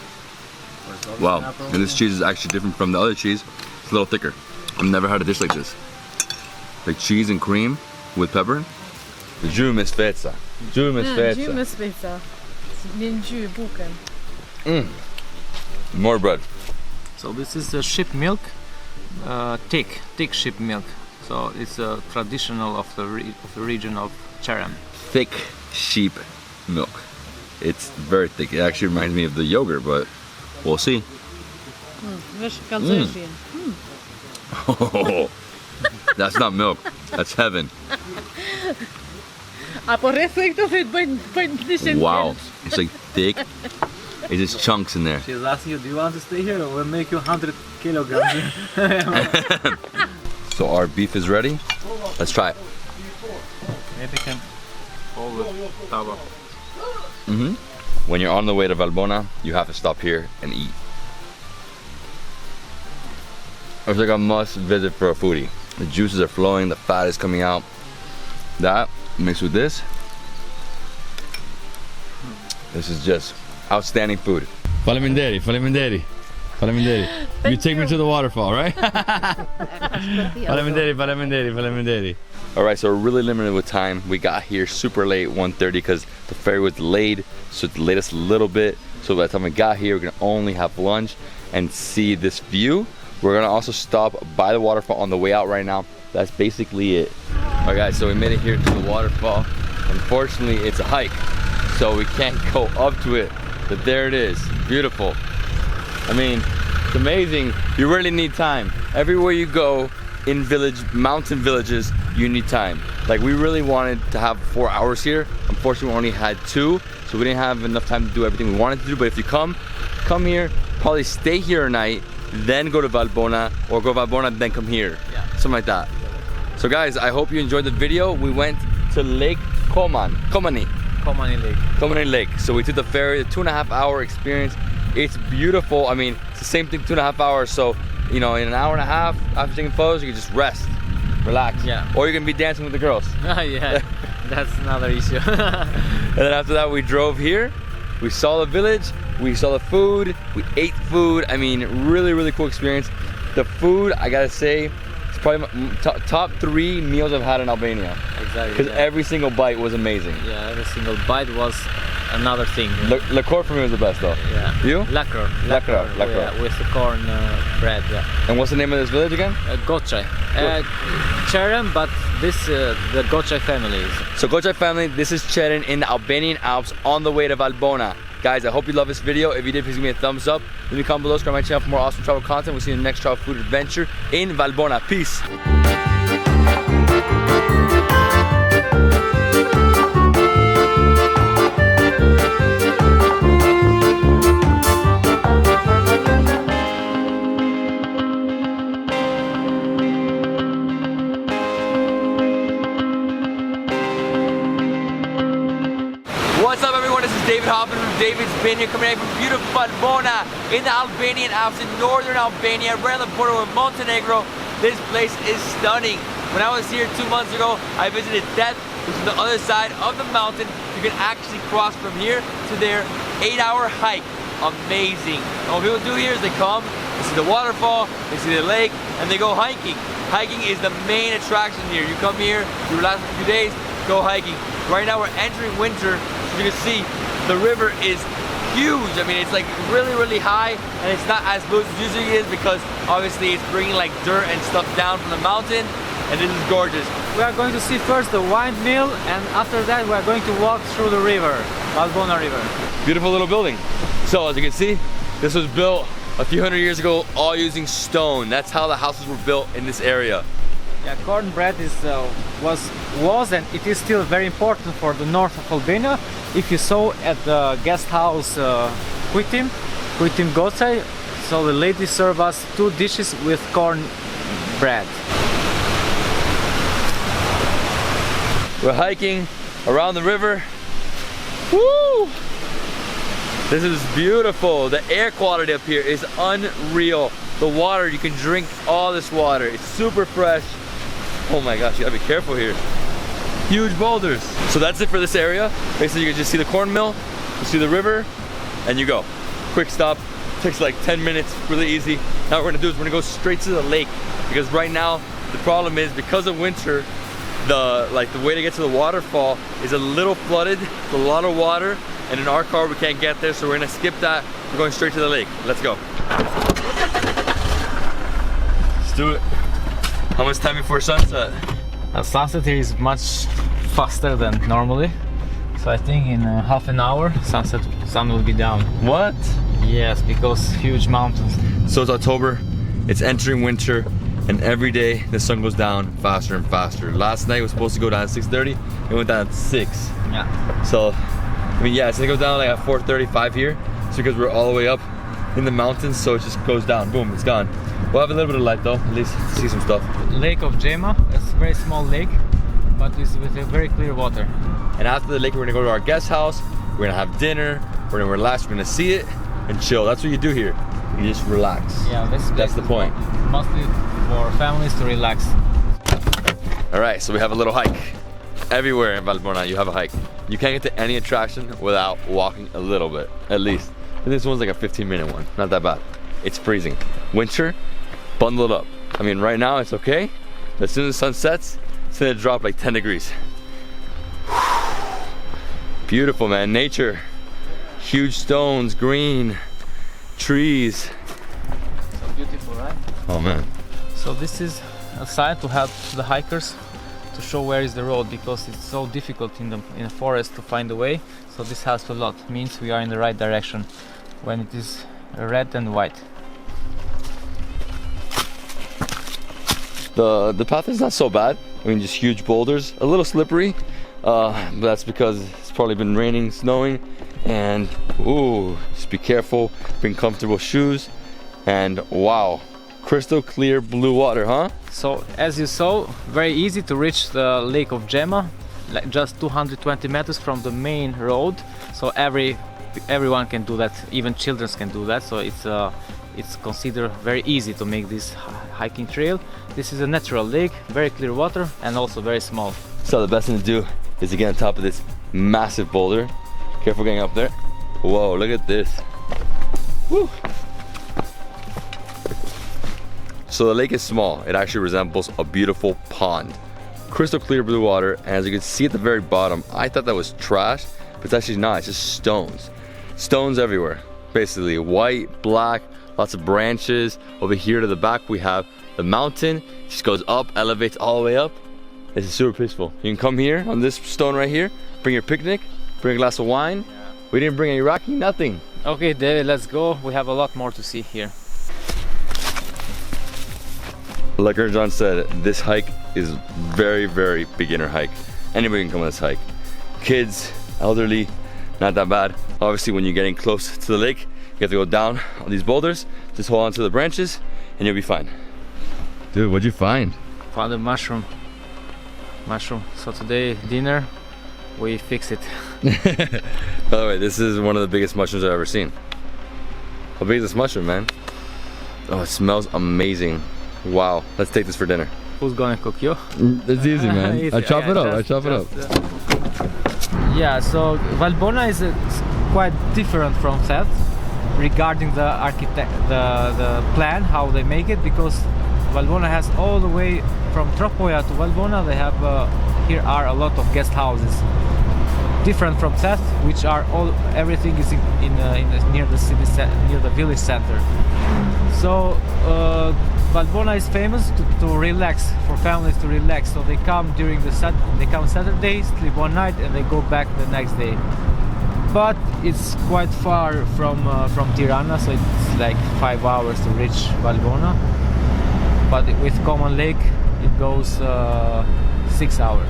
Wow. And this cheese is actually different from the other cheese. It's a little thicker. I've never had a dish like this. Like cheese and cream with pepper. Gjumi speca. Gjumi speca. Gjumi speca. Między buken. More bread. So this is sheep milk, thick sheep milk. So it's traditional of the region of Cherem. Thick sheep milk. It's very thick. It actually reminds me of the yogurt, but we'll see. Oh, that's not milk. That's heaven. Wow, it's like thick. It's just chunks in there. She's asking you, do you want to stay here or we'll make you 100 kilograms? So our beef is ready. Let's try it. Maybe can hold the tava. When you're on the way to Valbona, you have to stop here and eat. It's like a must visit for a foodie. The juices are flowing, the fat is coming out. That mixed with this is just outstanding food. Faleminderi. You take me to the waterfall, right? Faleminderi. All right, so we're really limited with time. We got here super late, 1:30, because the ferry was delayed, so it delayed us a little bit. So by the time we got here, we're gonna only have lunch and see this view. We're gonna also stop by the waterfall on the way out right now. That's basically it. All right, guys, so we made it here to the waterfall. Unfortunately, it's a hike, so we can't go up to it, but there it is, beautiful. I mean, it's amazing. You really need time. Everywhere you go in mountain villages, you need time. Like, we really wanted to have 4 hours here. Unfortunately, we only had 2, so we didn't have enough time to do everything we wanted to do. But if you come here, probably stay here a night, then go to Valbona, or go to Valbona, then come here. Yeah. Something like that. So guys, I hope you enjoyed the video. We went to Lake Komani Lake. So we took the ferry, a 2.5 hour experience. It's beautiful. I mean, it's the same thing, 2.5 hours. So, you know, in an hour and a half after taking photos, you can just rest, relax. Yeah. Or you can be dancing with the girls. Yeah, that's another issue. And then after that, we drove here. We saw the village. We saw the food. We ate food. I mean, really, really cool experience. The food, I gotta say, it's probably my top 3 meals I've had in Albania. Exactly. Because every single bite was amazing. Yeah, every single bite was another thing. Lakor for me was the best though. Yeah. You? Lakor. Yeah, with the corn bread. Yeah. And what's the name of this village again? Gochaj. Cherem, but this the Gochaj family. So Gochaj family, this is Cherem in the Albanian Alps on the way to Valbona. Guys, I hope you love this video. If you did, please give me a thumbs up. Leave me a comment below, subscribe to my channel for more awesome travel content. We'll see you in the next travel food adventure in Valbona. Peace. What's up, everyone? This is David Hoffman from Davidsbeenhere, coming in from beautiful Valbona in the Albanian Alps in northern Albania, right on the border with Montenegro. This place is stunning. When I was here 2 months ago, I visited Theth, which is the other side of the mountain. You can actually cross from here to there, 8-hour hike. Amazing. And what people do here is they come, they see the waterfall, they see the lake, and they go hiking. Hiking is the main attraction here. You come here, you relax for a few days, go hiking. Right now we're entering winter. You can see the river is huge. I mean, it's like really, really high, and it's not as blue as it usually is because obviously it's bringing like dirt and stuff down from the mountain, and this is gorgeous. We are going to see first the windmill, and after that we are going to walk through the river, Valbona River. Beautiful little building. So as you can see, this was built a few hundred years ago, all using stone. That's how the houses were built in this area. Yeah, cornbread was and it is still very important for the north of Albania. If you saw at the guest house Kujtim Gocaj, so the lady served us 2 dishes with corn bread. We're hiking around the river. Woo! This is beautiful. The air quality up here is unreal. the water, you can drink all this water. It's super fresh. Oh my gosh, you gotta be careful here. Huge boulders. So that's it for this area. Basically, you can just see the corn mill, you see the river, and you go. Quick stop, takes like 10 minutes, really easy. Now what we're gonna do is we're gonna go straight to the lake, because right now, the problem is because of winter, the way to get to the waterfall is a little flooded, it's a lot of water, and in our car we can't get there, so we're gonna skip that. We're going straight to the lake. Let's go. Let's do it. How much time before sunset? Sunset here is much faster than normally. So I think in half an hour, sun will be down. What? Yes, because huge mountains. So it's October, it's entering winter, and every day the sun goes down faster and faster. Last night it was supposed to go down at 6:30, it went down at 6. Yeah. So, I mean, yeah, so it goes down like at 4:35 here. It's because we're all the way up in the mountains, so it just goes down, boom, it's gone. We'll have a little bit of light though, at least see some stuff. Lake of Gema, it's a very small lake, but it's with a very clear water. And after the lake, we're gonna go to our guest house, we're gonna have dinner, we're gonna relax, we're gonna see it, and chill. That's what you do here. You just relax. Yeah, that's the point. Mostly for families to relax. All right, so we have a little hike. Everywhere in Valbona, you have a hike. You can't get to any attraction without walking a little bit, at least. And this one's like a 15-minute one, not that bad. It's freezing. Winter, bundle it up. I mean, right now it's okay. As soon as the sun sets, it's gonna drop like 10 degrees. Beautiful, man, nature. Huge stones, green, trees. So beautiful, right? Oh man. So this is a sign to help the hikers to show where is the road, because it's so difficult in the forest to find the way. So this helps a lot. Means we are in the right direction when it is red and white. The path is not so bad. I mean, just huge boulders, a little slippery, but that's because it's probably been raining, snowing, and ooh, just be careful, bring comfortable shoes, and wow, crystal clear blue water, huh? So as you saw, very easy to reach the Lake of Gema, like just 220 meters from the main road. So everyone can do that, even children can do that. So it's considered very easy to make this hiking trail. This is a natural lake, very clear water, and also very small. So the best thing to do is to get on top of this massive boulder. Careful getting up there. Whoa, look at this. Woo. So the lake is small. It actually resembles a beautiful pond. Crystal clear blue water, and as you can see at the very bottom, I thought that was trash, but it's actually not, it's just stones. Stones everywhere, basically white, black, lots of branches. Over here to the back we have the mountain, just goes up, elevates all the way up. This is super peaceful. You can come here on this stone right here, bring your picnic, bring a glass of wine. We didn't bring any Iraqi, nothing. Okay, David, let's go. We have a lot more to see here. Like Erjan said, this hike is very, very beginner hike. Anybody can come on this hike. Kids, elderly, not that bad. Obviously, when you're getting close to the lake, you have to go down on these boulders, just hold on to the branches, and you'll be fine. Dude, what'd you find? Found a mushroom. So today, dinner, we fix it. By the way, this is one of the biggest mushrooms I've ever seen. How big is this mushroom, man? Oh, it smells amazing. Wow, let's take this for dinner. Who's gonna cook you? It's easy, man. Easy. I chop it up. Yeah, so Valbona is quite different from Theth regarding the plan, how they make it, because Valbona has all the way from Tropoja to Valbona. They have here are a lot of guest houses, different from Theth, which are everything is near the city, near the village center. So Valbona is famous to relax, for families to relax. So they come Saturday, sleep one night, and they go back the next day. But it's quite far from Tirana, so it's like 5 hours to reach Valbona. But with Common Lake, it goes 6 hours.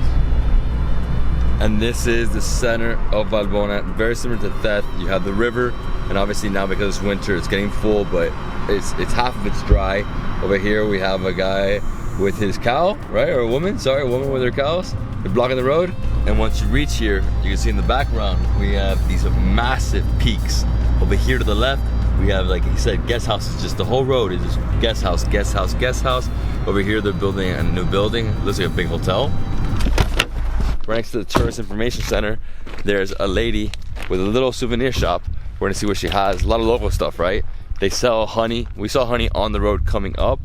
And this is the center of Valbona, very similar to Theth. You have the river, and obviously now because it's winter, it's getting full, but it's half of it's dry. Over here we have a guy with his cow, right? Or a woman with her cows. They're blocking the road. And once you reach here, you can see in the background, we have these massive peaks. Over here to the left, We have, like he said, guest houses. Just the whole road is just guest house, guest house, guest house. Over here, they're building a new building. Looks like a big hotel. Right next to the tourist information center, there's a lady with a little souvenir shop. We're gonna see what she has. A lot of local stuff, right? They sell honey. We saw honey on the road coming up.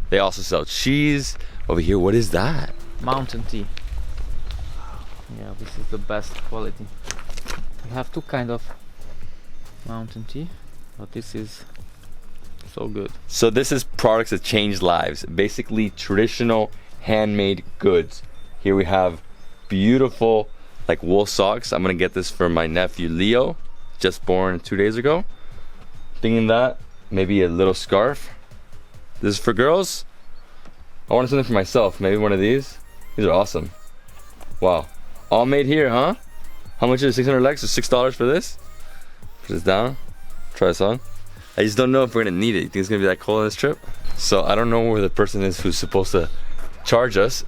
They also sell cheese. Over here, what is that? Mountain tea. Yeah, this is the best quality. We have two kind of mountain tea, but this is so good. So this is products that change lives. Basically traditional handmade goods. Here we have beautiful like wool socks. I'm gonna get this for my nephew Leo, just born 2 days ago. Thinking that maybe a little scarf. This is for girls. I wanted something for myself. Maybe one of these. These are awesome. Wow. All made here, huh? How much is it? 600 legs? So $6 for this? Put this down. Try this on. I just don't know if we're gonna need it. You think it's gonna be that cold on this trip? So I don't know where the person is who's supposed to charge us.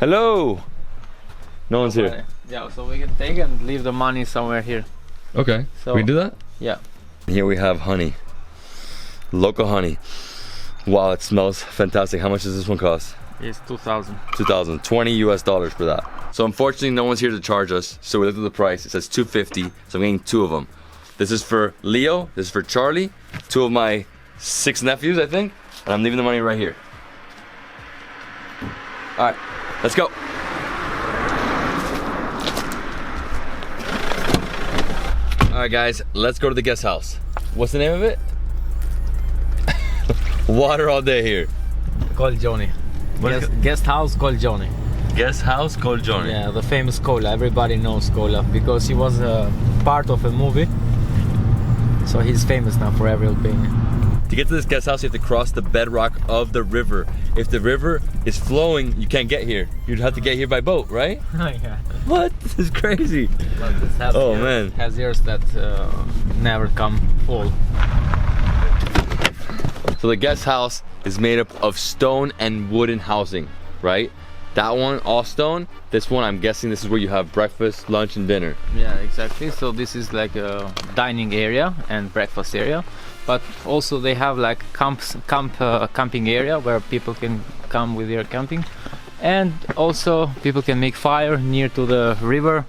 Hello. No one's here. Yeah, so we can take and leave the money somewhere here. Okay. So we can do that? Yeah. Here we have honey. Local honey. Wow, it smells fantastic. How much does this one cost? It's 2,000. 2,000. $20 US for that. So unfortunately, no one's here to charge us. So we looked at the price. It says $250. So I'm getting 2 of them. This is for Leo. This is for Charlie. 2 of my 6 nephews, I think. And I'm leaving the money right here. All right, let's go. All right, guys, let's go to the guest house. What's the name of it? Water all day here. Colgione. Guest house Colgione. Guest house Colgione. Yeah, the famous Cola. Everybody knows Cola because he was a part of a movie. So he's famous now for every Albanian. To get to this guest house, you have to cross the bedrock of the river. If the river is flowing, you can't get here. You'd have to get here by boat, right? Yeah. What? This is crazy. This Oh man. Has years that never come full. So the guest house is made up of stone and wooden housing, right? That one, all stone. This one, I'm guessing this is where you have breakfast, lunch, and dinner. Yeah, exactly. So this is like a dining area and breakfast area. But also they have like camping area where people can come with their camping. And also people can make fire near to the river.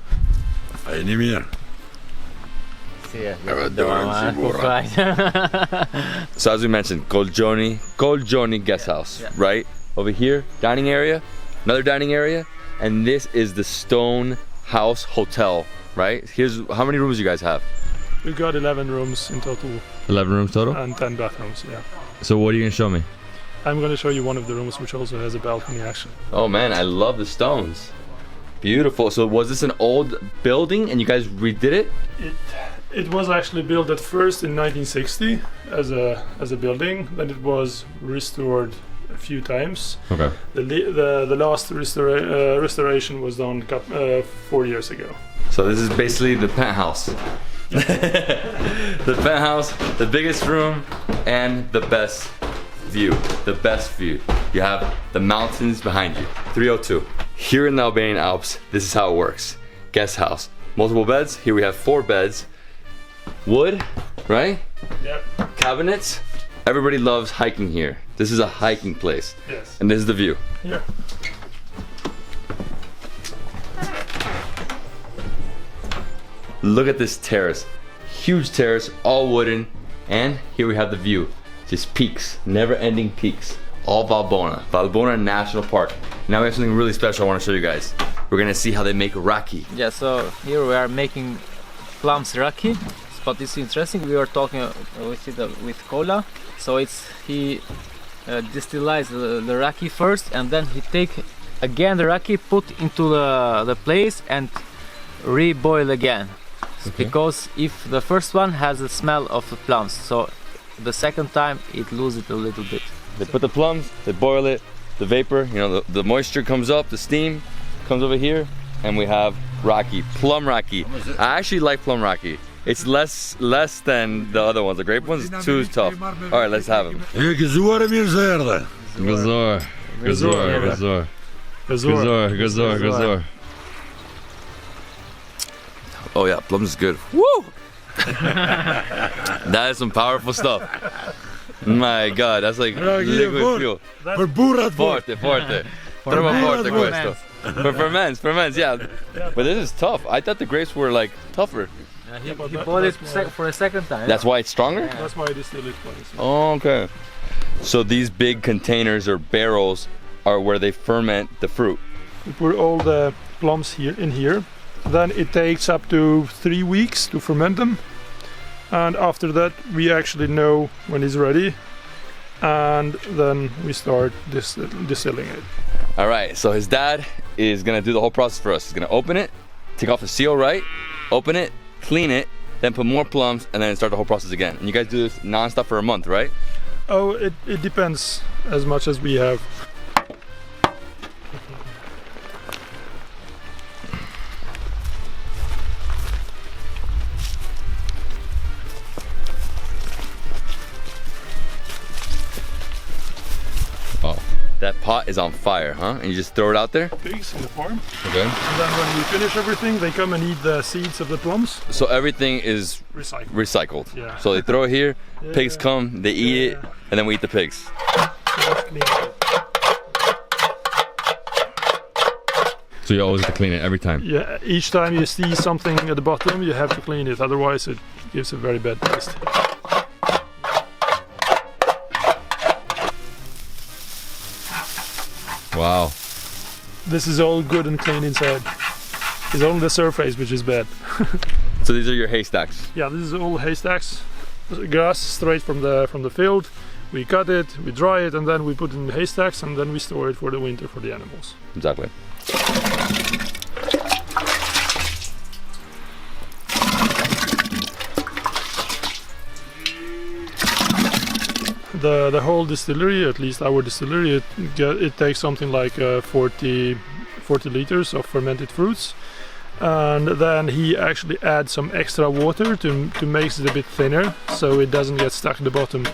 So as we mentioned, Colgione guest house, yeah. Right? Over here, dining area, another dining area, and this is the stone house hotel, right? Here's how many rooms you guys have? We've got 11 rooms in total. 11 rooms total? And 10 bathrooms, yeah. So what are you gonna show me? I'm gonna show you one of the rooms which also has a balcony actually. Oh man, I love the stones. Beautiful. So was this an old building and you guys redid it? It was actually built at first in 1960 as a building. Then it was restored a few times. Okay. The last restoration was done 4 years ago. So this is basically the penthouse. The penthouse, the biggest room, and the best view. The best view. You have the mountains behind you. 302. Here in the Albanian Alps, this is how it works. Guest house. Multiple beds. Here we have 4 beds. Wood, right? Yep. Cabinets. Everybody loves hiking here. This is a hiking place. Yes. And this is the view. Here. Look at this terrace. Huge terrace, all wooden. And here we have the view. Just peaks, never-ending peaks. All Valbona National Park. Now we have something really special I want to show you guys. We're gonna see how they make raki. Yeah, so here we are making plums raki. But it's interesting. We were talking with Cola. So he distills the raki first, and then he take again the raki, put into the place, and reboil again. Okay. Because if the first one has the smell of the plums, so the second time it loses it a little bit. They put the plums, they boil it, the vapor, you know, the moisture comes up, the steam comes over here, and we have raki, plum raki. I actually like plum raki. It's less than the other ones. The grape one's too tough. All right, let's have them. Gazor. Oh yeah, plums is good. Woo! That is some powerful stuff. My God, that's like liquid fuel. Forte. Forte questo. For men's, yeah. But this is tough. I thought the grapes were like tougher. He bought it for a second time. That's why it's stronger? Yeah. That's why it is still twice. Oh, okay. So these big containers or barrels are where they ferment the fruit. We put all the plums in here. Then it takes up to 3 weeks to ferment them. And after that we actually know when it's ready. And then we start distilling it. All right, so his dad is gonna do the whole process for us. He's gonna open it, take off the seal, right? Open it, clean it, then put more plums, and then start the whole process again. And you guys do this non-stop for a month, right? Oh, it depends as much as we have. Oh, that pot is on fire, huh? And you just throw it out there? Pigs in the farm. Okay. And then when we finish everything, they come and eat the seeds of the plums. So everything is recycled. Yeah. So they throw it here, Yeah, pigs come, they eat it, and then we eat the pigs. So you always have to clean it every time? Yeah, each time you see something at the bottom, you have to clean it, otherwise it gives a very bad taste. Wow. This is all good and clean inside. It's only the surface which is bad. So these are your haystacks? Yeah, this is all haystacks. Grass straight from the field. We cut it, we dry it, and then we put it in the haystacks, and then we store it for the winter for the animals. Exactly. The whole distillery, at least our distillery, it takes something like 40 liters of fermented fruits, and then he actually adds some extra water to make it a bit thinner, so it doesn't get stuck at the bottom.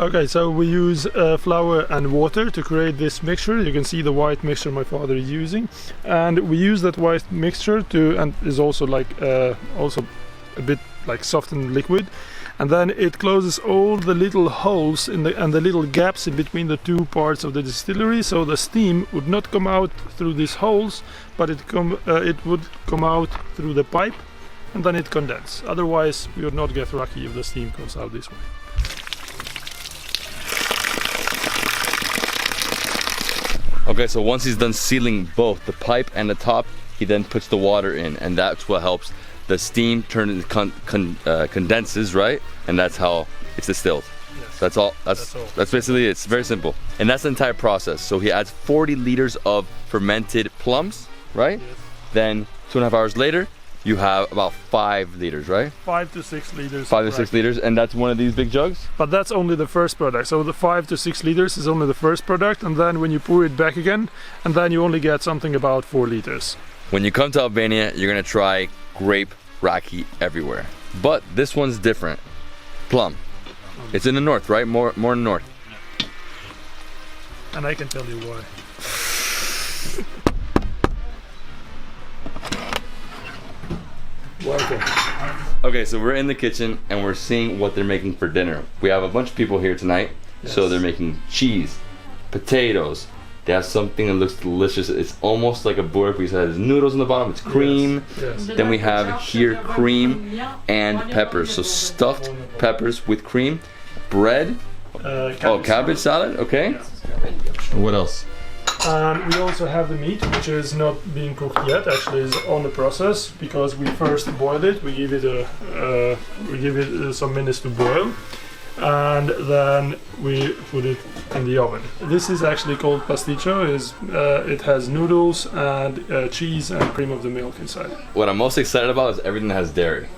Okay, so we use flour and water to create this mixture. You can see the white mixture my father is using, and we use that white mixture and is also like also a bit like soft and liquid, and then it closes all the little holes and the little gaps in between the two parts of the distillery, so the steam would not come out through these holes, but it would come out through the pipe, and then it condenses. Otherwise we would not get lucky if the steam comes out this way. Okay, so once he's done sealing both the pipe and the top, he then puts the water in, and that's what helps the steam turn into condenses, right? And that's how it's distilled. Yes. That's all. That's basically it. It's very simple. And that's the entire process. So he adds 40 liters of fermented plums, right? Yes. Then 2.5 hours later, you have about 5 liters, right? 5 to 6 liters. 5 to 6 liters, and that's one of these big jugs? But that's only the first product. So the 5 to 6 liters is only the first product, and then when you pour it back again, and then you only get something about 4 liters. When you come to Albania, you're gonna try grape raki everywhere, but this one's different. Plum. It's in the north, right? More north. And I can tell you why. Okay, so we're in the kitchen and we're seeing what they're making for dinner. We have a bunch of people here tonight. Yes. So they're making cheese, potatoes. They have something that looks delicious. It's almost like a burek. We said there's noodles in the bottom. It's cream. Yes. Yes. Then we have here cream and peppers. So stuffed peppers with cream, bread. Cabbage salad. Okay. Yes. What else? And we also have the meat, which is not being cooked yet. Actually, is on the process because we first boiled it. We give it some minutes to boil, and then we put it in the oven. This is actually called pasticcio. It has noodles and cheese and cream of the milk inside. What I'm most excited about is everything that has dairy.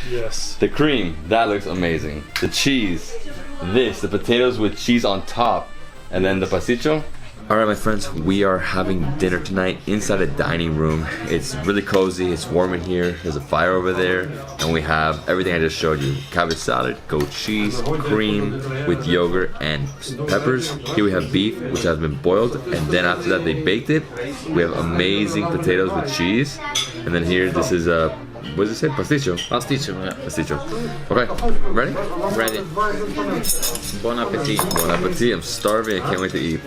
Yes. The cream, that looks amazing. The cheese, the potatoes with cheese on top, and then the pasticcio. Alright my friends, we are having dinner tonight inside a dining room. It's really cozy, it's warm in here, there's a fire over there, and we have everything I just showed you. Cabbage salad, goat cheese, cream with yogurt and peppers. Here we have beef, which has been boiled, and then after that they baked it. We have amazing potatoes with cheese, and then here this is a, what does it say? Pasticcio? Pasticcio, yeah. Pasticcio. Okay, ready? Ready. Bon appetit. Bon appetit. I'm starving. I can't wait to eat.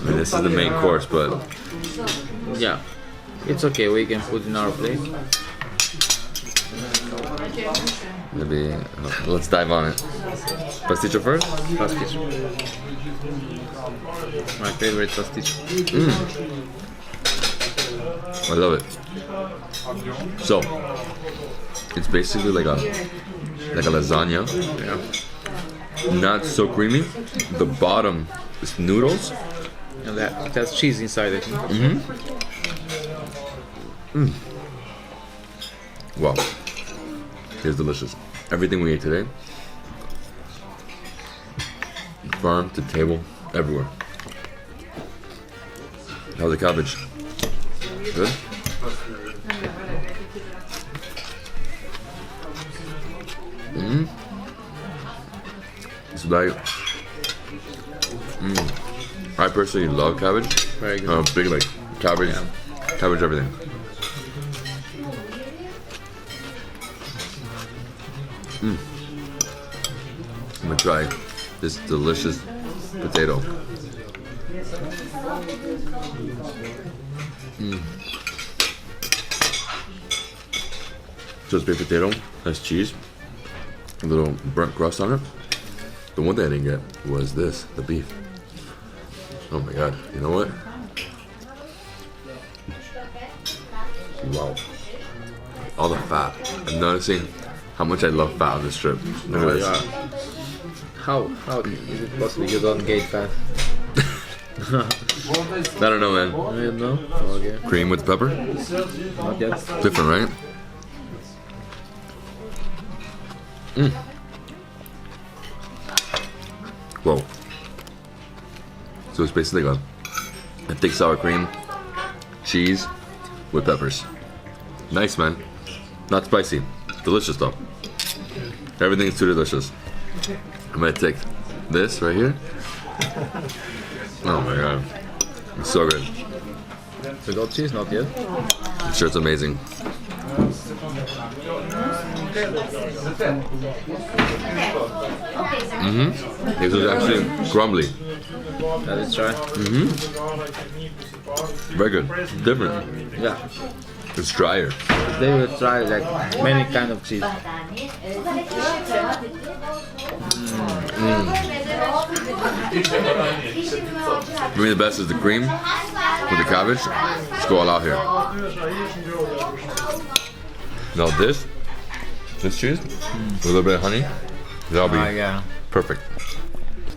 This is the main course, but yeah, it's okay. We can put in our plate. Maybe let's dive on it. Pasticcio first. Pasticcio. My favorite pasticcio. I love it. So it's basically like a lasagna. Yeah. Not so creamy. The bottom is noodles. And that it has cheese inside it. Wow. It's delicious. Everything we ate today. Farm to table, everywhere. How's the cabbage? Good? It's like, I personally love cabbage. Very good. I'm big like cabbage, cabbage everything. I'm gonna try this delicious potato. Just baked potato, has cheese, a little burnt crust on it. The one thing I didn't get was this, the beef. Oh my god, you know what? Wow. All the fat. I'm noticing how much I love fat on this trip. Look at this. How is it possible you don't gain fat? I don't know, man. You know? Okay. Cream with pepper? Not yet. Different, right? Whoa. So it's basically like a thick sour cream, cheese with peppers. Nice, man. Not spicy. Delicious though. Everything's too delicious. I'm gonna take this right here. Oh my god. It's so good. Without cheese, not yet. I'm sure it's amazing. This is actually crumbly. Let's try. Very good. Different. Yeah. It's drier. They will try like many kind of cheese. For me, the best is the cream with the cabbage. Let's go all out here. Now this cheese with a little bit of honey, that'll be Yeah. perfect.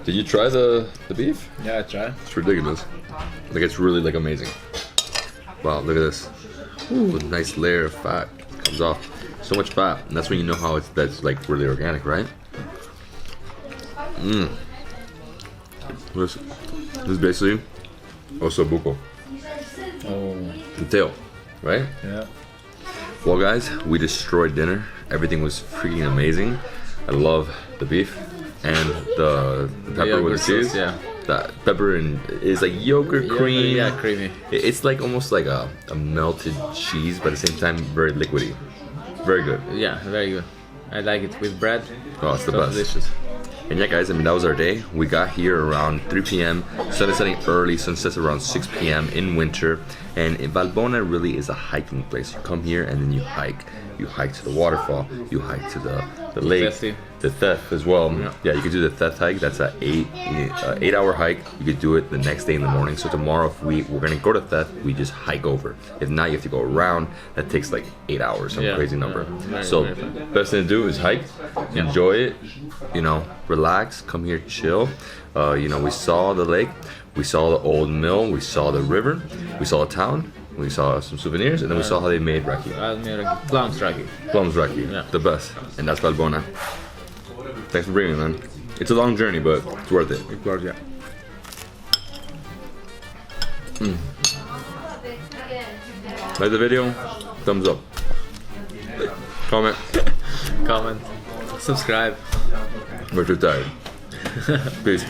Did you try the beef? Yeah, I tried. It's ridiculous. Like it's really like amazing. Wow, look at this. Ooh, a nice layer of fat comes off. So much fat, and that's when you know how that's like really organic, right? This is basically ossobuco. Oh. The tail, right? Yeah. Well, guys, we destroyed dinner. Everything was freaking amazing. I love the beef and the pepper with the cheese. Yeah. That pepper and is like yogurt cream. Yeah, creamy. It's like almost like a melted cheese, but at the same time very liquidy. Very good. Yeah, very good. I like it with bread. Oh, it's the So best. delicious. And yeah, guys, I mean, that was our day. We got here around 3 p.m. Started setting early, sunsets around 6 p.m. in winter. And Valbona really is a hiking place. You come here and then you hike. You hike to the waterfall. You hike to the lake. The Theth as well. Yeah, you could do the Theth hike. That's an 8-hour hike. You could do it the next day in the morning. So tomorrow, if we're gonna go to Theth, we just hike over. If not, you have to go around. That takes like 8 hours, some crazy number. So best thing to do is hike, enjoy it, you know, relax, come here, chill. You know, we saw the lake, we saw the old mill, we saw the river, we saw a town. We saw some souvenirs, and then we saw how they made raki. Plums raki. Plums raki, the best. And that's Valbona. Thanks for bringing me, man. It's a long journey, but it's worth it. It's worth it. Like the video? Thumbs up. Comment. Comment. Subscribe. We're too tired. Peace.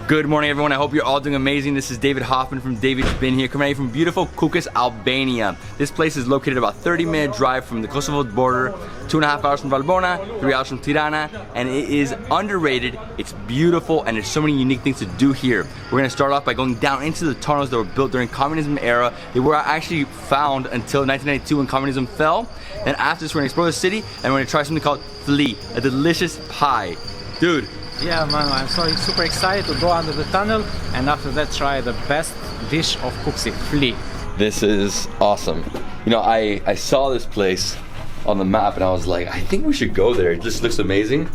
Good morning, everyone. I hope you're all doing amazing. This is David Hoffman from Davidsbeenhere, coming at you from beautiful Accursed, Albania. This place is located about 30-minute drive from the Kosovo border, 2.5 hours from Valbona, 3 hours from Tirana, and it is underrated. It's beautiful, and there's so many unique things to do here. We're gonna start off by going down into the tunnels that were built during communism era. They were actually found until 1992 when communism fell. Then after this, we're gonna explore the city, and we're gonna try something called flea, a delicious pie. Dude. Yeah, man, I'm super excited to go under the tunnel and after that try the best dish of Kuksi, flea. This is awesome. You know, I saw this place on the map and I was like, I think we should go there. It just looks amazing.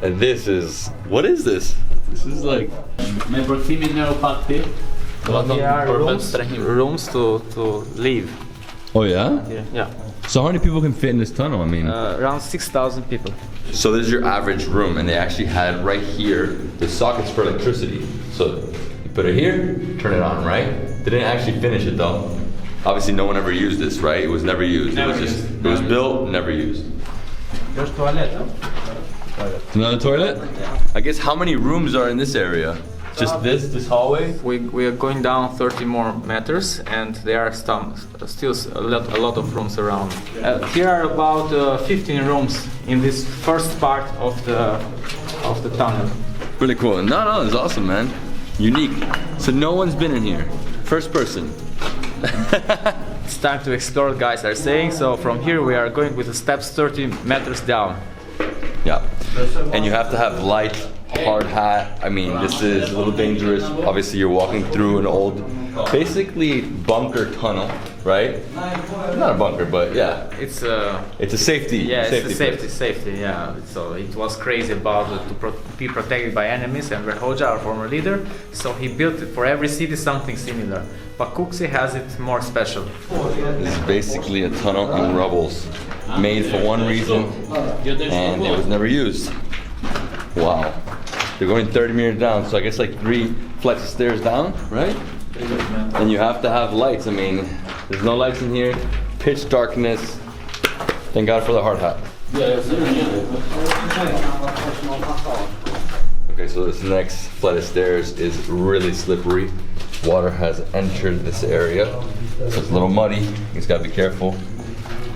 And this is, what is this? This is like... Rooms to live. Oh yeah? Yeah. So how many people can fit in this tunnel? I mean... around 6,000 people. So this is your average room, and they actually had right here the sockets for electricity. So you put it here, turn it on, right? They didn't actually finish it though. Obviously no one ever used this, right? It was never used. It was built, never used. There's toilet. Another toilet? I guess how many rooms are in this area? Just this hallway? We are going down 30 more meters and there are still a lot of rooms around. Here are about 15 rooms in this first part of the tunnel. Really cool. No, it's awesome, man. Unique. So no one's been in here. First person. It's time to explore, guys are saying. So from here we are going with the steps 30 meters down. Yeah. And you have to have light, hard hat. I mean, this is a little dangerous. Obviously, you're walking through an old, basically bunker tunnel, right? Not a bunker, but yeah. It's a safety. Yeah, it's a safety. Yeah. So it was crazy about to be protected by enemies, and Verhoja, our former leader, so he built it for every city something similar. But Kuksi has it more special. This is basically a tunnel in rubbles, made for one reason, and it was never used. Wow. They're going 30 meters down, so I guess like 3 flights of stairs down, right? And you have to have lights. I mean, there's no lights in here. Pitch darkness. Thank God for the hard hat. Okay, so this next flight of stairs is really slippery. Water has entered this area. So it's a little muddy. You just gotta be careful.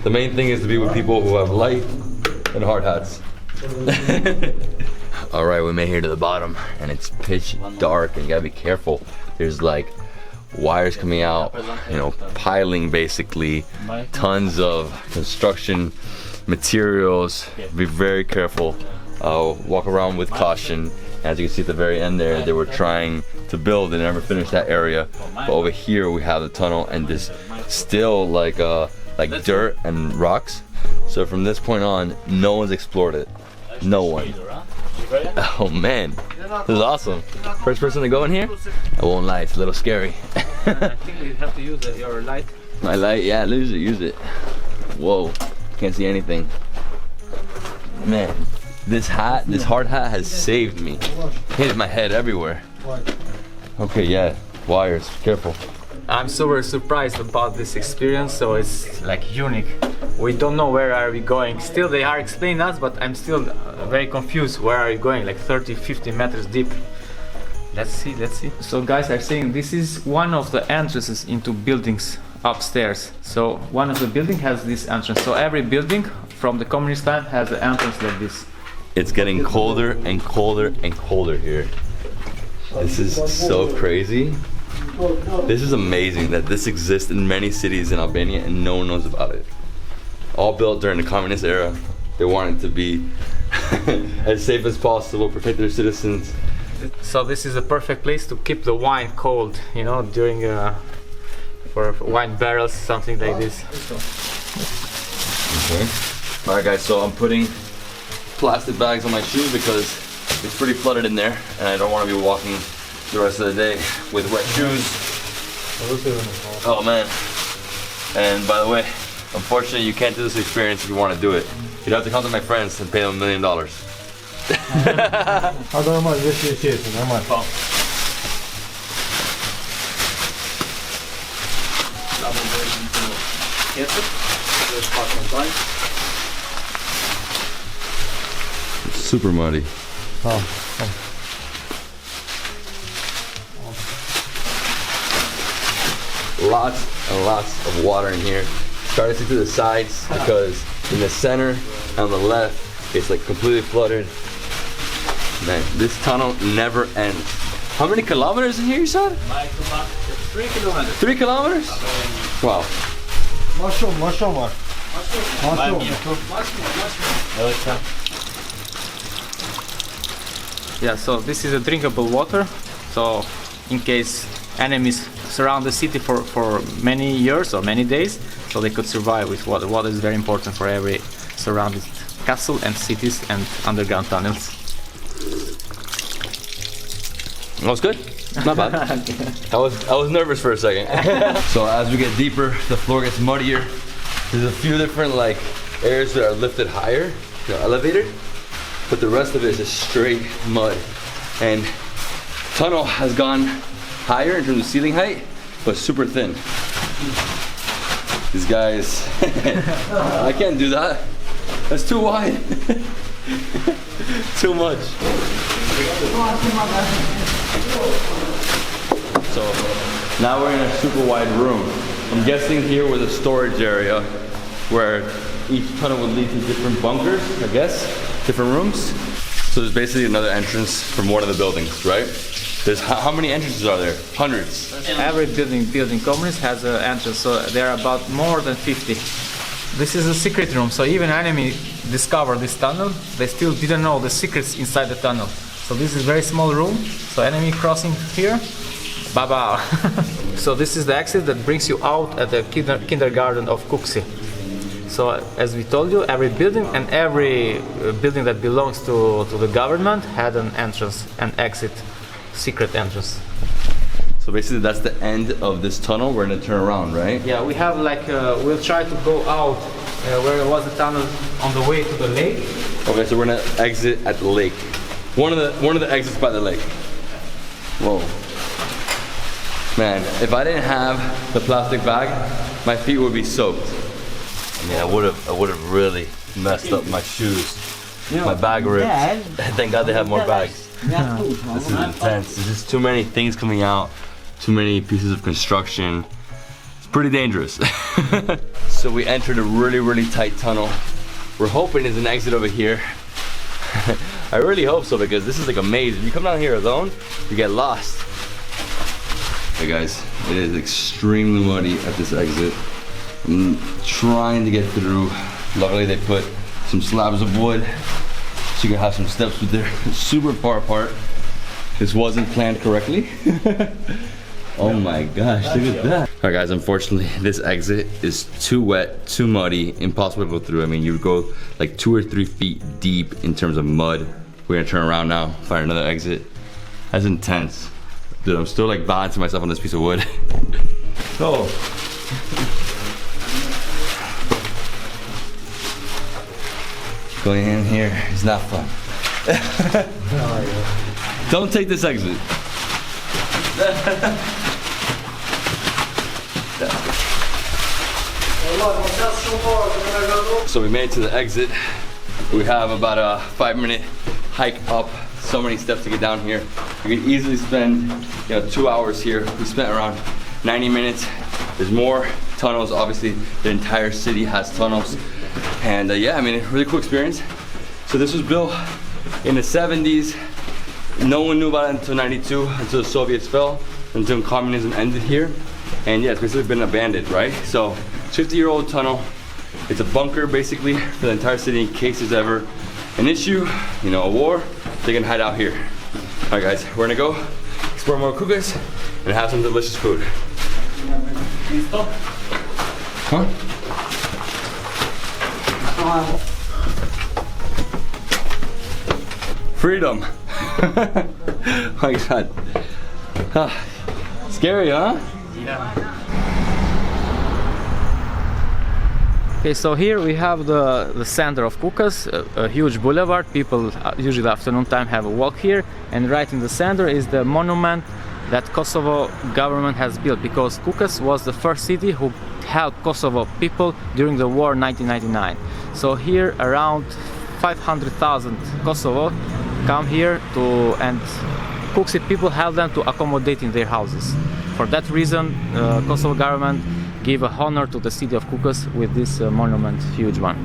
The main thing is to be with people who have light and hard hats. Alright, we made it here to the bottom and it's pitch dark and you gotta be careful. There's like wires coming out, you know, piling basically, tons of construction materials. Be very careful. Walk around with caution. As you can see at the very end there, they were trying to build and never finished that area. But over here we have the tunnel and this still like dirt and rocks. So from this point on, no one's explored it. No one. Oh man, this is awesome. First person to go in here? I won't lie, it's a little scary. I think you have to use your light. My light? Yeah, use it. Whoa, can't see anything. Man, this hard hat has saved me. Hit my head everywhere. Okay, yeah, wires, careful. I'm super surprised about this experience, so it's like unique. We don't know where are we going. Still they are explaining us, but I'm still very confused. Where are you going? Like 30-50 meters deep. Let's see. So guys are saying this is one of the entrances into buildings upstairs. So one of the building has this entrance. So every building from the communist time has an entrance like this. It's getting colder and colder and colder here. This is so crazy. This is amazing that this exists in many cities in Albania and no one knows about it. All built during the communist era. They wanted to be as safe as possible, protect their citizens. So this is a perfect place to keep the wine cold, you know, during for wine barrels, something like this. Okay. Alright guys, so I'm putting plastic bags on my shoes because it's pretty flooded in there and I don't want to be walking the rest of the day with wet shoes. Oh man. And by the way, unfortunately, you can't do this experience if you want to do it. You'd have to come to my friends and pay them $1 million. Normal, normal. It's super muddy. Lots and lots of water in here. Try to stick to the sides because in the center and on the left, it's like completely flooded. Man, this tunnel never ends. How many kilometers in here you said? 3 kilometers. 3 kilometers? Wow. Mushroom. Yeah, so this is a drinkable water. So in case enemies surround the city for many years or many days, so they could survive with water. Water is very important for every surrounded castle and cities and underground tunnels. That was good. Not bad. I was nervous for a second. So as we get deeper, the floor gets muddier. There's a few different like areas that are lifted higher, elevated, but the rest of it is just straight mud. And tunnel has gone higher in terms of ceiling height, but super thin. These guys, I can't do that. That's too wide. Too much. So now we're in a super wide room. I'm guessing here was a storage area where each tunnel would lead to different bunkers, I guess, different rooms. So there's basically another entrance from one of the buildings, right? There's how many entrances are there? Hundreds. Every building complex has an entrance, so there are about more than 50. This is a secret room, so even enemy discovered this tunnel, they still didn't know the secrets inside the tunnel. So this is a very small room, so enemy crossing here, bye-bye. So this is the exit that brings you out at the kindergarten of Kuksi. So as we told you, every building and every building that belongs to the government had an entrance, an exit, secret entrance. So basically that's the end of this tunnel. We're gonna turn around, right? Yeah, we have like, we'll try to go out where was the tunnel on the way to the lake. Okay, so we're gonna exit at the lake. One of the exits by the lake. Whoa. Man, if I didn't have the plastic bag, my feet would be soaked. I mean, I would have really messed up my shoes. My bag ripped. Thank God they have more bags. This is intense. There's just too many things coming out. Too many pieces of construction. It's pretty dangerous. So we entered a really, really tight tunnel. We're hoping there's an exit over here. I really hope so because this is like a maze. If you come down here alone, you get lost. Hey guys, it is extremely muddy at this exit. I'm trying to get through. Luckily they put some slabs of wood so you can have some steps, but they're super far apart. This wasn't planned correctly. Oh my gosh, look at that. All right guys, unfortunately this exit is too wet, too muddy, impossible to go through. I mean, you would go like 2 or 3 feet deep in terms of mud. We're gonna turn around now, find another exit. That's intense. Dude, I'm still like balancing myself on this piece of wood. Oh. Going in here is not fun. Don't take this exit. So we made it to the exit. We have about a 5-minute hike up. So many steps to get down here. You can easily spend 2 hours here. We spent around 90 minutes. There's more tunnels. Obviously, the entire city has tunnels. And yeah, I mean, a really cool experience. So this was built in the 70s. No one knew about it until 92, until the Soviets fell, until communism ended here. And yeah, it's basically been abandoned, right? So, 50-year-old tunnel. It's a bunker basically for the entire city in case there's ever an issue, a war, they can hide out here. All right guys, we're gonna go explore more kukas and have some delicious food. Huh? Freedom. Oh my God. Scary, huh? Yeah. Okay, so here we have the center of Kukas, a huge boulevard. People usually afternoon time have a walk here, and right in the center is the monument that Kosovo government has built, because Kukas was the first city who helped Kosovo people during the war 1999. So here around 500,000 Kosovo come here and Kuksi people help them to accommodate in their houses. For that reason, Kosovo government gave a honor to the city of Kukas with this monument, huge one.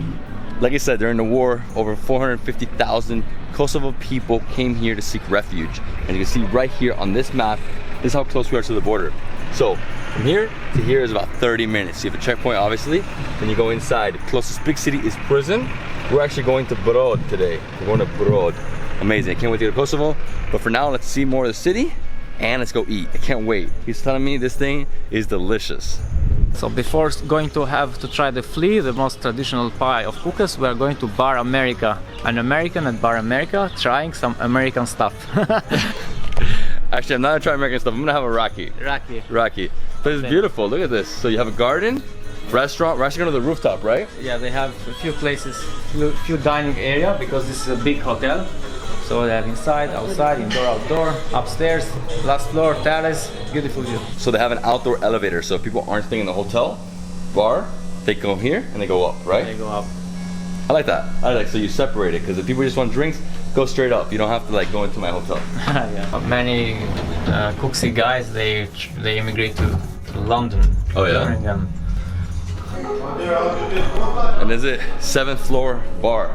Like I said, during the war, over 450,000 Kosovo people came here to seek refuge. And you can see right here on this map, this is how close we are to the border. So from here to here is about 30 minutes. You have a checkpoint, obviously, then you go inside. The closest big city is prison. We're actually going to Brod today. We're going to Brod. Amazing, I can't wait to go to Kosovo. But for now, let's see more of the city and let's go eat. I can't wait. He's telling me this thing is delicious. So before going to have to try the flea, the most traditional pie of Kukas, we are going to Bar America. An American at Bar America trying some American stuff. Actually, I'm not gonna try American stuff. I'm gonna have a Rocky. Rocky. But it's beautiful, look at this. So you have a garden, restaurant. We're actually going to the rooftop, right? Yeah, they have a few places, few dining area, because this is a big hotel. So they have inside, outside, indoor, outdoor, upstairs, last floor, terrace, beautiful view. So they have an outdoor elevator, so if people aren't staying in the hotel bar, they go here and they go up, right? They go up. I like that. I like, so you separate it, because if people just want drinks, go straight up. You don't have to like go into my hotel. Yeah. Many Kuksi guys, they immigrate to London. Oh yeah. And there's a 7th floor bar.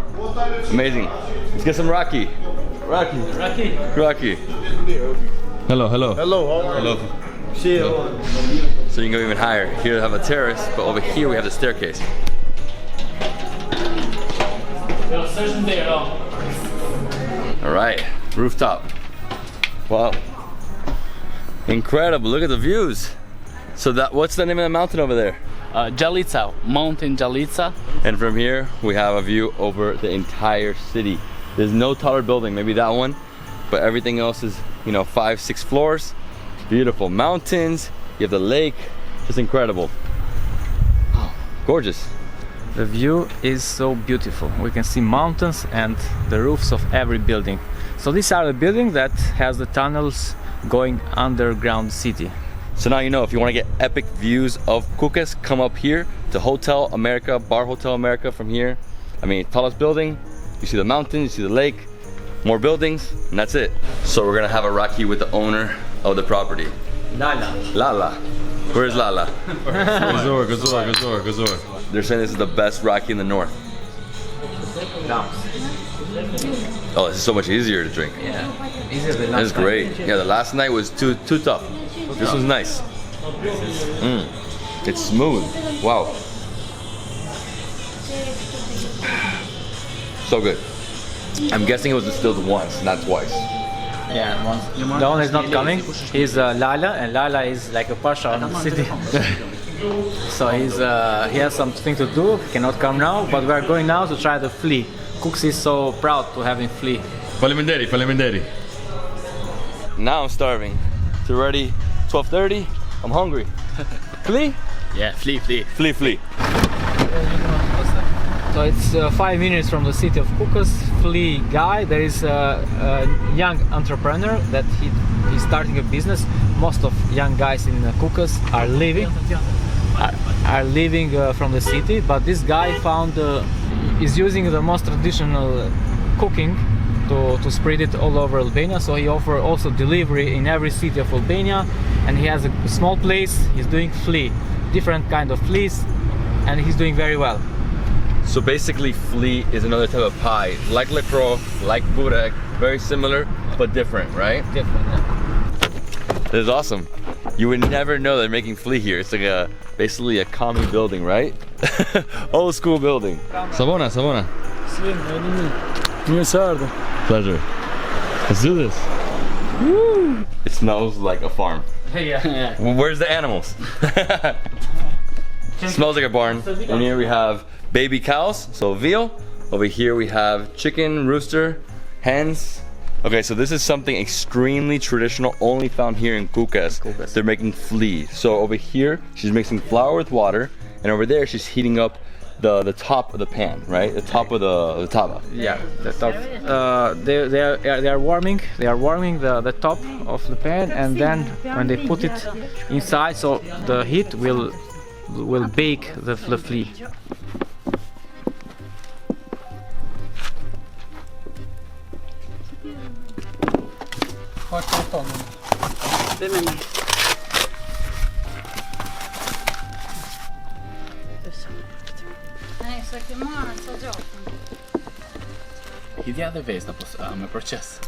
Amazing. Let's get some Rocky. Rocky. Hello, hello. Hello. See you. So you can go even higher. Here we have a terrace, but over here we have the staircase. All right, rooftop. Wow. Incredible, look at the views. So what's the name of the mountain over there? Jalica, Mountain Jalica. And from here, we have a view over the entire city. There's no taller building, maybe that one, but everything else is, 5, 6 floors. Beautiful mountains, you have the lake, just incredible. Oh, gorgeous. The view is so beautiful. We can see mountains and the roofs of every building. So these are the buildings that has the tunnels going underground city. So now you know, if you want to get epic views of Kukas, come up here to Hotel America, Bar Hotel America from here. I mean, tallest building, you see the mountains, you see the lake, more buildings, and that's it. So we're gonna have a Rocky with the owner of the property. Lala. Where's Lala? Gazor. They're saying this is the best Rocky in the north. Oh, this is so much easier to drink. Yeah, easier than last This is great. Yeah, the last night was too tough. This one's nice. It's smooth. Wow. So good. I'm guessing it was distilled once, not twice. Yeah, once. The owner is not coming. He's Lala, and Lala is like a pasha in the city. So he has something to do. He cannot come now, but we are going now to try the flea. Cooks is so proud to having flea. Falimenderi. Now I'm starving. It's already 12:30. I'm hungry. Flea? Yeah, flea. Flea. So it's 5 minutes from the city of Kukas. Flea guy. There is a young entrepreneur that he's starting a business. Most of young guys in Kukas are leaving from the city, but this guy is using the most traditional cooking to spread it all over Albania. So he offers also delivery in every city of Albania, and he has a small place. He's doing flea, different kind of fleas, and he's doing very well. So basically, flea is another type of pie, like lacro, like burek, very similar but different, right? Different. Yeah. This is awesome. You would never know they're making flea here. It's like basically a common building, right? Old school building. Savona. Pleasure. Let's do this. Woo! It smells like a farm. Yeah. Where's the animals? Smells like a barn. And here we have baby cows, so veal. Over here we have chicken, rooster, hens. Okay, so this is something extremely traditional, only found here in Kukas. They're making flea. So over here, she's mixing flour with water, and over there, she's heating up the top of the pan, right? The top of the tava. Yeah, the top. They are warming. They are warming the top of the pan, and then when they put it inside, so the heat will bake the flea. Ideea de vezi, am proces.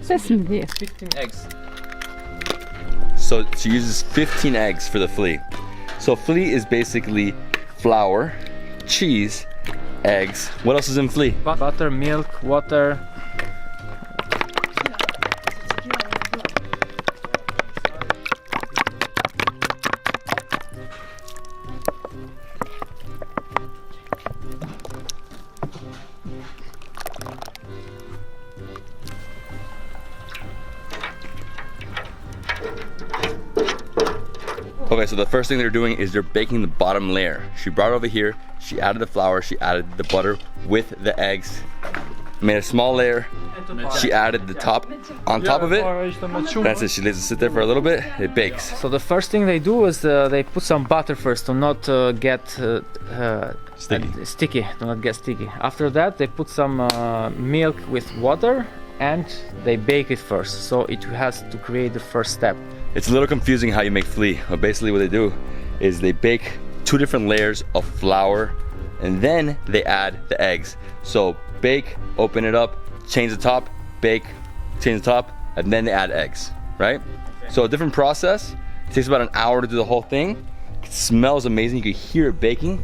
Listen here. 15 eggs. So she uses 15 eggs for the flea. So flea is basically flour, cheese, eggs. What else is in flea? Butter, milk, water. Okay, so the first thing they're doing is they're baking the bottom layer. She brought it over here, she added the flour, she added the butter with the eggs, made a small layer, she added the top on top of it. That's it, she lets it sit there for a little bit, it bakes. So the first thing they do is they put some butter first to not get sticky, to not get sticky. After that they put some milk with water and they bake it first, so it has to create the first step. It's a little confusing how you make flea, but basically what they do is they bake 2 different layers of flour and then they add the eggs. So bake, open it up, change the top, bake, change the top, and then they add eggs, right? So a different process. It takes about an hour to do the whole thing. It smells amazing, you can hear it baking.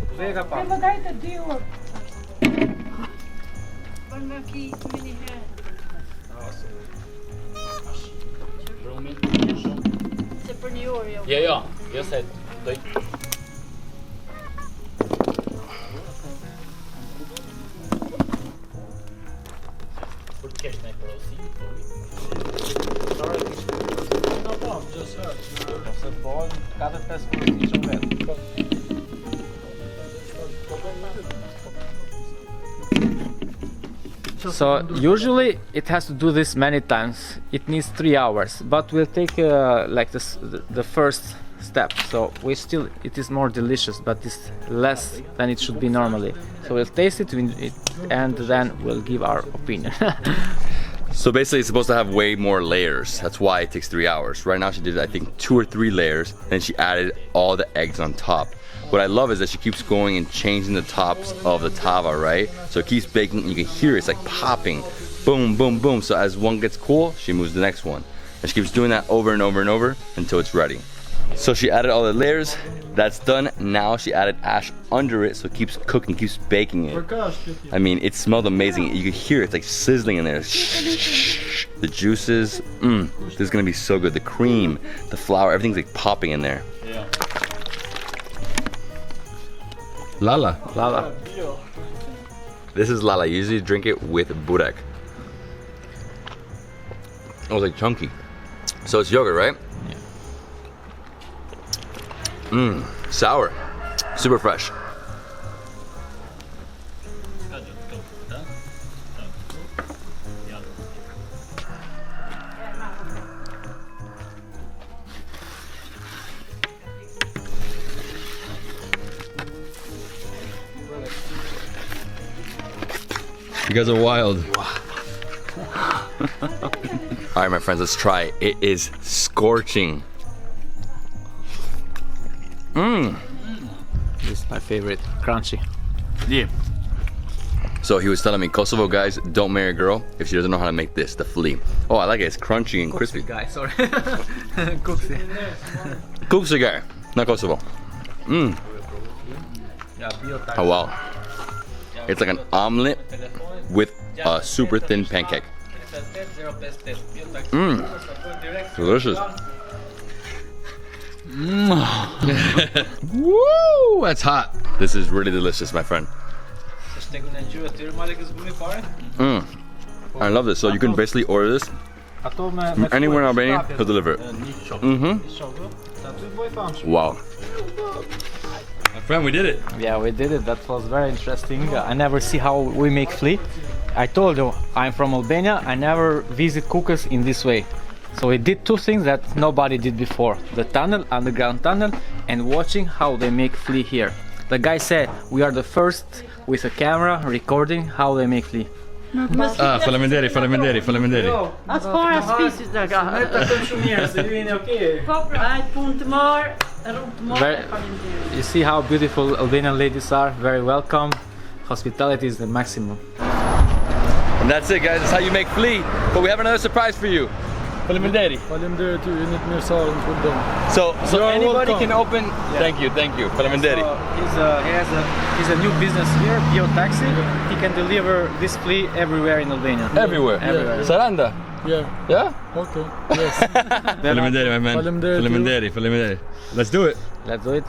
Ja, jag ser det. So usually it has to do this many times. It needs 3 hours, but we'll take like this, the first step. So it is more delicious, but it's less than it should be normally. So we'll taste it and then we'll give our opinion. So basically it's supposed to have way more layers. That's why it takes 3 hours. Right now she did, I think, 2 or 3 layers, and she added all the eggs on top. What I love is that she keeps going and changing the tops of the tava, right? So it keeps baking and you can hear it, it's like popping. Boom, boom, boom. So as one gets cool, she moves to the next one. And she keeps doing that over and over and over until it's ready. So she added all the layers, that's done. Now she added ash under it, so it keeps cooking, keeps baking it. I mean, it smelled amazing. You can hear it, it's like sizzling in there. The juices, this is gonna be so good. The cream, the flour, everything's like popping in there. Yeah. Lala. Lala. This is lala. You usually drink it with burek. It was like chunky. So it's yogurt, right? Yeah. Sour. Super fresh. You guys are wild. All right, my friends, let's try it. It is scorching. This is my favorite, crunchy. Yeah. So he was telling me, Kosovo guys, don't marry a girl if she doesn't know how to make this, the flea. Oh, I like it. It's crunchy and crispy. Guy, sorry. Cooksy. Cooksy guy, not Kosovo. Oh wow. It's like an omelet with a super thin pancake. Delicious. Woo! That's hot. This is really delicious, my friend. I love this. So you can basically order this from anywhere in Albania, he'll deliver it. Wow. My friend, we did it. Yeah, we did it. That was very interesting. I never see how we make flea. I told you, I'm from Albania. I never visit Kukës in this way. So we did two things that nobody did before. The tunnel, underground tunnel, and watching how they make flea here. The guy said we are the first with a camera recording how they make flea. Falla vedere. As far as species that You see how beautiful Albanian ladies are, very welcome. Hospitality is the maximum. And that's it, guys. That's how you make flea. But we have another surprise for you. Falla vedere. So anybody can open. Yeah. Thank you. Falla vedere. He's a new business here, Bio Taxi. He can deliver this flea everywhere in Albania. Everywhere. Saranda. Yeah? Okay. Yes. Falla vedere, my man. Falla vedere. Let's do it. Let's do it.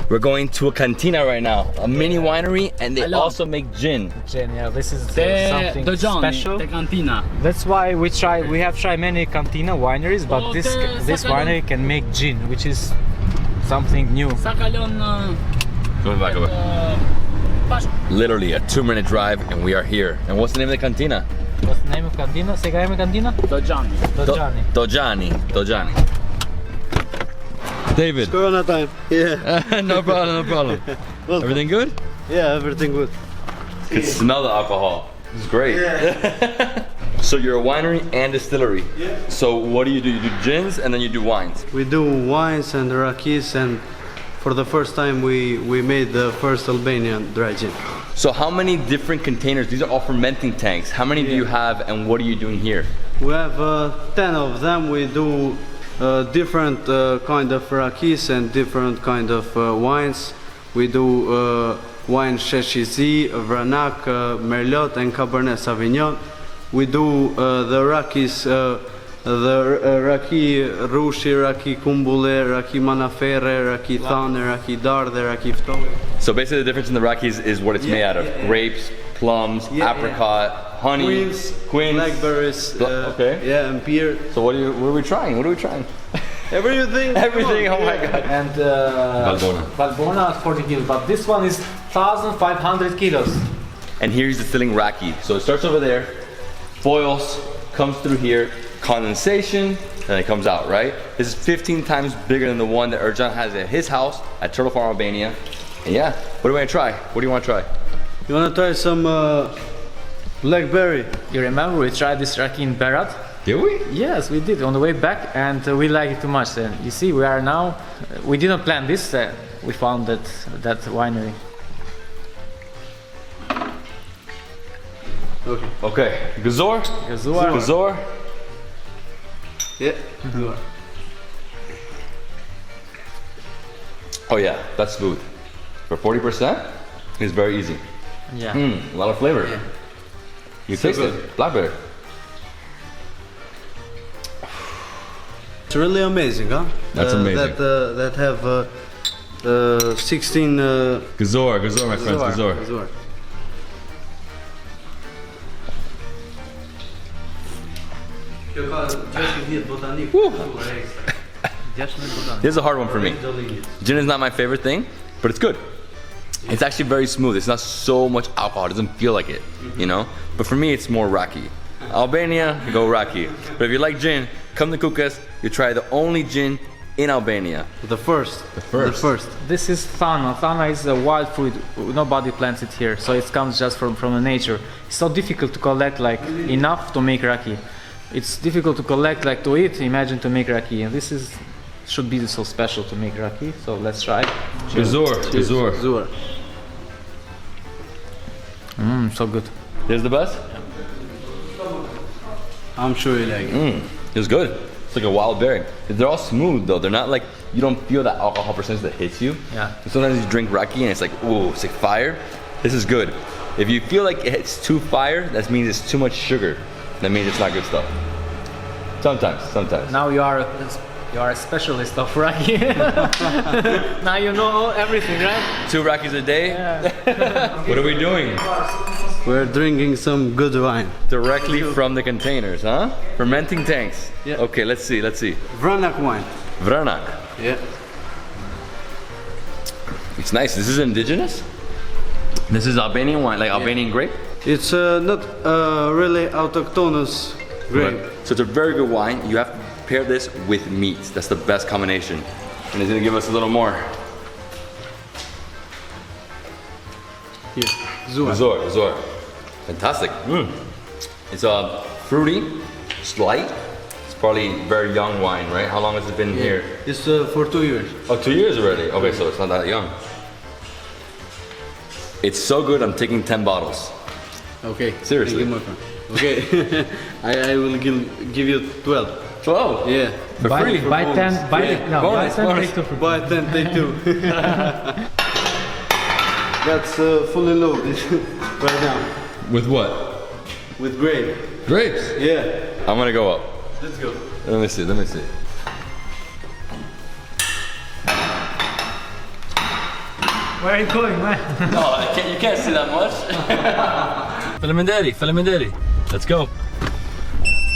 We're going to a cantina right now, a mini winery, and they also make gin. Gin, yeah, this is something special. The cantina. That's why we have tried many cantina wineries, but this winery can make gin, which is something new. Go back. Literally a 2-minute drive, and we are here. And what's the name of the cantina? What's the name of cantina? Say the name of cantina? Dojani. David. It's Corona time. Yeah. No problem. Everything good? Yeah, everything good. You can smell the alcohol. It's great. Yeah. So you're a winery and distillery. Yeah. So what do? You do gins and then you do wines. We do wines and rakis, and for the first time we made the first Albanian dry gin. So how many different containers? These are all fermenting tanks. How many do you have, and what are you doing here? We have 10 of them. We do different kind of rakis and different kind of wines. We do wine Sheshizi, Vranak, Merlot and Cabernet Sauvignon. We do the rakis, the raki Rushi, raki Kumbule, raki Manafere, raki Thane, raki Darde, raki Fto. So basically the difference in the rakis is what it's made out of. Grapes, plums, apricot, honey, quince, blackberries, and pear. So what are we trying? Everything. Everything, oh my god. And Valbona is 40 kilos, but this one is 1,500 kilos. And here he's distilling raki. So it starts over there, boils, comes through here, condensation, and it comes out, right? This is 15 times bigger than the one that Ercan has at his house at Turtle Farm, Albania. And yeah, what do we want to try? What do you want to try? You want to try some blackberry? You remember we tried this raki in Berat? Did we? Yes, we did on the way back, and we like it too much. And you see, we are now. We didn't plan this. We found that winery. Okay. Gazor. Yeah. Oh yeah, that's smooth. For 40%, it's very easy. Yeah. A lot of flavor. Yeah. You taste it. Blackberry. It's really amazing, huh? That's amazing. That have 16. Gazor, my friends, Gazor. This is a hard one for me. Gin is not my favorite thing, but it's good. It's actually very smooth. It's not so much alcohol. It doesn't feel like it, you know? But for me, it's more raki. Albania, you go raki. But if you like gin, come to Kukës. You try the only gin in Albania. The first. This is Thana. Thana is a wild fruit. Nobody plants it here, so it comes just from the nature. It's so difficult to collect enough to make raki. It's difficult to collect to eat. Imagine to make raki, and this should be so special to make raki. So let's try. Gazor. So good. This is the best? I'm sure you like it. It's good. It's like a wild berry. They're all smooth though. They're not you don't feel that alcohol percentage that hits you. Yeah. Sometimes you drink raki and it's ooh, it's like fire. This is good. If you feel like it's too fire, that means it's too much sugar. That means it's not good stuff. Sometimes. Now you are a specialist of raki. Now you know everything, right? 2 rakis a day? Yeah. What are we doing? We're drinking some good wine. Directly from the containers, huh? Fermenting tanks. Yeah. Okay, let's see. Vranak wine. Vranak. Yeah. It's nice. This is indigenous? This is Albanian wine, like Albanian grape? It's not really autochthonous grape. Right. So it's a very good wine. You have to pair this with meat. That's the best combination. And it's gonna give us a little more. Yeah. Zor. Zor. Fantastic. It's fruity, it's light. It's probably very young wine, right? How long has it been here? It's for 2 years. Oh, 2 years already. Okay, so it's not that young. It's so good, I'm taking 10 bottles. Okay. Seriously. Thank you, my friend. Okay. I will give you 12. 12? Yeah. For free? Buy 10, buy Yeah. no, Bonus, buy 10, bonus. take 2 for free. Buy 10, take 2. That's fully loaded right now. With what? With grape. Grapes? Yeah. I'm gonna go up. Let's go. Let me see. Where are you going, man? No, you can't see that much. Filamenderi. Let's go.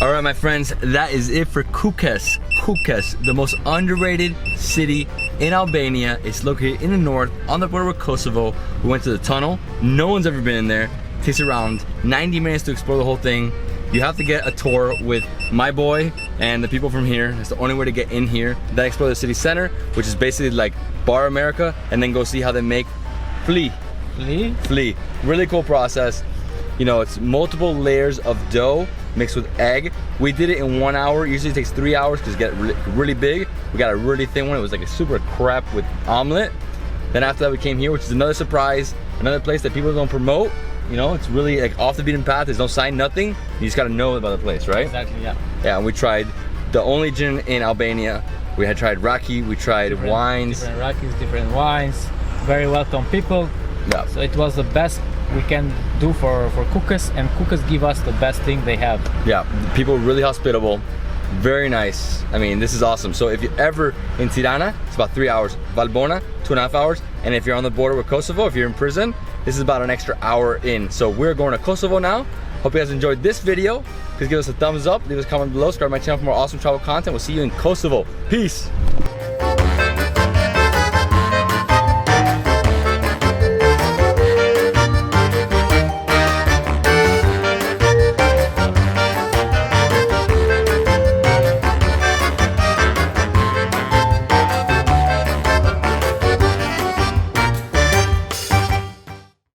All right, my friends, that is it for Kukës. Kukës, the most underrated city in Albania. It's located in the north, on the border with Kosovo. We went to the tunnel. No one's ever been in there. It takes around 90 minutes to explore the whole thing. You have to get a tour with my boy and the people from here. It's the only way to get in here. Then explore the city center, which is basically like Bar America, and then go see how they make flea. Really cool process. You know, it's multiple layers of dough mixed with egg. We did it in 1 hour. Usually it takes 3 hours because it gets really big. We got a really thin one. It was like a super crepe with omelet. Then after that we came here, which is another surprise, another place that people don't promote. You know, it's really like off the beaten path. There's no sign, nothing. You just gotta know about the place, right? Exactly, yeah. Yeah, and we tried the only gin in Albania. We had tried raki, we tried wines. Different rakis, different wines. Very welcome people. Yeah. So it was the best we can do for Kukës, and Kukës give us the best thing they have. Yeah, people really hospitable, very nice. I mean, this is awesome. So if you're ever in Tirana, it's about 3 hours. Valbona, 2.5 hours. And if you're on the border with Kosovo, if you're in prison, this is about an extra hour in. So we're going to Kosovo now. Hope you guys enjoyed this video. Please give us a thumbs up, leave us a comment below, subscribe to my channel for more awesome travel content. We'll see you in Kosovo. Peace.